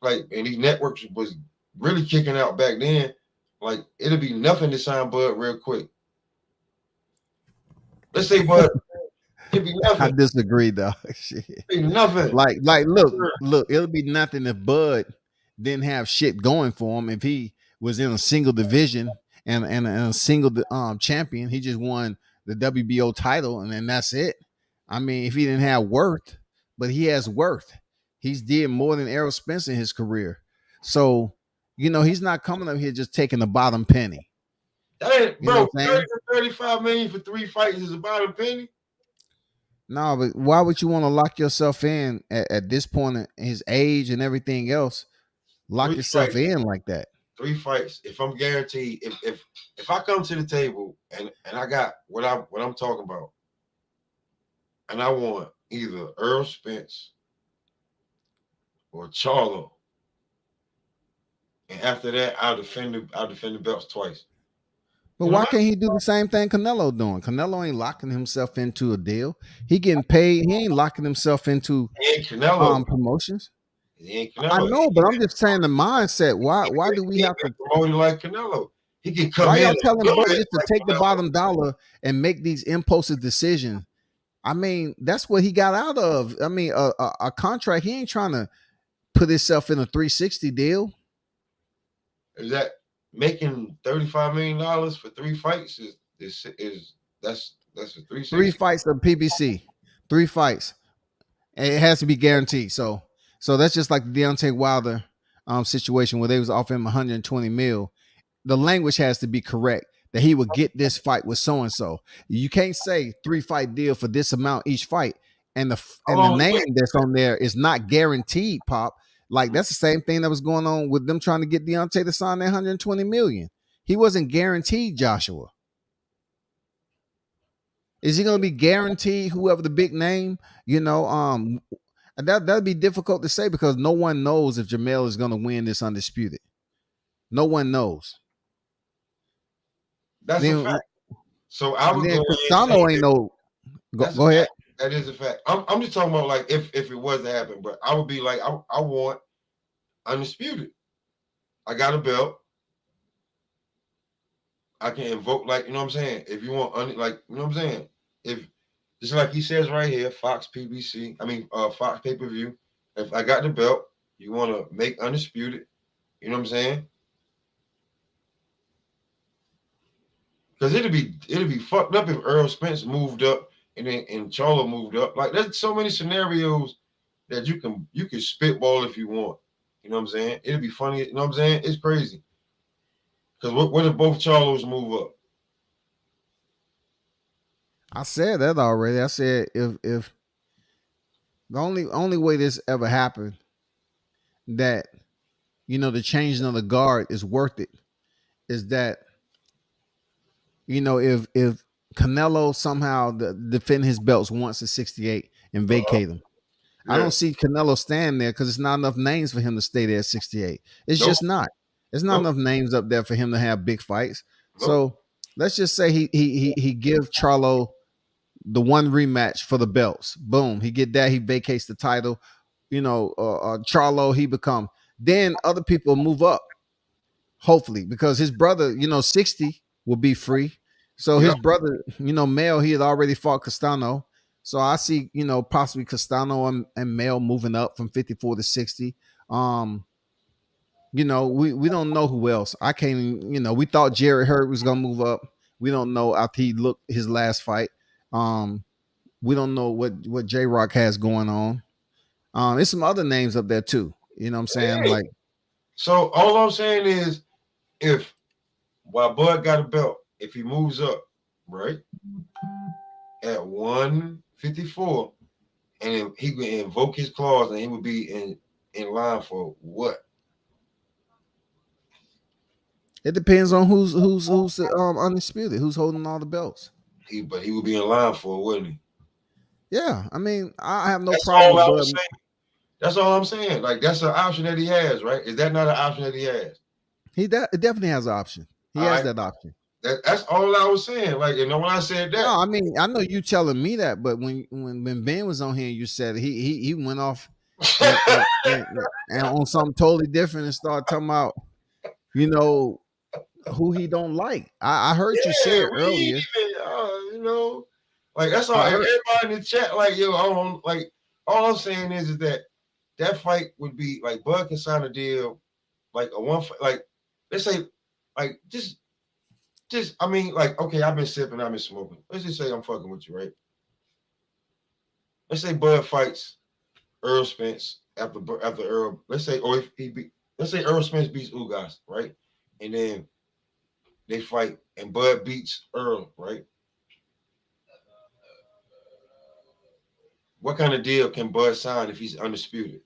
like, and these networks was really kicking out back then. Like, it'll be nothing to sign Bud real quick. Let's say Bud, it'd be nothing. I disagree, though. Shit. It'd be nothing. Like, look, it'll be nothing if Bud didn't have shit going for him. If he was in a single division and a single champion, he just won the WBO title, and then that's it. I mean, if he didn't have worth, but he has worth. He's did more than Errol Spence in his career. So, he's not coming up here just taking the bottom penny. That ain't, bro, 30 to 35 million for 3 fights is the bottom penny. No, but why would you want to lock yourself in at this point in his age and everything else? Lock yourself in like that. 3 fights. If I'm guaranteed, if I come to the table and I got what I'm talking about, and I want either Errol Spence or Charlo, and after that I'll defend the belts twice. But why can't he do the same thing Canelo doing? Canelo ain't locking himself into a deal. He getting paid. He ain't locking himself into He ain't Canelo. promotions. He ain't I Canelo. know, but I'm just saying the mindset. Why do we He have to? promoted like Canelo. He can come Why in y'all and telling blow Buck it just to like take the Canelo. bottom dollar and make these impulsive decisions? I mean, that's what he got out of. I mean, a contract. He ain't trying to put himself in a 360 deal. Is that making $35 million for 3 fights? Is that's a 360? 3 fights of PBC, 3 fights. And it has to be guaranteed. So that's just like the Deontay Wilder situation where they was offering him 120 mil. The language has to be correct that he would get this fight with so and so. You can't say 3-fight deal for this amount each fight, and the name that's on there is not guaranteed. Pop, like that's the same thing that was going on with them trying to get Deontay to sign that 120 million. He wasn't guaranteed Joshua. Is he going to be guaranteed whoever the big name? That'd be difficult to say because no one knows if Jamel is going to win this undisputed. No one knows. That's a fact. So I would go ahead Castano ain't no. Go ahead. That is a fact. I'm just talking about like if it was to happen, but I would be like I want undisputed. I got a belt. I can invoke, like, you know what I'm saying? If you want, like, you know what I'm saying? If, just like he says right here, Fox PBC, Fox pay-per-view. If I got the belt, you want to make undisputed, you know what I'm saying? Because it'd be fucked up if Earl Spence moved up and Charlo moved up. Like, there's so many scenarios that you can spitball if you want. You know what I'm saying? It'd be funny, you know what I'm saying? It's crazy. Because what if both Charlos move up? I said that already. I said if the only way this ever happened that the changing of the guard is worth it is that if Canelo somehow defend his belts once at 68 and vacate them. I don't see Canelo stand there because it's not enough names for him to stay there at 68. It's just not. There's not enough names up there for him to have big fights. So let's just say he give Charlo the one rematch for the belts. Boom, he get that. He vacates the title. Charlo he become. Then other people move up. Hopefully, because his brother, 60 will be free. So his brother, Mel, he had already fought Castano. So I see, possibly Castano and Mel moving up from 54 to 60. We don't know who else. I can't even, we thought Jarrett Hurd was gonna move up. We don't know after he looked his last fight. We don't know what J Rock has going on. There's some other names up there too. You know what I'm saying? Like, so all I'm saying is if while Bud got a belt, if he moves up, right, at 154, and he would invoke his clause and he would be in line for what? It depends on who's undisputed, who's holding all the belts. But he would be in line for it, wouldn't he? Yeah, I mean, I have no problem with Bud. That's all I'm saying. Like, that's an option that he has, right? Is that not an option that he has? He definitely has an option. He has that option. That's all I was saying. Like, when I said that. No, I mean, I know you telling me that, but when Ben was on here, you said he went off and on something totally different and started talking about, who he don't like. I heard you say it earlier. Like that's all. Everybody in the chat, like, yo, all I'm saying is that fight would be like Bud can sign a deal, like a one, like let's say, like just I mean, like, okay, I've been sipping, I've been smoking. Let's just say I'm fucking with you, right? Let's say Bud fights Earl Spence after Earl. Let's say, or if let's say Earl Spence beats Ugas, right? And then they fight and Bud beats Earl, right? What kind of deal can Bud sign if he's undisputed?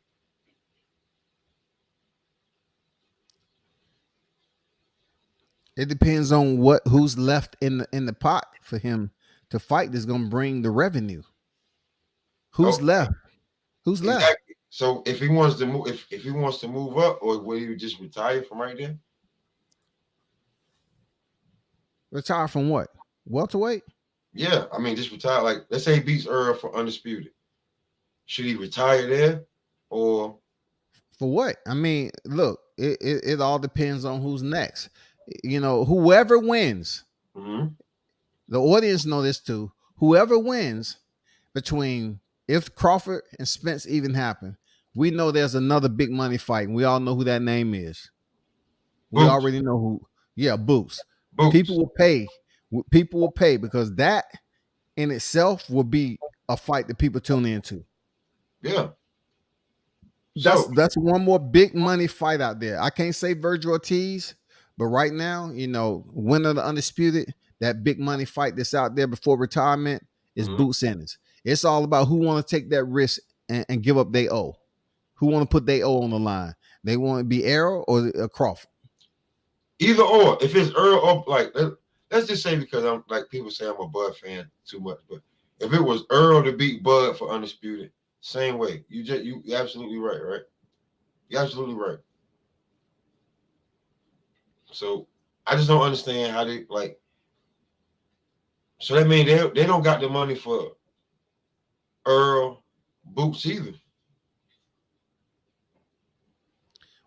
It depends on who's left in the pot for him to fight that's gonna bring the revenue. Who's left? Who's left? So if he wants to move, if he wants to move up, or will he just retire from right there? Retire from what? Welterweight? Yeah, I mean, just retire. Like, let's say he beats Earl for undisputed. Should he retire there, or For what? I mean, look, it all depends on who's next. You know, whoever wins, the audience know this too. Whoever wins between, if Crawford and Spence even happen, we know there's another big money fight, and we all know who that name is. We Boots. already know who. Yeah, Boots. Boots. People will pay. People will pay because that in itself will be a fight that people tune into. Yeah. That's one more big money fight out there. I can't say Virgil Ortiz, but right now, you know, winner of the undisputed, that big money fight that's out there before retirement is Boots Ennis. It's all about who want to take that risk and give up their O. Who want to put their O on the line? They want to be Errol or Crawford. Either or. If it's Earl or like, let's just say, because I'm like, people say I'm a Bud fan too much, but if it was Earl to beat Bud for undisputed, same way. You're absolutely right? You're absolutely right. So I just don't understand how they like. So that means they don't got the money for Earl Boots either.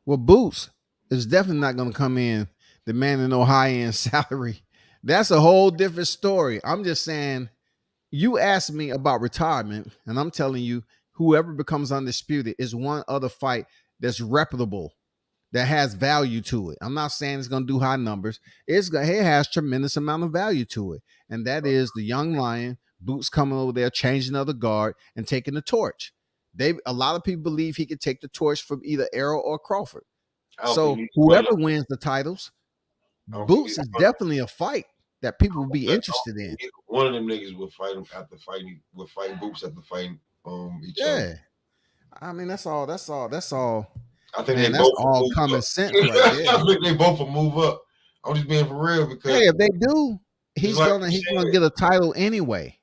Well, Boots is definitely not going to come in demanding no high-end salary. That's a whole different story. I'm just saying, you asked me about retirement, and I'm telling you, whoever becomes undisputed is one other fight that's reputable, that has value to it. I'm not saying it's going to do high numbers. It has tremendous amount of value to it, and that is the young lion, Boots coming over there, changing of the guard, and taking the torch. A lot of people believe he could take the torch from either Errol or Crawford. So whoever wins the titles, Boots is definitely a fight that people will be interested in. One of them niggas will fight him after fighting. Will fight Boots after fighting each other. I mean, that's all. I think man, they that's both all common sense right there. I think they both will move up. I'm just being for real because if they do, he's gonna get a title anyway.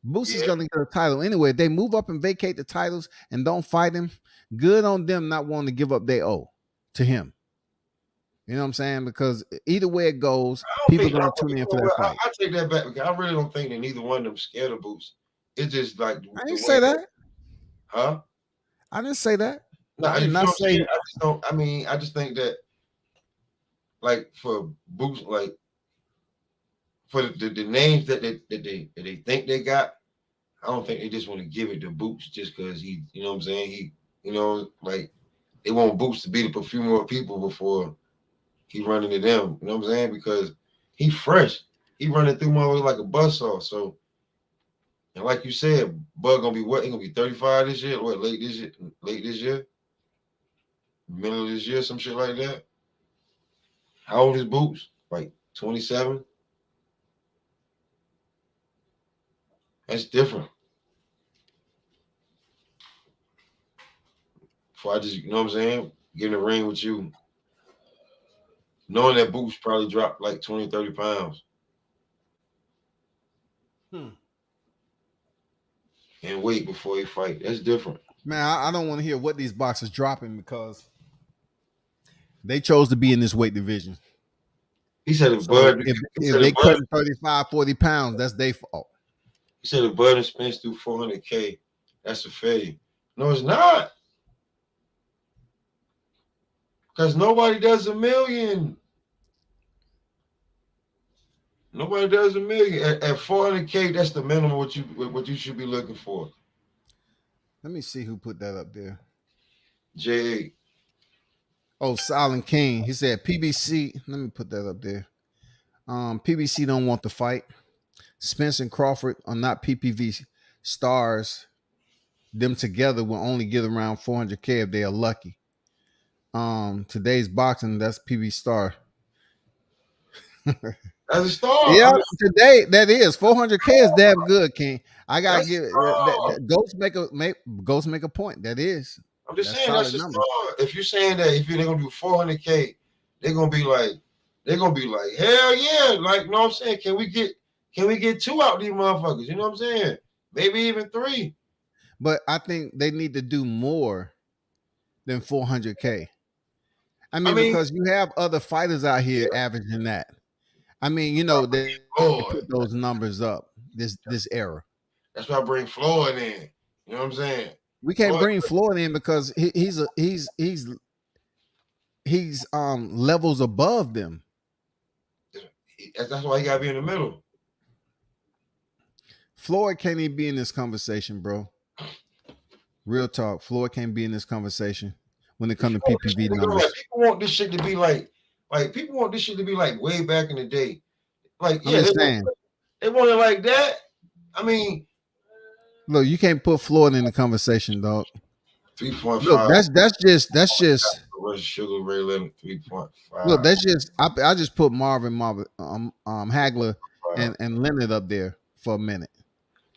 Boots is gonna get a title anyway. If they move up and vacate the titles and don't fight him, good on them not wanting to give up their O to him. You know what I'm saying? Because either way it goes, people are gonna tune in for that fight. I take that back because I really don't think that neither one of them scared of Boots. It's just like I didn't say that. Huh? I didn't say that. No, I did not say. I just don't. I mean, I just think that, like, for Boots, like, for the names that they think they got, I don't think they just want to give it to Boots just because he, you know what I'm saying? He, you know, like, they want Boots to beat up a few more people before he run into them. You know what I'm saying? Because he fresh. He running through my way like a buzzsaw. So, and like you said, Bud gonna be what? He gonna be 35 this year? What, late this year? Middle of this year, some shit like that. How old is Boots? Like 27? That's different. Before I just, you know what I'm saying, get in the ring with you, knowing that Boots probably dropped like 20, 30 pounds. And wait before he fight. That's different. Man, I don't want to hear what these boxers dropping because they chose to be in this weight division. He said if they cut 35, 40 pounds, that's their fault. He said if Bud and Spence do 400K, that's a failure. No, it's not. Because nobody does $1 million. Nobody does $1 million. At 400K, that's the minimum what you should be looking for. Let me see who put that up there. J8. Oh, Silent King. He said PBC. Let me put that up there. PBC don't want the fight. Spence and Crawford are not PPV stars. Them together will only get around 400K if they are lucky. Today's boxing, that's PB star. As a star. Yeah, today that is 400K is damn good, King. I gotta give it. Ghost make a point. That is. I'm just saying that's a star. If you're saying that if they're gonna do 400K, they're gonna be like, hell yeah, like, you know what I'm saying? Can we get 2 out these motherfuckers? You know what I'm saying? Maybe even 3. But I think they need to do more than 400K. I mean, because you have other fighters out here averaging that. I mean, they Floyd. put those numbers up this era. That's why I bring Floyd in. You know what I'm saying? We can't Floyd, bring Floyd in because he's levels above them. that's why he got to be in the middle. Floyd can't even be in this conversation, bro. Real talk. Floyd can't be in this conversation when it comes to PPV numbers. Like, people want this shit to be like people want this shit to be like way back in the day. Like, yeah, they want it like that. I mean, look, you can't put Floyd in the conversation, dog. 3.5. Look, that's just Sugar Ray Leonard 3.5. Look, that's just I just put Marvin Hagler and Leonard up there for a minute.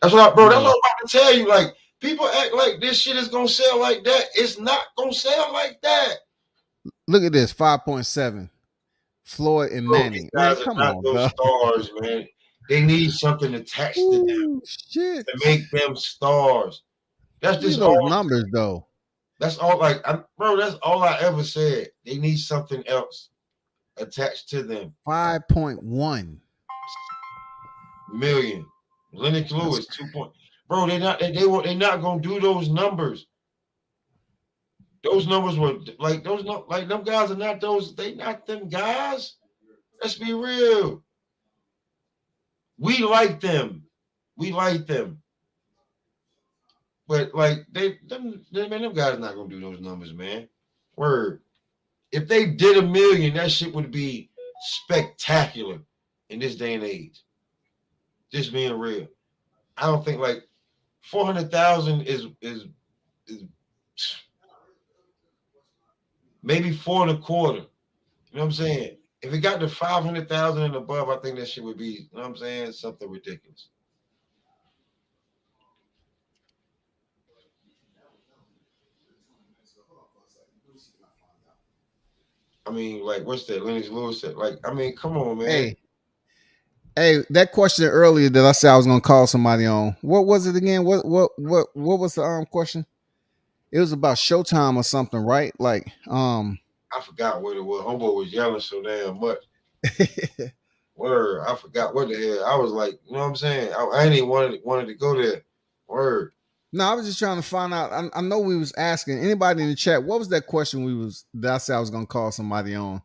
That's what that's what I'm about to tell you. Like, people act like this shit is gonna sell like that. It's not gonna sell like that. Look at this, 5.7. Floyd and Manning. Man, come on, those stars, man. They need something attached to them to make them stars. That's just those numbers, though. That's all. Like, bro, that's all I ever said. They need something else attached to them. 5.1 million. Lennox Lewis 2 point. Bro, they're not gonna do those numbers. Those numbers were like them guys are not those. They not them guys. Let's be real. We like them. But like them guys not gonna do those numbers, man. Word. If they did 1 million, that shit would be spectacular in this day and age. Just being real. I don't think like 400,000 is maybe 4 1/4. You know what I'm saying? If it got to 500,000 and above, I think that shit would be, you know what I'm saying, something ridiculous. I mean, like, what's that? Lennox Lewis said, like, I mean, come on, man. Hey, that question earlier that I said I was gonna call somebody on. What was it again? What was the question? It was about Showtime or something, right? Like, I forgot what it was. Homeboy was yelling so damn much. Word, I forgot what the hell. I was like, you know what I'm saying? I ain't even wanted to go there. Word. No, I was just trying to find out. I know we was asking anybody in the chat. What was that question that I said I was gonna call somebody on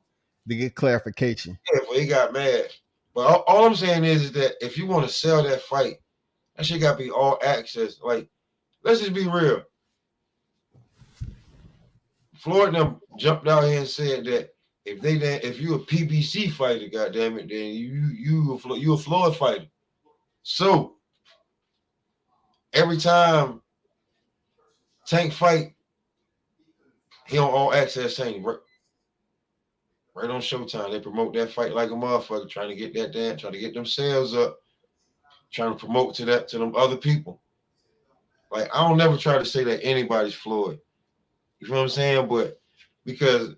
to get clarification? Yeah, but he got mad. But all I'm saying is that if you want to sell that fight, that shit got to be all access. Like, let's just be real. Floyd them jumped out here and said that if you a PBC fighter, goddamn it, then you a Floyd fighter. So every time Tank fight, he on all access Tank. Right on Showtime. They promote that fight like a motherfucker, trying to get trying to get them sales up, trying to promote to them other people. Like, I don't never try to say that anybody's Floyd. You feel what I'm saying? But because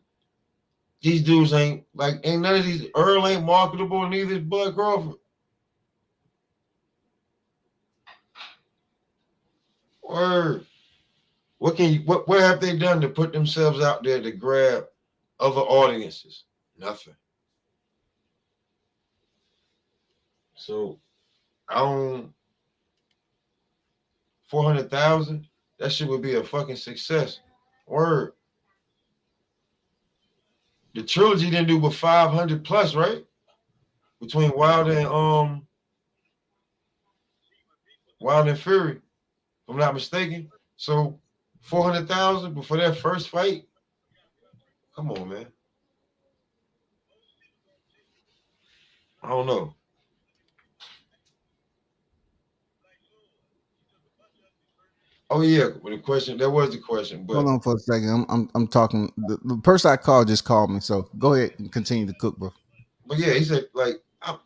these dudes ain't none of these Earl ain't marketable, neither is Bud Crawford. Word. What have they done to put themselves out there to grab other audiences? Nothing. So I own 400,000. That shit would be a fucking success. Word. The trilogy didn't do but 500 plus, right? Between Wild and Fury, if I'm not mistaken. So 400,000 before that first fight. Come on, man. I don't know. Oh yeah, the question. That was the question. But hold on for a second. I'm talking. The person I called just called me. So go ahead and continue to cook, bro. But yeah, he said like,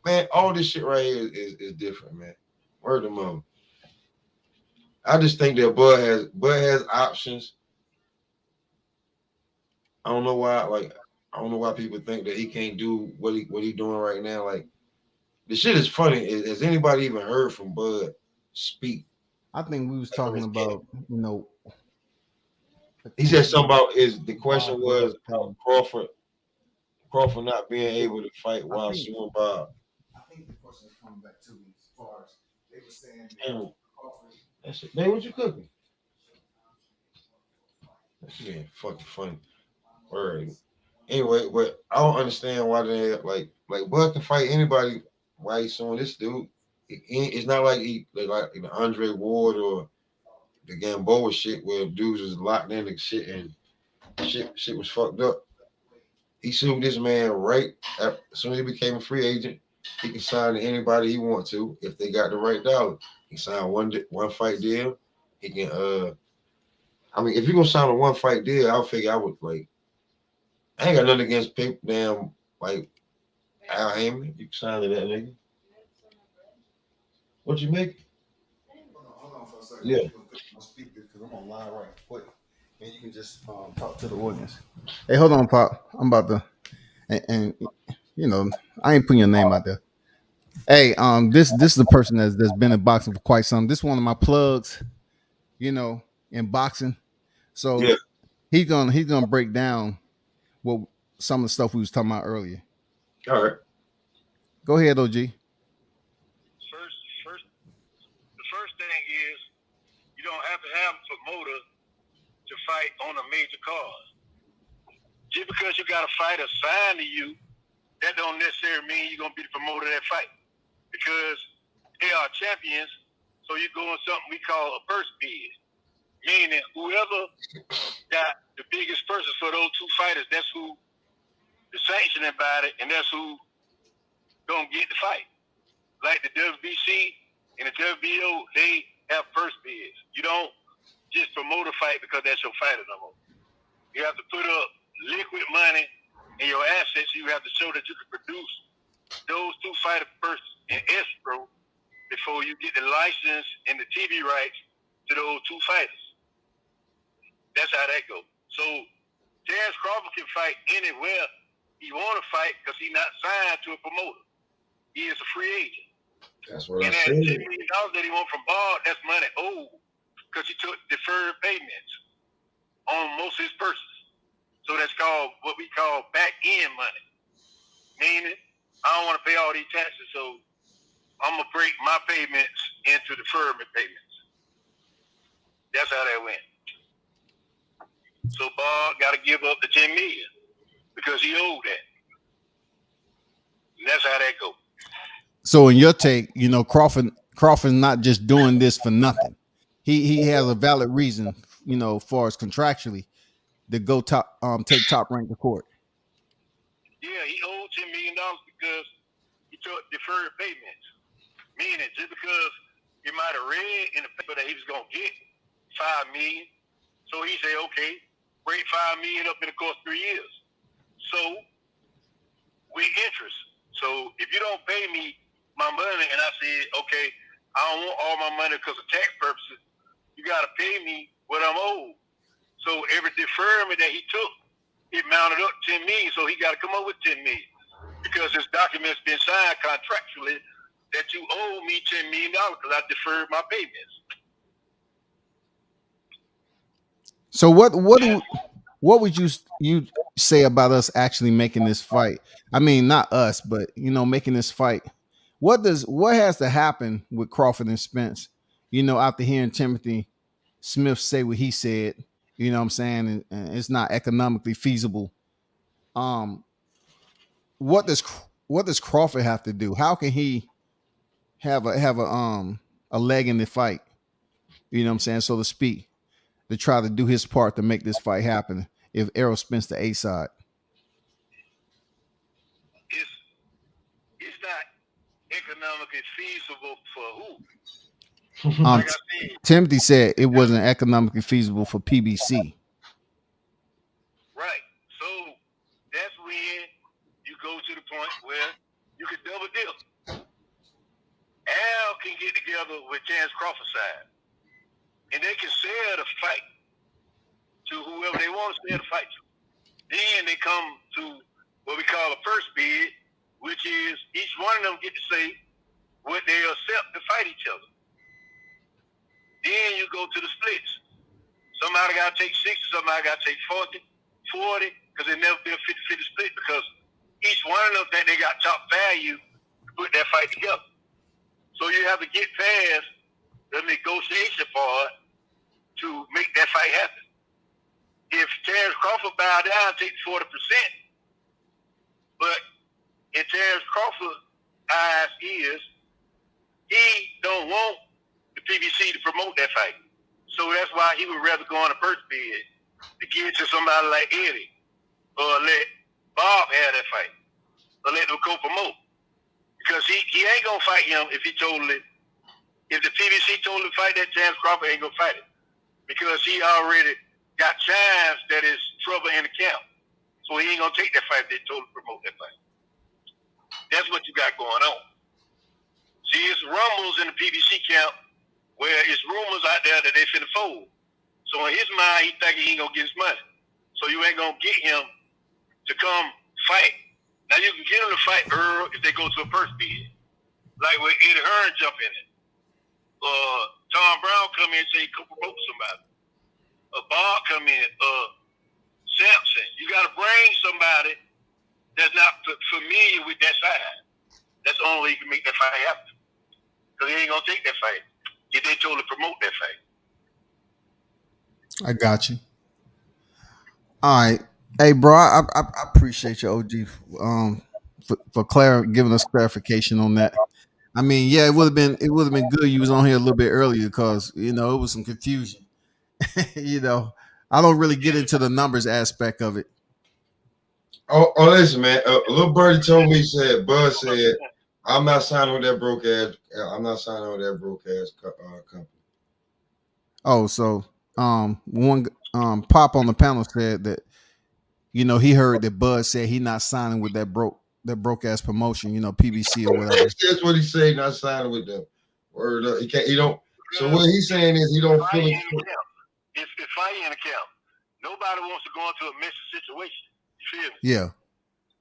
man, all this shit right here is different, man. Word of mouth. I just think that Bud has options. I don't know why. Like, I don't know why people think that he can't do what he doing right now. Like, the shit is funny. Has anybody even heard from Bud speak? I think we was talking about, He said something about the question was Crawford not being able to fight while suing Bob. question coming back to me as far as they were saying And that's it. Man, what you cooking? That's being fucking funny. Word. Anyway, but I don't understand why they like Bud can fight anybody. Why he's suing this dude? It's not like he like the Andre Ward or the Gamboa shit where dudes was locked in and shit and shit was fucked up. He sued this man right as soon as he became a free agent. He can sign to anybody he want to if they got the right dollar. He signed one fight deal. He can I mean if you're gonna sign a one fight deal, I figure I would like I ain't got nothing against people damn like Al Heyman. You can sign to that nigga. What you make? Hold on for a second. Yeah. I'm gonna put my speaker because I'm on live right quick, and you can just talk to the audience. Hey, hold on, Pop. I'm about to, and you know, I ain't putting your name out there. Hey, this is the person that's been in boxing for quite some. This is one of my plugs, you know, in boxing. So Yeah. he's gonna break down what some of the stuff we was talking about earlier. All right. Go ahead, OG. The first thing is you don't have to have a promoter to fight on a major card. Just because you got a fighter signed to you, that don't necessarily mean you're gonna be the promoter of that fight. Because they are champions, so you go on something we call a purse bid. Meaning whoever got the biggest purses for those two fighters, that's who the sanctioning about it, and that's who gonna get the fight. Like the WBC and the WBO, they have purse bids. You don't just promote a fight because that's your fighter no more. You have to put up liquid money in your assets. You have to show that you can produce those two fighter purses in escrow before you get the license and the TV rights to those two fighters. That's how that goes. So Terrence Crawford can fight anywhere he want to fight because he's not signed to a promoter. He is a free agent. That's what And I that said. $10 million that he won from Ball, that's money owed because he took deferred payments on most of his purses. So that's called what we call back end money. Meaning, I don't want to pay all these taxes, so I'm going to break my payments into deferment payments. That's how that went. So Ball got to give up the $10 million because he owed that. And that's how that goes. So in your take, you know, Crawford's not just doing this for nothing. He has a valid reason, you know, far as contractually to go take Top Rank to court. Yeah, he owed $10 million because he took deferred payments. Meaning just because he might have read in the paper that he was gonna get $5 million, so he said, okay, break $5 million up in the course of 3 years. So with interest. So if you don't pay me my money, and I said, okay, I don't want all my money because of tax purposes, you got to pay me what I'm owed. So every deferment that he took, it mounted up $10 million, so he got to come up with $10 million because his documents been signed contractually that you owe me $10 million because I deferred my payments. So what would you say about us actually making this fight? I mean, not us, but you know, making this fight. What has to happen with Crawford and Spence? You know, after hearing Timothy Smith say what he said, you know what I'm saying, and it's not economically feasible. What does Crawford have to do? How can he have a leg in the fight? You know what I'm saying, so to speak, to try to do his part to make this fight happen if Errol Spence the A side. It's not economically feasible for who? Like I said, Timothy said it wasn't economically feasible for PBC. Right. So that's when you go to the point where you can double dip. Al can get together with Terrence Crawford's side, and they can sell the fight to whoever they want to sell the fight to. Then they come to what we call a first bid, which is each one of them get to say what they accept to fight each other. Then you go to the splits. Somebody got to take 60, somebody got to take 40, because it never been a 50-50 split because each one of them think they got top value to put that fight together. So you have to get past the negotiation part to make that fight happen. If Terrence Crawford bow down, take 40%, but in Terrence Crawford's eyes is he don't want the PBC to promote that fight. So that's why he would rather go on the first bid to give it to somebody like Eddie or let Bob have that fight or let them co-promote. Because he ain't going to fight him if the PBC told him to fight that, Terrence Crawford ain't going to fight it. Because he already got chimes that is trouble in the camp. So he ain't going to take that fight if they told him to promote that fight. That's what you got going on. See, it's rumbles in the PBC camp where it's rumors out there that they finna fold. So in his mind, he thinking he ain't gonna get his money. So you ain't gonna get him to come fight. Now you can get him to fight Earl if they go to a first bid. Like when Eddie Hearn jump in it. Tom Brown come in and say he could promote somebody. Bob come in, Sampson. You gotta bring somebody that's not familiar with that side. That's the only way you can make that fight happen. Because he ain't gonna take that fight if they told him to promote that fight. I got you. All right, hey, bro, I appreciate you, OG, for giving us clarification on that. I mean, yeah, it would have been good you was on here a little bit earlier because it was some confusion. I don't really get into the numbers aspect of it. Oh, listen, man. A little birdie told me, Bud said, I'm not signing with that broke ass. I'm not signing with that broke ass company. Oh, so one Pop on the panel said that he heard that Bud said he not signing with that broke ass promotion, PBC or whatever. That's what he said. Not signing with them. Word up. He can't. He don't. So what he's saying is he don't feel it. It's fighting in the camp. Nobody wants to go into a messy situation. You feel me? Yeah.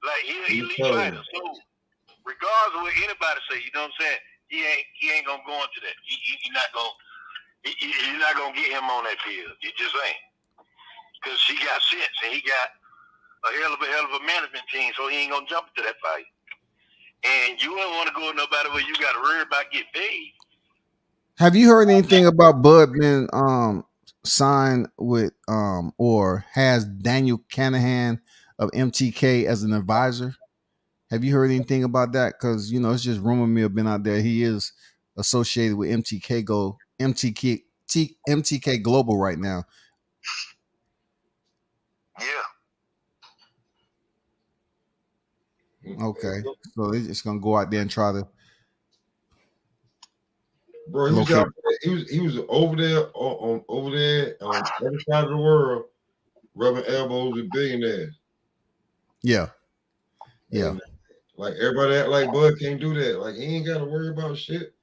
Like he's an elite fighter. So regardless of what anybody say, you know what I'm saying? He ain't gonna go into that. You're not gonna get him on that field. You just ain't. Because he got sense and he got a hell of a management team, so he ain't gonna jump into that fight. And you don't want to go with nobody where you got to worry about getting paid. Have you heard anything about Bud being signed with or has Daniel Canahan of MTK as an advisor? Have you heard anything about that? Because it's just rumor mill been out there. He is associated with MTK Global right now. Yeah. Okay, so they're just gonna go out there and try to. Bro, he was over there on the other side of the world, rubbing elbows with billionaires. Yeah. And, like everybody act like Bud can't do that. Like he ain't got to worry about shit.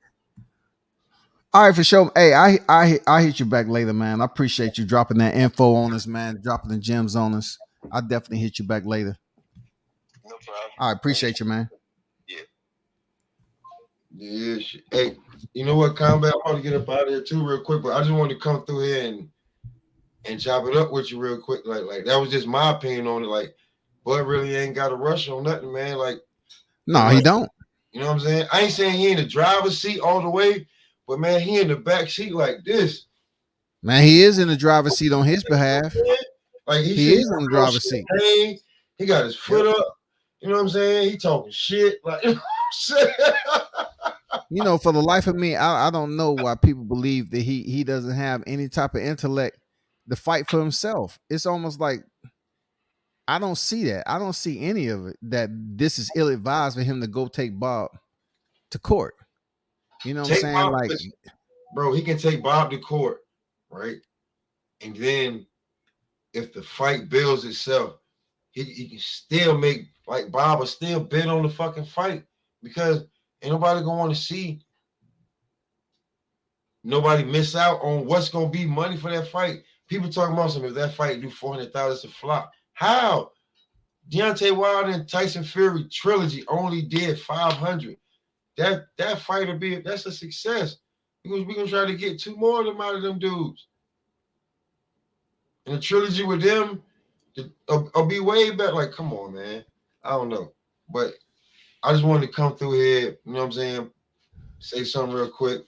All right, for sure. Hey, I hit you back later, man. I appreciate you dropping that info on us, man. Dropping the gems on us. I'll definitely hit you back later. No problem. I appreciate you, man. Yeah. Hey, you know what, Combat? I want to get up out of here too, real quick, but I just wanted to come through here and chop it up with you real quick. Like that was just my opinion on it. Like, Bud really ain't got a rush on nothing, man. Like, no, he don't. You know what I'm saying? I ain't saying he in the driver's seat all the way, but man, he in the back seat like this. Man, he is in the driver's seat on his behalf. Like he is in the driver's seat. He got his foot up. You know what I'm saying? He talking shit. Like, you know what I'm saying? For the life of me, I don't know why people believe that he doesn't have any type of intellect to fight for himself. It's almost like I don't see that. I don't see any of it. That this is ill-advised for him to go take Bob to court. You know what I'm saying? Bob, like, bro, he can take Bob to court, right? And then if the fight builds itself, he can still make like Bob will still bid on the fucking fight because ain't nobody gonna want to see nobody miss out on what's gonna be money for that fight. People talking about something. If that fight do 400,000, it's a flop. How? Deontay Wilder and Tyson Fury trilogy only did 500. That fight will that's a success because we're gonna try to get 2 more of them out of them dudes. And the trilogy with them will be way better. Like, come on, man. I don't know, but I just wanted to come through here, you know what I'm saying? Say something real quick,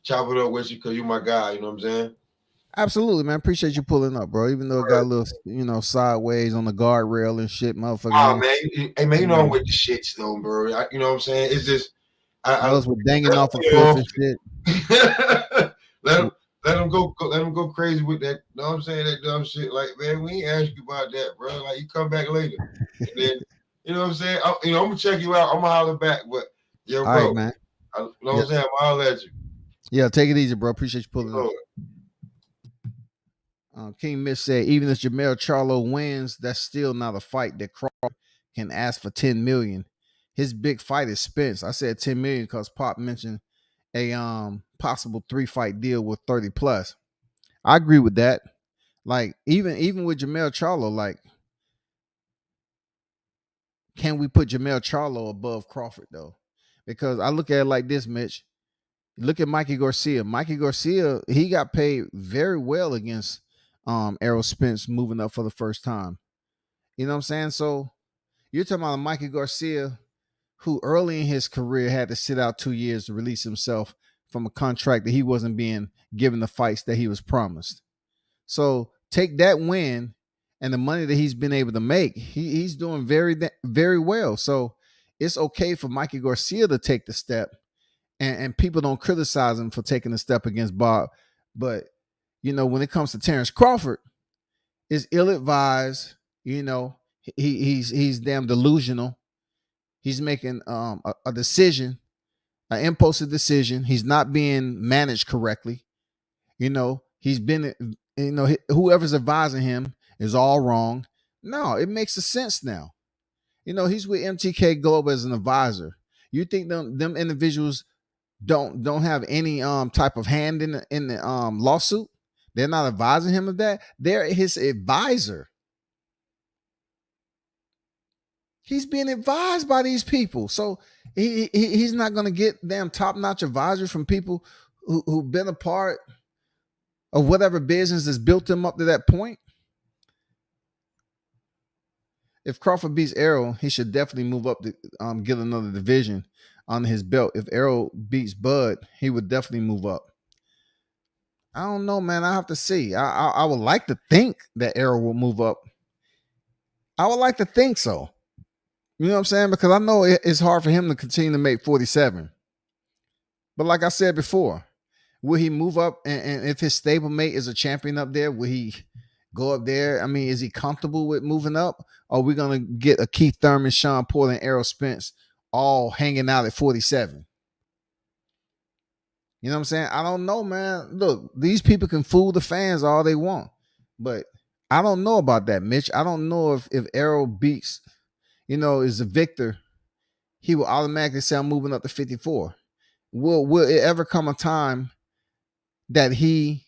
chop it up with you because you're my guy, you know what I'm saying? Absolutely, man. Appreciate you pulling up, bro. Even though it got a little, sideways on the guardrail and shit, motherfucker. Oh man, hey man, you know I'm with the shits though, bro. You know what I'm saying? It's just Those were danging off a cliff and shit. let them go crazy with that. You know what I'm saying? That dumb shit. Like, man, we ain't ask you about that, bro. Like, you come back later, and then you know what I'm saying? I'm gonna check you out. I'm gonna holler back, but yo, bro, all right, man. You know what I'm saying? I'm gonna holler at you. Yeah, take it easy, bro. Appreciate you pulling up. King Mitch said, even if Jamel Charlo wins, that's still not a fight that Crawford can ask for 10 million. His big fight is Spence. I said 10 million because Pop mentioned a possible 3-fight deal with 30 plus. I agree with that. Like, even with Jamel Charlo, like, can we put Jamel Charlo above Crawford though? Because I look at it like this, Mitch. Look at Mikey Garcia. Mikey Garcia, he got paid very well against Errol Spence moving up for the first time. You know what I'm saying? So you're talking about Mikey Garcia, who early in his career had to sit out 2 years to release himself from a contract that he wasn't being given the fights that he was promised. So take that win and the money that he's been able to make, he's doing very, very well. So it's okay for Mikey Garcia to take the step. And people don't criticize him for taking a step against Bob. But, when it comes to Terrence Crawford, it's ill-advised. He's damn delusional. He's making a decision, an impulsive decision. He's not being managed correctly. He's been, whoever's advising him is all wrong. No, it makes a sense now. He's with MTK Global as an advisor. You think them individuals don't have any type of hand in the lawsuit? They're not advising him of that. They're his advisor. He's being advised by these people, so he's not going to get damn top-notch advisory from people who've been a part of whatever business that's built him up to that point. If Crawford beats Errol, he should definitely move up to get another division on his belt. If Errol beats Bud, he would definitely move up. I don't know, man. I have to see. I would like to think that Errol will move up. I would like to think so. You know what I'm saying? Because I know it's hard for him to continue to make 47. But like I said before, will he move up? And if his stablemate is a champion up there, will he go up there? I mean, is he comfortable with moving up? Or are we going to get a Keith Thurman, Sean Porter, and Errol Spence all hanging out at 47? You know what I'm saying? I don't know, man. Look, these people can fool the fans all they want. But I don't know about that, Mitch. I don't know if Errol beats, is a victor, he will automatically say, I'm moving up to 54. Will it ever come a time that he,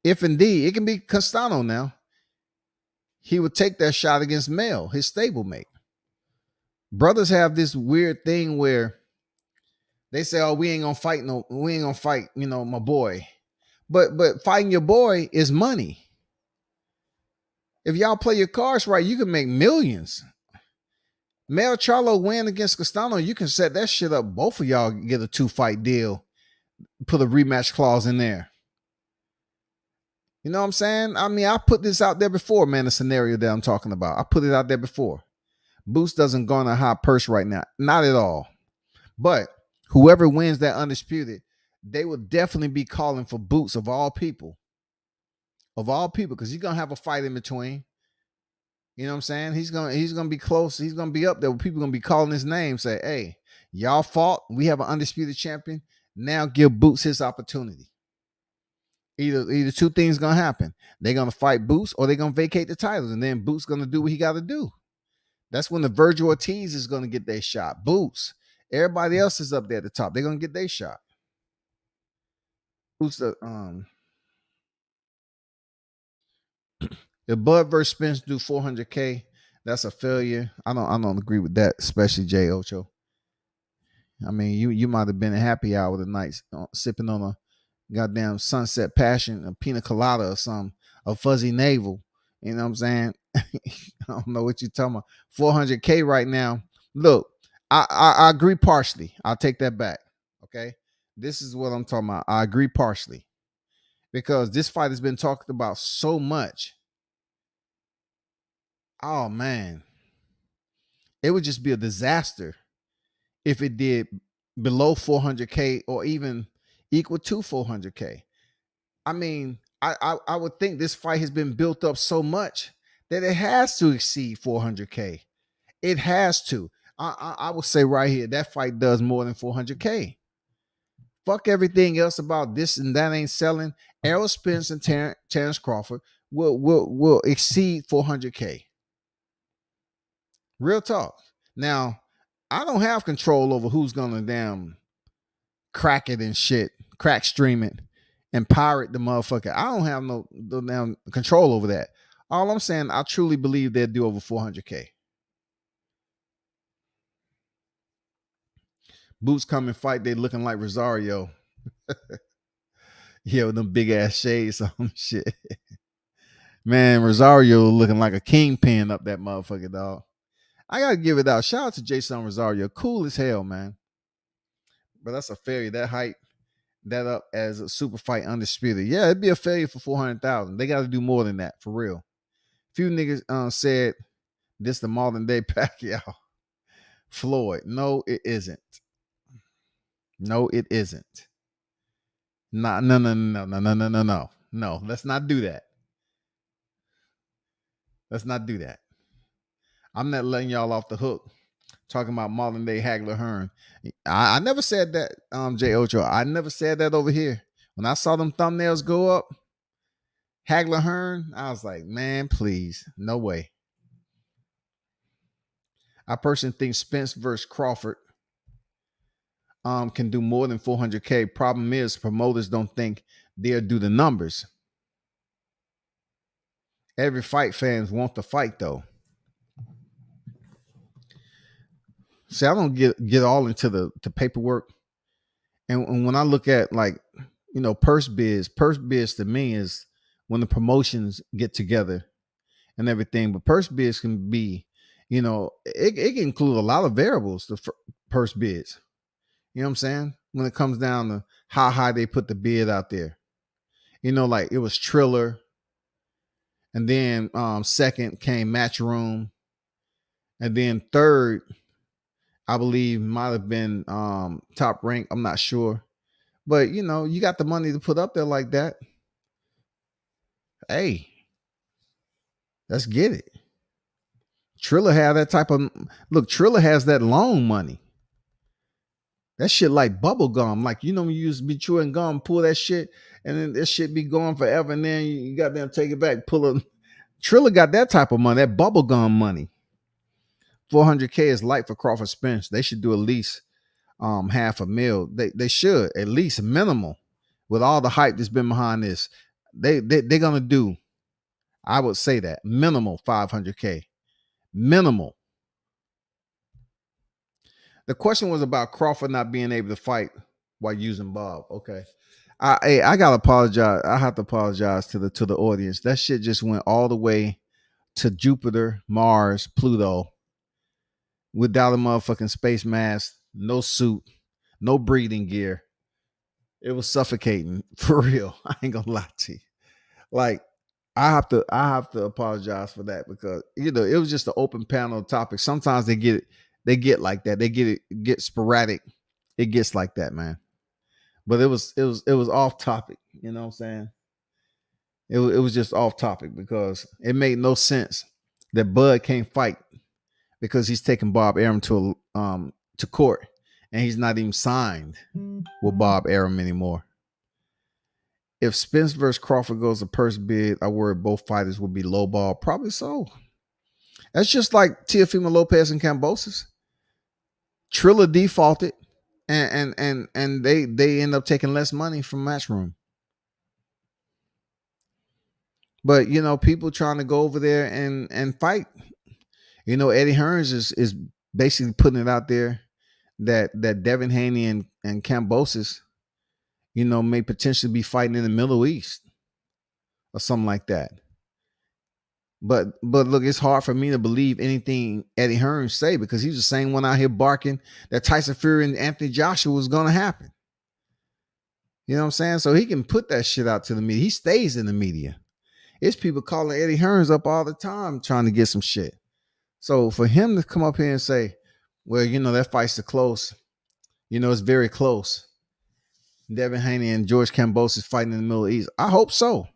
if indeed, it can be Castano now, he would take that shot against Mel, his stablemate? Brothers have this weird thing where they say, "Oh, we ain't gonna fight, my boy." But fighting your boy is money. If y'all play your cards right, you can make millions. Mel Charlo win against Castano, you can set that shit up. Both of y'all get a 2-fight deal, put a rematch clause in there. You know what I'm saying? I mean, I put this out there before, man, the scenario that I'm talking about. I put it out there before. Boots doesn't go on a high purse right now. Not at all. But whoever wins that undisputed, they will definitely be calling for Boots of all people. Of all people, because he's gonna have a fight in between. You know what I'm saying? He's gonna be close. He's gonna be up there. People gonna be calling his name. Say, "Hey, y'all fought. We have an undisputed champion. Now give Boots his opportunity." Either two things gonna happen. They're gonna fight Boots, or they're gonna vacate the titles, and then Boots gonna do what he got to do. That's when the Virgil Ortiz is gonna get their shot. Boots. Everybody else is up there at the top. They're gonna get their shot. Boots. If Bud versus Spence do 400K, that's a failure. I don't agree with that, especially Jay Ocho. I mean, you might have been a happy hour tonight, sipping on a goddamn Sunset Passion, a pina colada or something, a fuzzy navel. You know what I'm saying? I don't know what you're talking about. 400K right now. Look, I agree partially. I'll take that back. Okay. This is what I'm talking about. I agree partially. Because this fight has been talked about so much. Oh man. It would just be a disaster if it did below 400K or even equal to 400K. I mean, I would think this fight has been built up so much that it has to exceed 400K. It has to. I would say right here that fight does more than 400K. Fuck everything else about this and that ain't selling. Errol Spence and Terrence Crawford will exceed 400K. Real talk. Now, I don't have control over who's gonna damn crack it and shit, crack stream it, and pirate the motherfucker. I don't have no damn control over that. All I'm saying, I truly believe they'll do over 400K. Boots come and fight, they looking like Rosario. Yeah, with them big ass shades on shit. Man, Rosario looking like a kingpin up that motherfucker, dog. I gotta give it out. Shout out to Jason Rosario. Cool as hell, man. But that's a failure. That hype that up as a super fight undisputed. Yeah, it'd be a failure for 400,000. They gotta do more than that, for real. Few niggas said this the modern day Pacquiao. Floyd. No, it isn't. No, it isn't. No. No, let's not do that. Let's not do that. I'm not letting y'all off the hook talking about modern day Hagler Hearn. I never said that, J. Ocho. I never said that over here. When I saw them thumbnails go up, Hagler Hearn, I was like, man, please, no way. I personally think Spence versus Crawford can do more than 400K. Problem is, promoters don't think they'll do the numbers. Every fight fans want the fight though. See, I don't get all into the paperwork. And when I look at like, purse bids to me is when the promotions get together and everything. But purse bids can be, it can include a lot of variables, the purse bids. You know what I'm saying? When it comes down to how high they put the bid out there. Like it was Triller. And then second came Matchroom. And then third, I believe might have been Top Rank. I'm not sure. But, you got the money to put up there like that. Hey, let's get it. Triller had that type of... Look, Triller has that loan money. That shit like bubble gum. Like, when you used to be chewing gum, pull that shit, and then this shit be going forever, and then you got them take it back, pull it. Triller got that type of money, that bubble gum money. 400K is light for Crawford Spence. They should do at least $500,000. They should at least minimal. With all the hype that's been behind this, they're gonna do, I would say that minimal 500K. Minimal. The question was about Crawford not being able to fight while using Bob. Okay. I gotta apologize. I have to apologize to the audience. That shit just went all the way to Jupiter, Mars, Pluto without a motherfucking space mask, no suit, no breathing gear. It was suffocating for real. I ain't gonna lie to you. Like, I have to apologize for that because it was just an open panel topic. Sometimes they get like that. They get sporadic. It gets like that, man. But it was off topic. You know what I'm saying? It was just off topic because it made no sense that Bud can't fight because he's taking Bob Arum to court and he's not even signed with Bob Arum anymore. If Spence versus Crawford goes to purse bid, I worry both fighters would be lowball. Probably so. That's just like Teofimo Lopez and Kambosos. Triller defaulted, and they end up taking less money from Matchroom. But people trying to go over there and fight. Eddie Hearns is basically putting it out there that Devin Haney and Kambosos, may potentially be fighting in the Middle East or something like that. But look, it's hard for me to believe anything Eddie Hearn say, because he's the same one out here barking that Tyson Fury and Anthony Joshua was going to happen. You know what I'm saying? So he can put that shit out to the media. He stays in the media. It's people calling Eddie Hearns up all the time trying to get some shit. So for him to come up here and say, well, that fight's too close. It's very close. Devin Haney and George Kambosos is fighting in the Middle East. I hope so.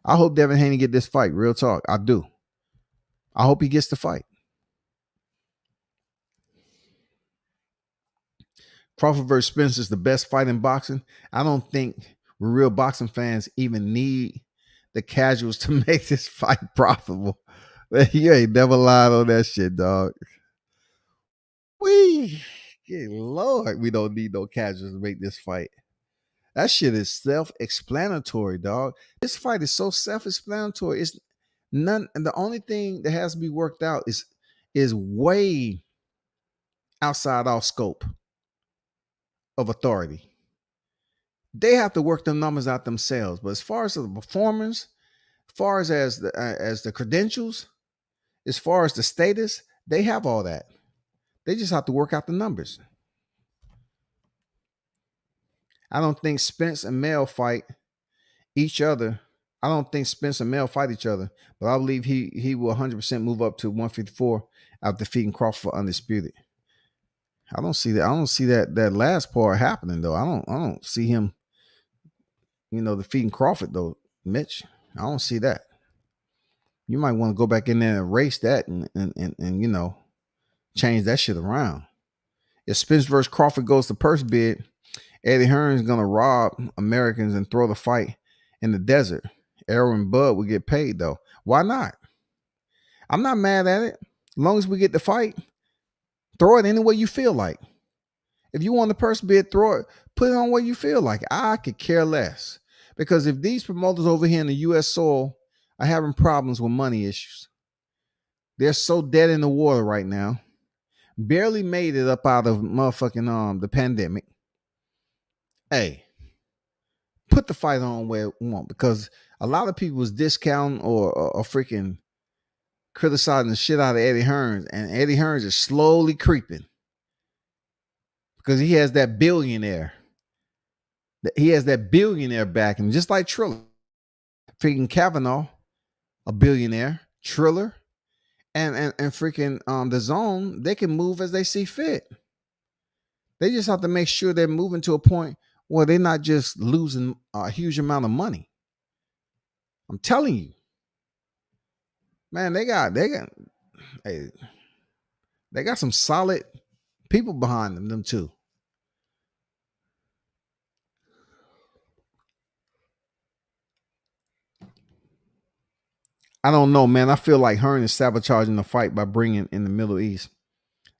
I hope Devin Haney get this fight. Real talk. I do. I hope he gets the fight. Crawford versus Spence is the best fight in boxing. I don't think real boxing fans even need the casuals to make this fight profitable. You ain't never lied on that shit, dog. Good Lord, we don't need no casuals to make this fight. That shit is self-explanatory, dog. This fight is so self-explanatory. It's none, and the only thing that has to be worked out is way outside our scope of authority. They have to work the numbers out themselves. But as far as the performance, as far as the credentials, as far as the status, they have all that. They just have to work out the numbers. I don't think Spence and Mel fight each other. I don't think Spence and Mel fight each other, but I believe he will 100% move up to 154 after defeating Crawford undisputed. I don't see that. I don't see that last part happening though. I don't see him, defeating Crawford though, Mitch. I don't see that. You might want to go back in there and erase that and change that shit around. If Spence versus Crawford goes to purse bid, Eddie Hearn's gonna rob Americans and throw the fight in the desert. Errol and Bud will get paid though. Why not? I'm not mad at it. As long as we get the fight, throw it any way you feel like. If you want the purse bid, throw it. Put it on what you feel like. I could care less. Because if these promoters over here in the U.S. soil are having problems with money issues, they're so dead in the water right now. Barely made it up out of motherfucking the pandemic. Hey, put the fight on where you want, because a lot of people was discounting or freaking criticizing the shit out of Eddie Hearns, and Eddie Hearns is slowly creeping because he has that billionaire. He has that billionaire backing, just like Triller. Freaking Kavanaugh, a billionaire. Triller, and freaking the Zone, they can move as they see fit. They just have to make sure they're moving to a point where they're not just losing a huge amount of money. I'm telling you, man, they got some solid people behind them too. I don't know, man. I feel like Hearn is sabotaging the fight by bringing in the Middle East.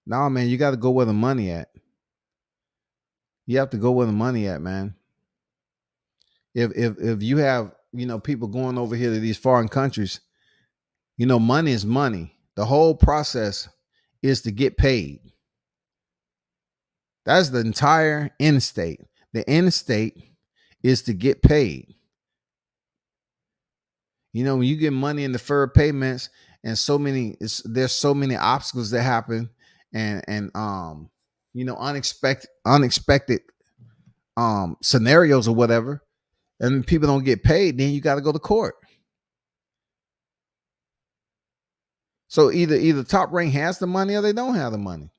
Nah, man, you got to go where the money at. You have to go where the money at, man. If you have, people going over here to these foreign countries, money is money. The whole process is to get paid. That's the entire end state. The end state is to get paid. When you get money in deferred payments and there's so many obstacles that happen and unexpected scenarios or whatever, and people don't get paid, then you got to go to court. So either Top Rank has the money or they don't have the money.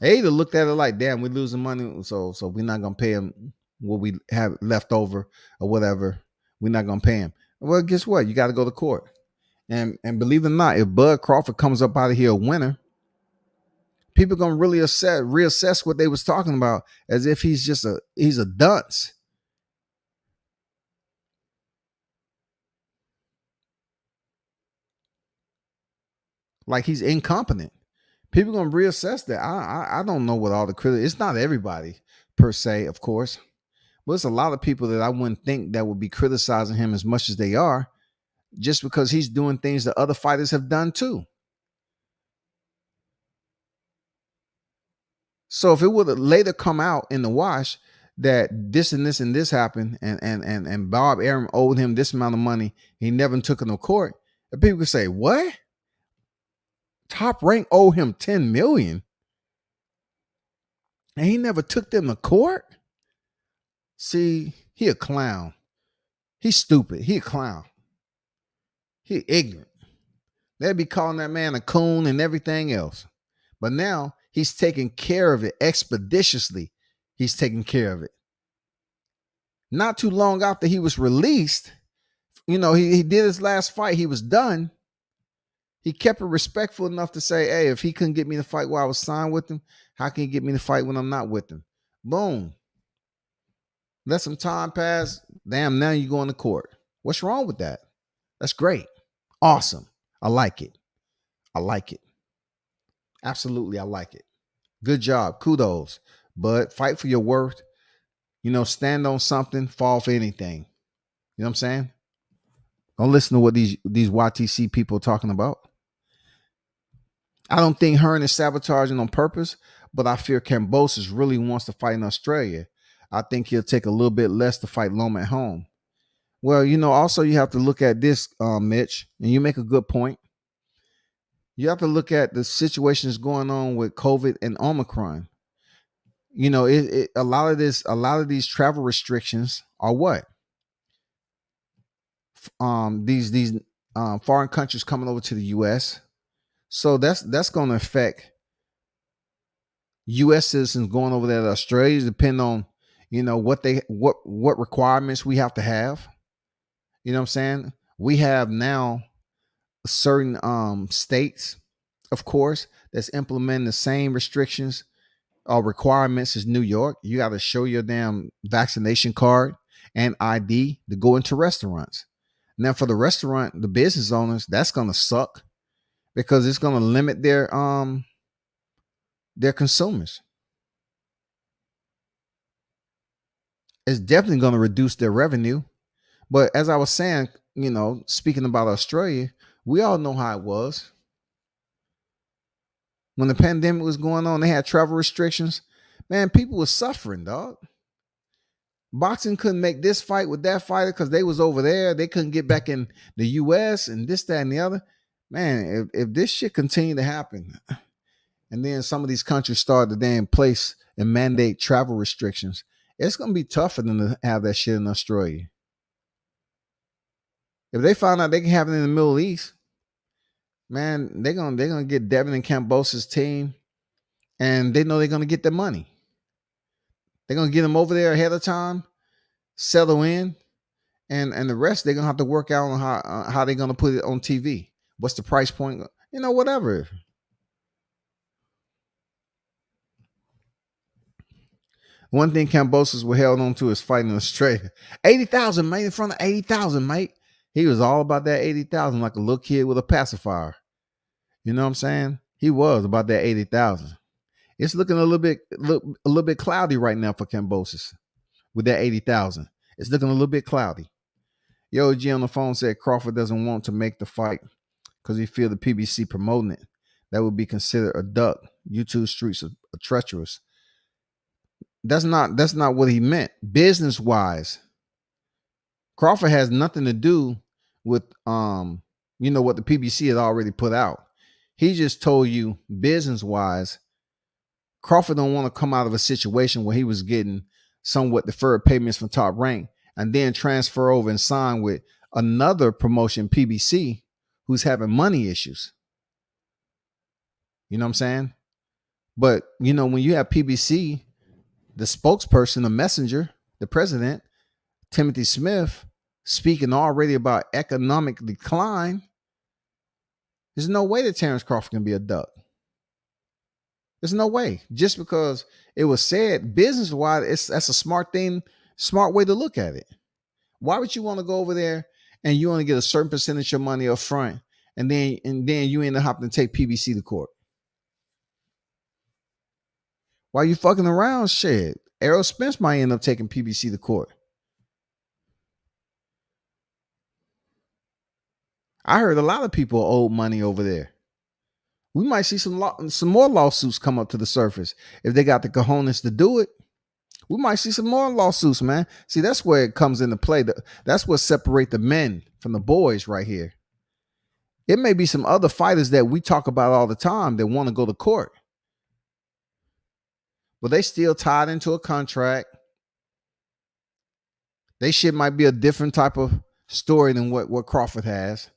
They either looked at it like, damn, we're losing money, so we're not gonna pay them what we have left over or whatever. We're not gonna pay him. Well, guess what? You got to go to court. And believe it or not, if Bud Crawford comes up out of here a winner, people gonna really reassess what they was talking about as if he's a dunce. Like he's incompetent. People gonna reassess that. I don't know what all the critics. It's not everybody per se, of course, but it's a lot of people that I wouldn't think that would be criticizing him as much as they are, just because he's doing things that other fighters have done too. So if it would have later come out in the wash that this and this and this happened, and Bob Arum owed him this amount of money, he never took him to court, And people could say, what? Top Rank owe him $10 million? And he never took them to court? See, he a clown. He's stupid. He a clown. He ignorant. They'd be calling that man a coon and everything else. But now he's taking care of it expeditiously. He's taking care of it. Not too long after he was released, he did his last fight. He was done. He kept it respectful enough to say, hey, if he couldn't get me to fight while I was signed with him, how can he get me to fight when I'm not with him? Boom. Let some time pass. Damn, now you're going to court. What's wrong with that? That's great. Awesome. I like it. I like it. Absolutely, I like it. Good job. Kudos. But fight for your worth. Stand on something, fall for anything. You know what I'm saying? Don't listen to what these YTC people are talking about. I don't think Hearn is sabotaging on purpose, but I fear Kambosos really wants to fight in Australia. I think he'll take a little bit less to fight Loma at home. Well, also you have to look at this, Mitch, and you make a good point. You have to look at the situations going on with COVID and Omicron. A lot of these travel restrictions are what? These foreign countries coming over to the U.S. So that's going to affect U.S. citizens going over there to Australia, depending on what requirements we have to have. You know what I'm saying? We have now certain states, of course, that's implementing the same restrictions or requirements as New York. You got to show your damn vaccination card and ID to go into restaurants. Now, for the restaurant, the business owners, that's going to suck because it's going to limit their consumers. It's definitely going to reduce their revenue. But as I was saying, speaking about Australia, we all know how it was. When the pandemic was going on, they had travel restrictions. Man, people were suffering, dog. Boxing couldn't make this fight with that fighter because they was over there. They couldn't get back in the U.S. and this, that, and the other. Man, if this shit continued to happen, and then some of these countries start to then place and mandate travel restrictions, it's going to be tough for them to have that shit in Australia. If they find out they can have it in the Middle East, man, they're gonna get Devin and Kambosos' team, and they know they're gonna get their money. They're gonna get them over there ahead of time, settle in, and the rest they're gonna have to work out on how they're gonna put it on TV. What's the price point? Whatever. One thing Kambosos was held on to is fighting in Australia. 80,000, mate, in front of 80,000, mate. He was all about that 80,000 like a little kid with a pacifier. You know what I'm saying? He was about that 80,000. It's looking a little bit cloudy right now for Kambosos with that 80,000. It's looking a little bit cloudy. Yo, G on the phone said Crawford doesn't want to make the fight because he feel the PBC promoting it. That would be considered a duck. YouTube streets are treacherous. That's not what he meant. Business wise, Crawford has nothing to do with what the PBC had already put out. He just told you business wise, Crawford don't want to come out of a situation where he was getting somewhat deferred payments from Top Rank and then transfer over and sign with another promotion, PBC, who's having money issues. You know what I'm saying? But when you have PBC, the spokesperson, the messenger, the president, Timothy Smith, speaking already about economic decline, there's no way that Terrence Crawford can be a duck. There's no way. Just because it was said business-wise, that's a smart way to look at it. Why would you want to go over there and you only get a certain percentage of your money up front, and then you end up having to take PBC to court? Why you fucking around? Shit. Errol Spence might end up taking PBC to court. I heard a lot of people owed money over there. We might see some more lawsuits come up to the surface if they got the cojones to do it. We might see some more lawsuits, man. See, that's where it comes into play. That's what separates the men from the boys right here. It may be some other fighters that we talk about all the time that want to go to court, but they still tied into a contract. They shit might be a different type of story than what Crawford has.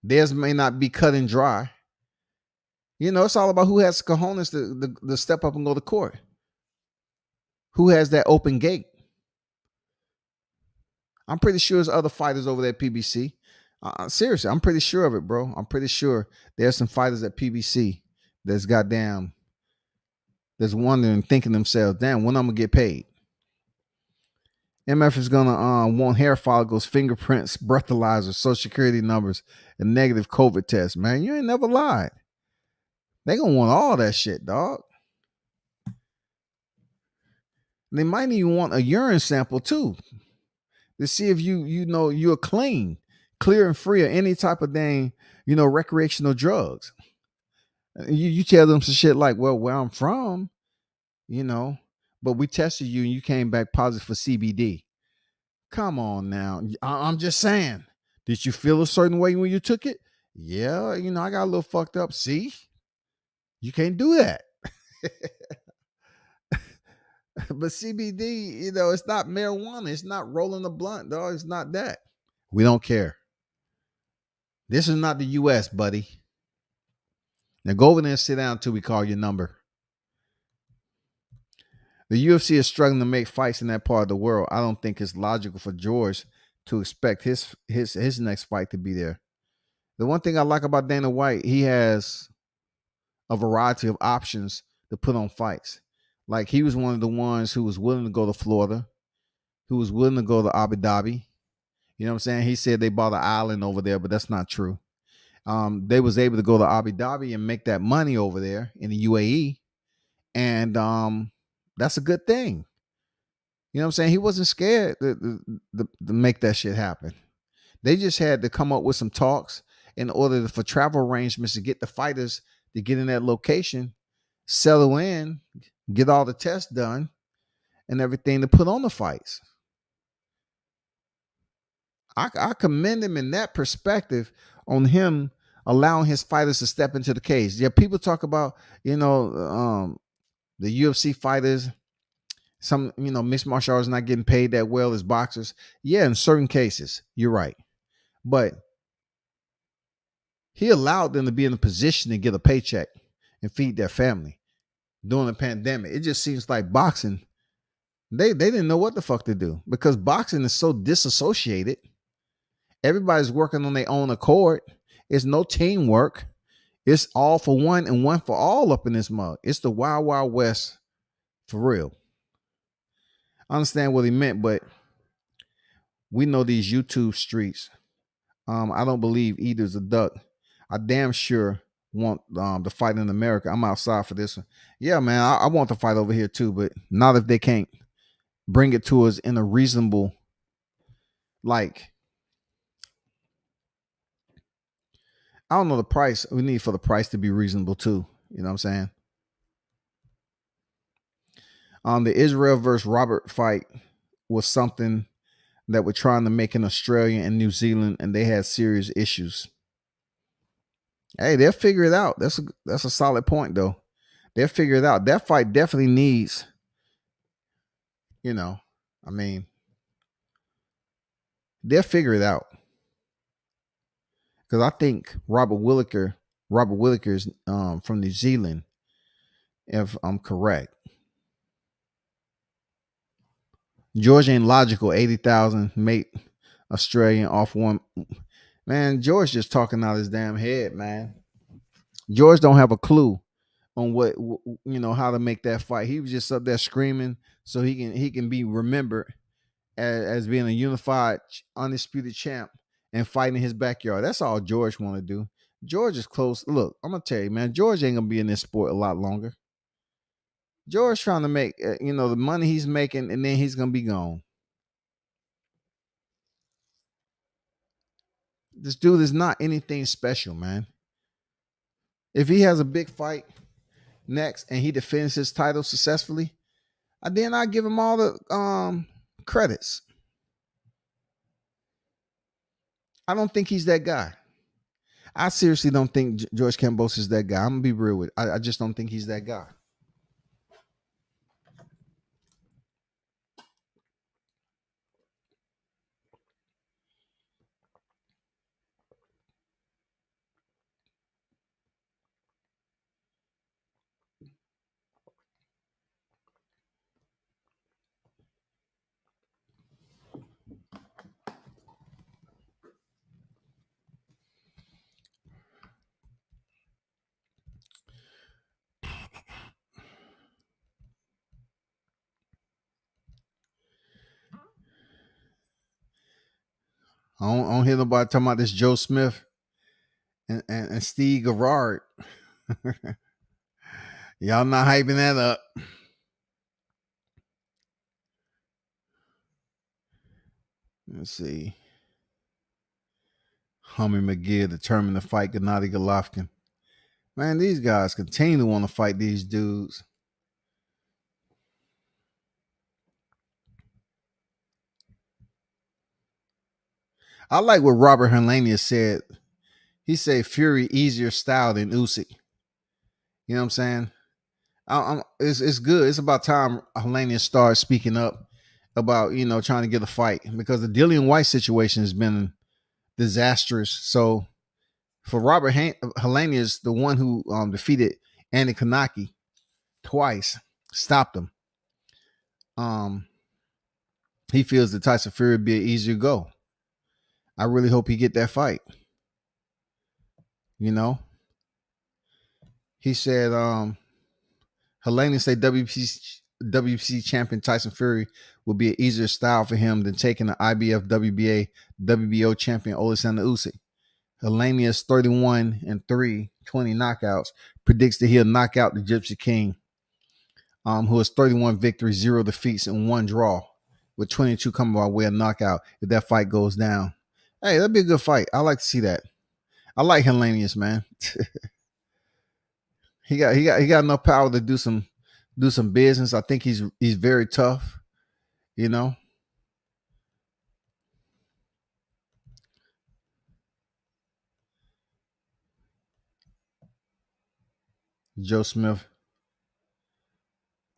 Theirs may not be cut and dry. It's all about who has cojones to step up and go to court. Who has that open gate? I'm pretty sure there's other fighters over there at PBC. Seriously, I'm pretty sure of it, bro. I'm pretty sure there's some fighters at PBC that's wondering, thinking themselves, damn, when I'm gonna get paid. MF is gonna want hair follicles, fingerprints, breathalyzers, social security numbers, and negative COVID tests. Man, you ain't never lied. They gonna want all that shit, dog. They might even want a urine sample too, to see if you're clean, clear and free of any type of dang, recreational drugs. You tell them some shit like, well, where I'm from, but we tested you and you came back positive for CBD. Come on now. I'm just saying. Did you feel a certain way when you took it? Yeah, I got a little fucked up. See? You can't do that. But CBD, it's not marijuana. It's not rolling a blunt, dog. It's not that. We don't care. This is not the US, buddy. Now go over there and sit down until we call your number. The UFC is struggling to make fights in that part of the world. I don't think it's logical for George to expect his next fight to be there. The one thing I like about Dana White, he has a variety of options to put on fights. Like, he was one of the ones who was willing to go to Florida, who was willing to go to Abu Dhabi. You know what I'm saying? He said they bought an island over there, but that's not true. They was able to go to Abu Dhabi and make that money over there in the UAE. And that's a good thing. You know what I'm saying? He wasn't scared to make that shit happen. They just had to come up with some talks in order for travel arrangements to get the fighters to get in that location, settle in, get all the tests done, and everything to put on the fights. I commend him in that perspective on him allowing his fighters to step into the cage. Yeah, people talk about, the UFC fighters, some, mixed martial arts not getting paid that well as boxers. Yeah, in certain cases, you're right. But he allowed them to be in a position to get a paycheck and feed their family during the pandemic. It just seems like boxing, they didn't know what the fuck to do, because boxing is so disassociated. Everybody's working on their own accord. It's no teamwork. It's all for one and one for all up in this mug. It's the Wild Wild West for real. I understand what he meant, but we know these YouTube streets. I don't believe either's a duck. I damn sure want the fight in America. I'm outside for this one. Yeah, man, I want the fight over here too, but not if they can't bring it to us in a reasonable, like, I don't know the price. We need for the price to be reasonable too. You know what I'm saying? The Israel versus Robert fight was something that we're trying to make in Australia and New Zealand, and they had serious issues. Hey, they'll figure it out. That's a solid point, though. They'll figure it out. That fight definitely needs, they'll figure it out. Because I think Robert Whittaker's from New Zealand, if I'm correct. George ain't logical. 80,000 make Australian off one. Man, George just talking out his damn head, man. George don't have a clue on what, how to make that fight. He was just up there screaming so he can be remembered as being a unified, undisputed champ and fighting in his backyard. That's all George want to do. George is close. Look, I'm gonna tell you, man, George ain't gonna be in this sport a lot longer. George trying to make, the money he's making, and then he's gonna be gone. This dude is not anything special, man. If he has a big fight next and he defends his title successfully, then I give him all the credits. I don't think he's that guy. I seriously don't think George Kambosos is that guy. I'm gonna be real with. I just don't think he's that guy. I don't hear nobody talking about this Joe Smith and Steve Garrard. Y'all not hyping that up. Let's see. Hummy McGee determined to fight Gennady Golovkin. Man, these guys continue to want to fight these dudes. I like what Robert Helenius said. He said Fury easier style than Usyk. You know what I'm saying? It's good. It's about time Helenius starts speaking up about, trying to get a fight, because the Dillian White situation has been disastrous. So for Robert Helenius, the one who defeated Andy Kanaki twice, stopped him. He feels that Tyson Fury would be an easier go. I really hope he get that fight. He said, Helenius say WBC champion Tyson Fury will be an easier style for him than taking the IBF, WBA, WBO champion Alexander Usyk. Helenius 31-3, 20 knockouts, predicts that he'll knock out the Gypsy King, who has 31 victories, 0 defeats, and 1 draw, with 22 coming by way of knockout if that fight goes down. Hey, that'd be a good fight. I like to see that. I like Helenius, man. he got enough power to do some business. I think he's very tough, Joe Smith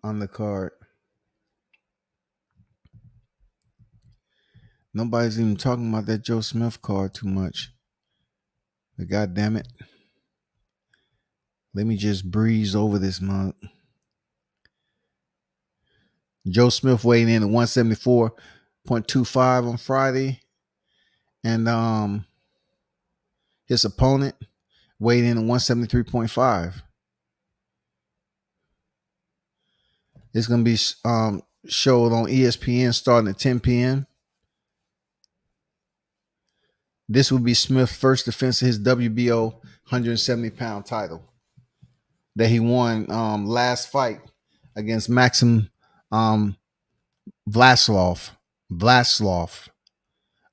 on the card. Nobody's even talking about that Joe Smith card too much. But God damn it. Let me just breeze over this month. Joe Smith weighed in at 174.25 on Friday. And his opponent weighed in at 173.5. It's going to be showed on ESPN starting at 10 p.m. This will be Smith's first defense of his WBO 170-pound title that he won last fight against Maxim Vlaslov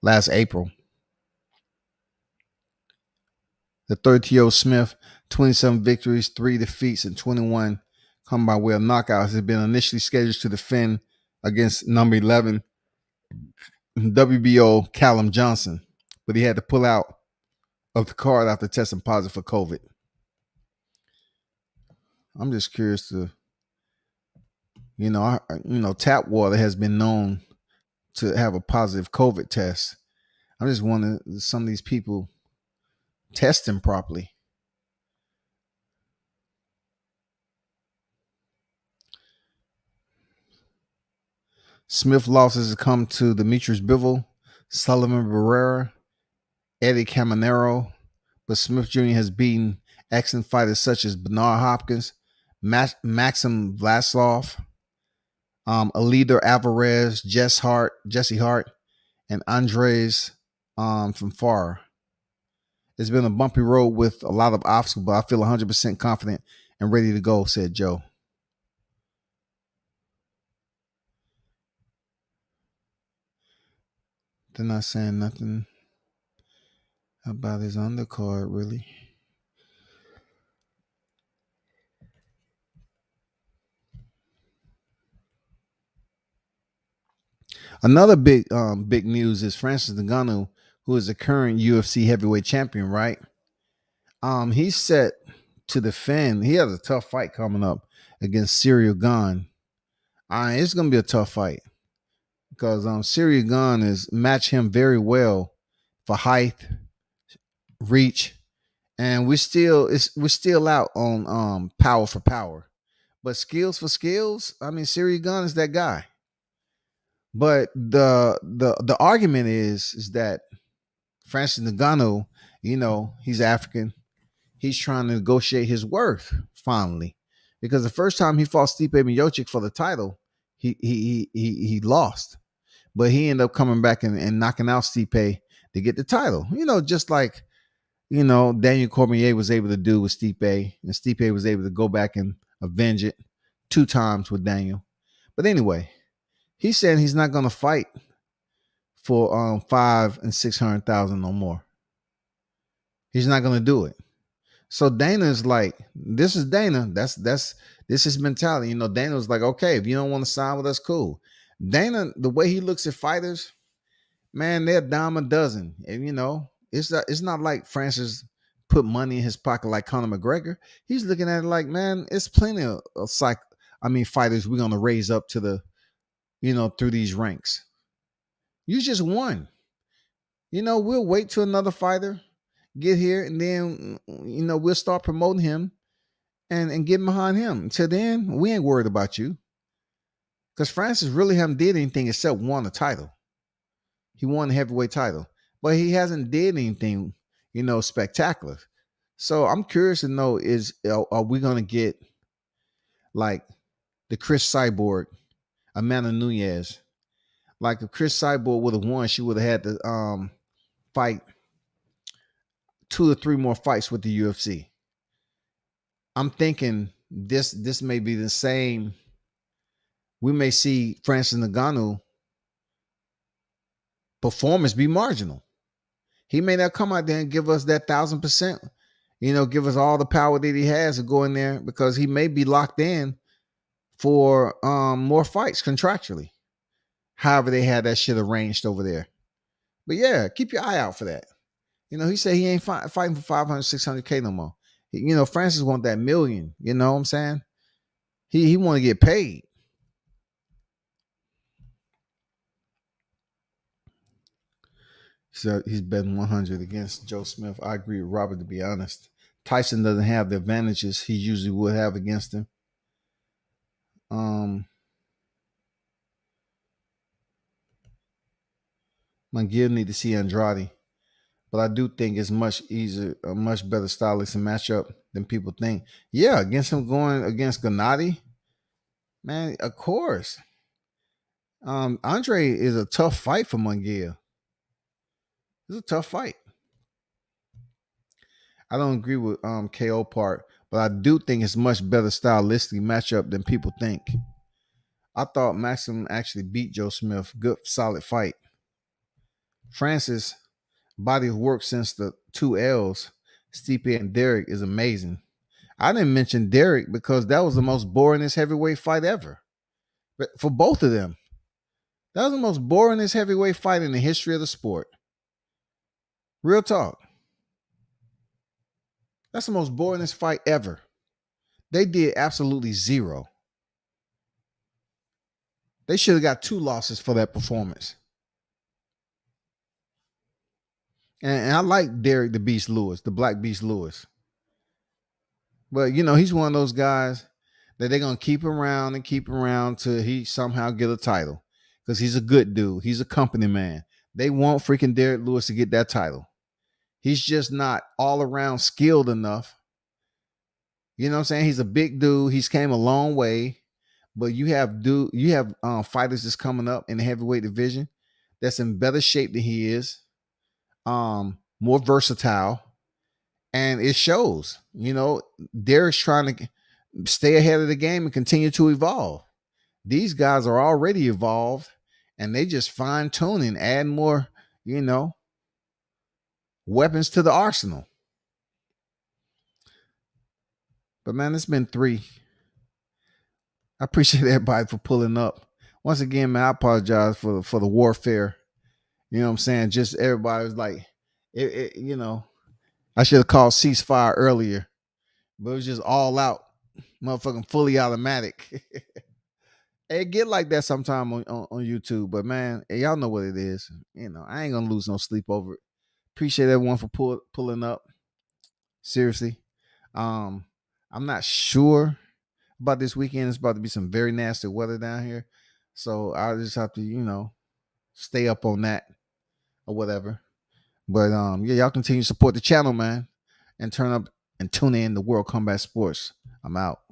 last April. The 30-year-old Smith, 27 victories, 3 defeats, and 21 come by way of knockouts, has been initially scheduled to defend against number 11 WBO Callum Johnson, but he had to pull out of the card after testing positive for COVID. I'm just curious to, Tapwater has been known to have a positive COVID test. I'm just wondering, some of these people testing properly. Smith losses have come to Demetrius Bivol, Sullivan Barrera, Eddie Caminero, but Smith Jr. has beaten excellent fighters such as Bernard Hopkins, Maxim Vlaslov, Alida Alvarez, Jesse Hart, and Andres from Farr. It's been a bumpy road with a lot of obstacles, but I feel 100% confident and ready to go, said Joe. They're not saying nothing about his undercard, really. Another big news is Francis Ngannou, who is the current UFC heavyweight champion, right? He's set to defend. He has a tough fight coming up against Cyril Gane. It's gonna be a tough fight because Cyril Gane is match him very well for height, reach, and we're still out on power for power. But skills for skills, I mean, Cyril Gane is that guy. But the argument is that Francis Ngannou, he's African. He's trying to negotiate his worth finally, because the first time he fought Stipe Miocic for the title, he lost, but he ended up coming back and knocking out Stipe to get the title. Just like Daniel Cormier was able to do with Stipe, and Stipe was able to go back and avenge it 2 times with Daniel. But anyway, he's saying he's not going to fight for $500,000 and $600,000 no more. He's not going to do it. So Dana is like, this is Dana. This is his mentality. Dana was like, okay, if you don't want to sign with us, cool. Dana, the way he looks at fighters, man, they're a dime a dozen. And it's not like Francis put money in his pocket like Conor McGregor. He's looking at it like, man, it's plenty of fighters we're gonna raise up to the, through these ranks. You just won. We'll wait till another fighter get here, and then we'll start promoting him and getting behind him. Until then, we ain't worried about you, because Francis really haven't did anything except won a title. He won the heavyweight title, but he hasn't did anything spectacular. So I'm curious to know, are we gonna get like the Chris Cyborg, Amanda Nunes? Like if Chris Cyborg would have won, she would have had to fight 2 or 3 more fights with the UFC. I'm thinking this may be the same. We may see Francis Ngannou performance be marginal. He may not come out there and give us that 1,000%, give us all the power that he has to go in there, because he may be locked in for more fights contractually. However they had that shit arranged over there. But yeah, keep your eye out for that. He said he ain't fighting for 500, 600K no more. Francis want that million. You know what I'm saying? He want to get paid. So he's betting 100 against Joe Smith. I agree with Robert, to be honest. Tyson doesn't have the advantages he usually would have against him. McGill need to see Andrade. But I do think it's much easier, a much better stylistic matchup than people think. Yeah, against him going against Gennady, man, of course. Andre is a tough fight for Munguia. It's a tough fight. I don't agree with KO part, but I do think it's much better stylistic matchup than people think. I thought Maxim actually beat Joe Smith. Good, solid fight. Francis, body of work since the 2 L's, Stipe and Derek, is amazing. I didn't mention Derek because that was the most boringest heavyweight fight ever. But for both of them, that was the most boringest heavyweight fight in the history of the sport. Real talk. That's the most boringest fight ever. They did absolutely zero. They should have got 2 losses for that performance. And I like Derek the Beast Lewis, the Black Beast Lewis. But, he's one of those guys that they're going to keep around till he somehow get a title, because he's a good dude. He's a company man. They want freaking Derek Lewis to get that title. He's just not all around skilled enough. You know what I'm saying? He's a big dude. He's came a long way, but you have fighters that's coming up in the heavyweight division that's in better shape than he is, more versatile, and it shows. Derek's trying to stay ahead of the game and continue to evolve. These guys are already evolved, and they just fine tuning, add more, weapons to the arsenal. But man, it's been 3. I appreciate everybody for pulling up. Once again, man, I apologize for the warfare. You know what I'm saying? Just everybody was like, I should have called ceasefire earlier, but it was just all out, motherfucking fully automatic. It get like that sometime on YouTube, but man, y'all know what it is. You know, I ain't gonna lose no sleep over it. Appreciate everyone for pulling up. Seriously, I'm not sure about this weekend. It's about to be some very nasty weather down here, so I just have to, stay up on that or whatever. But yeah, y'all continue to support the channel, man, and turn up and tune in to World Combat Sports. I'm out.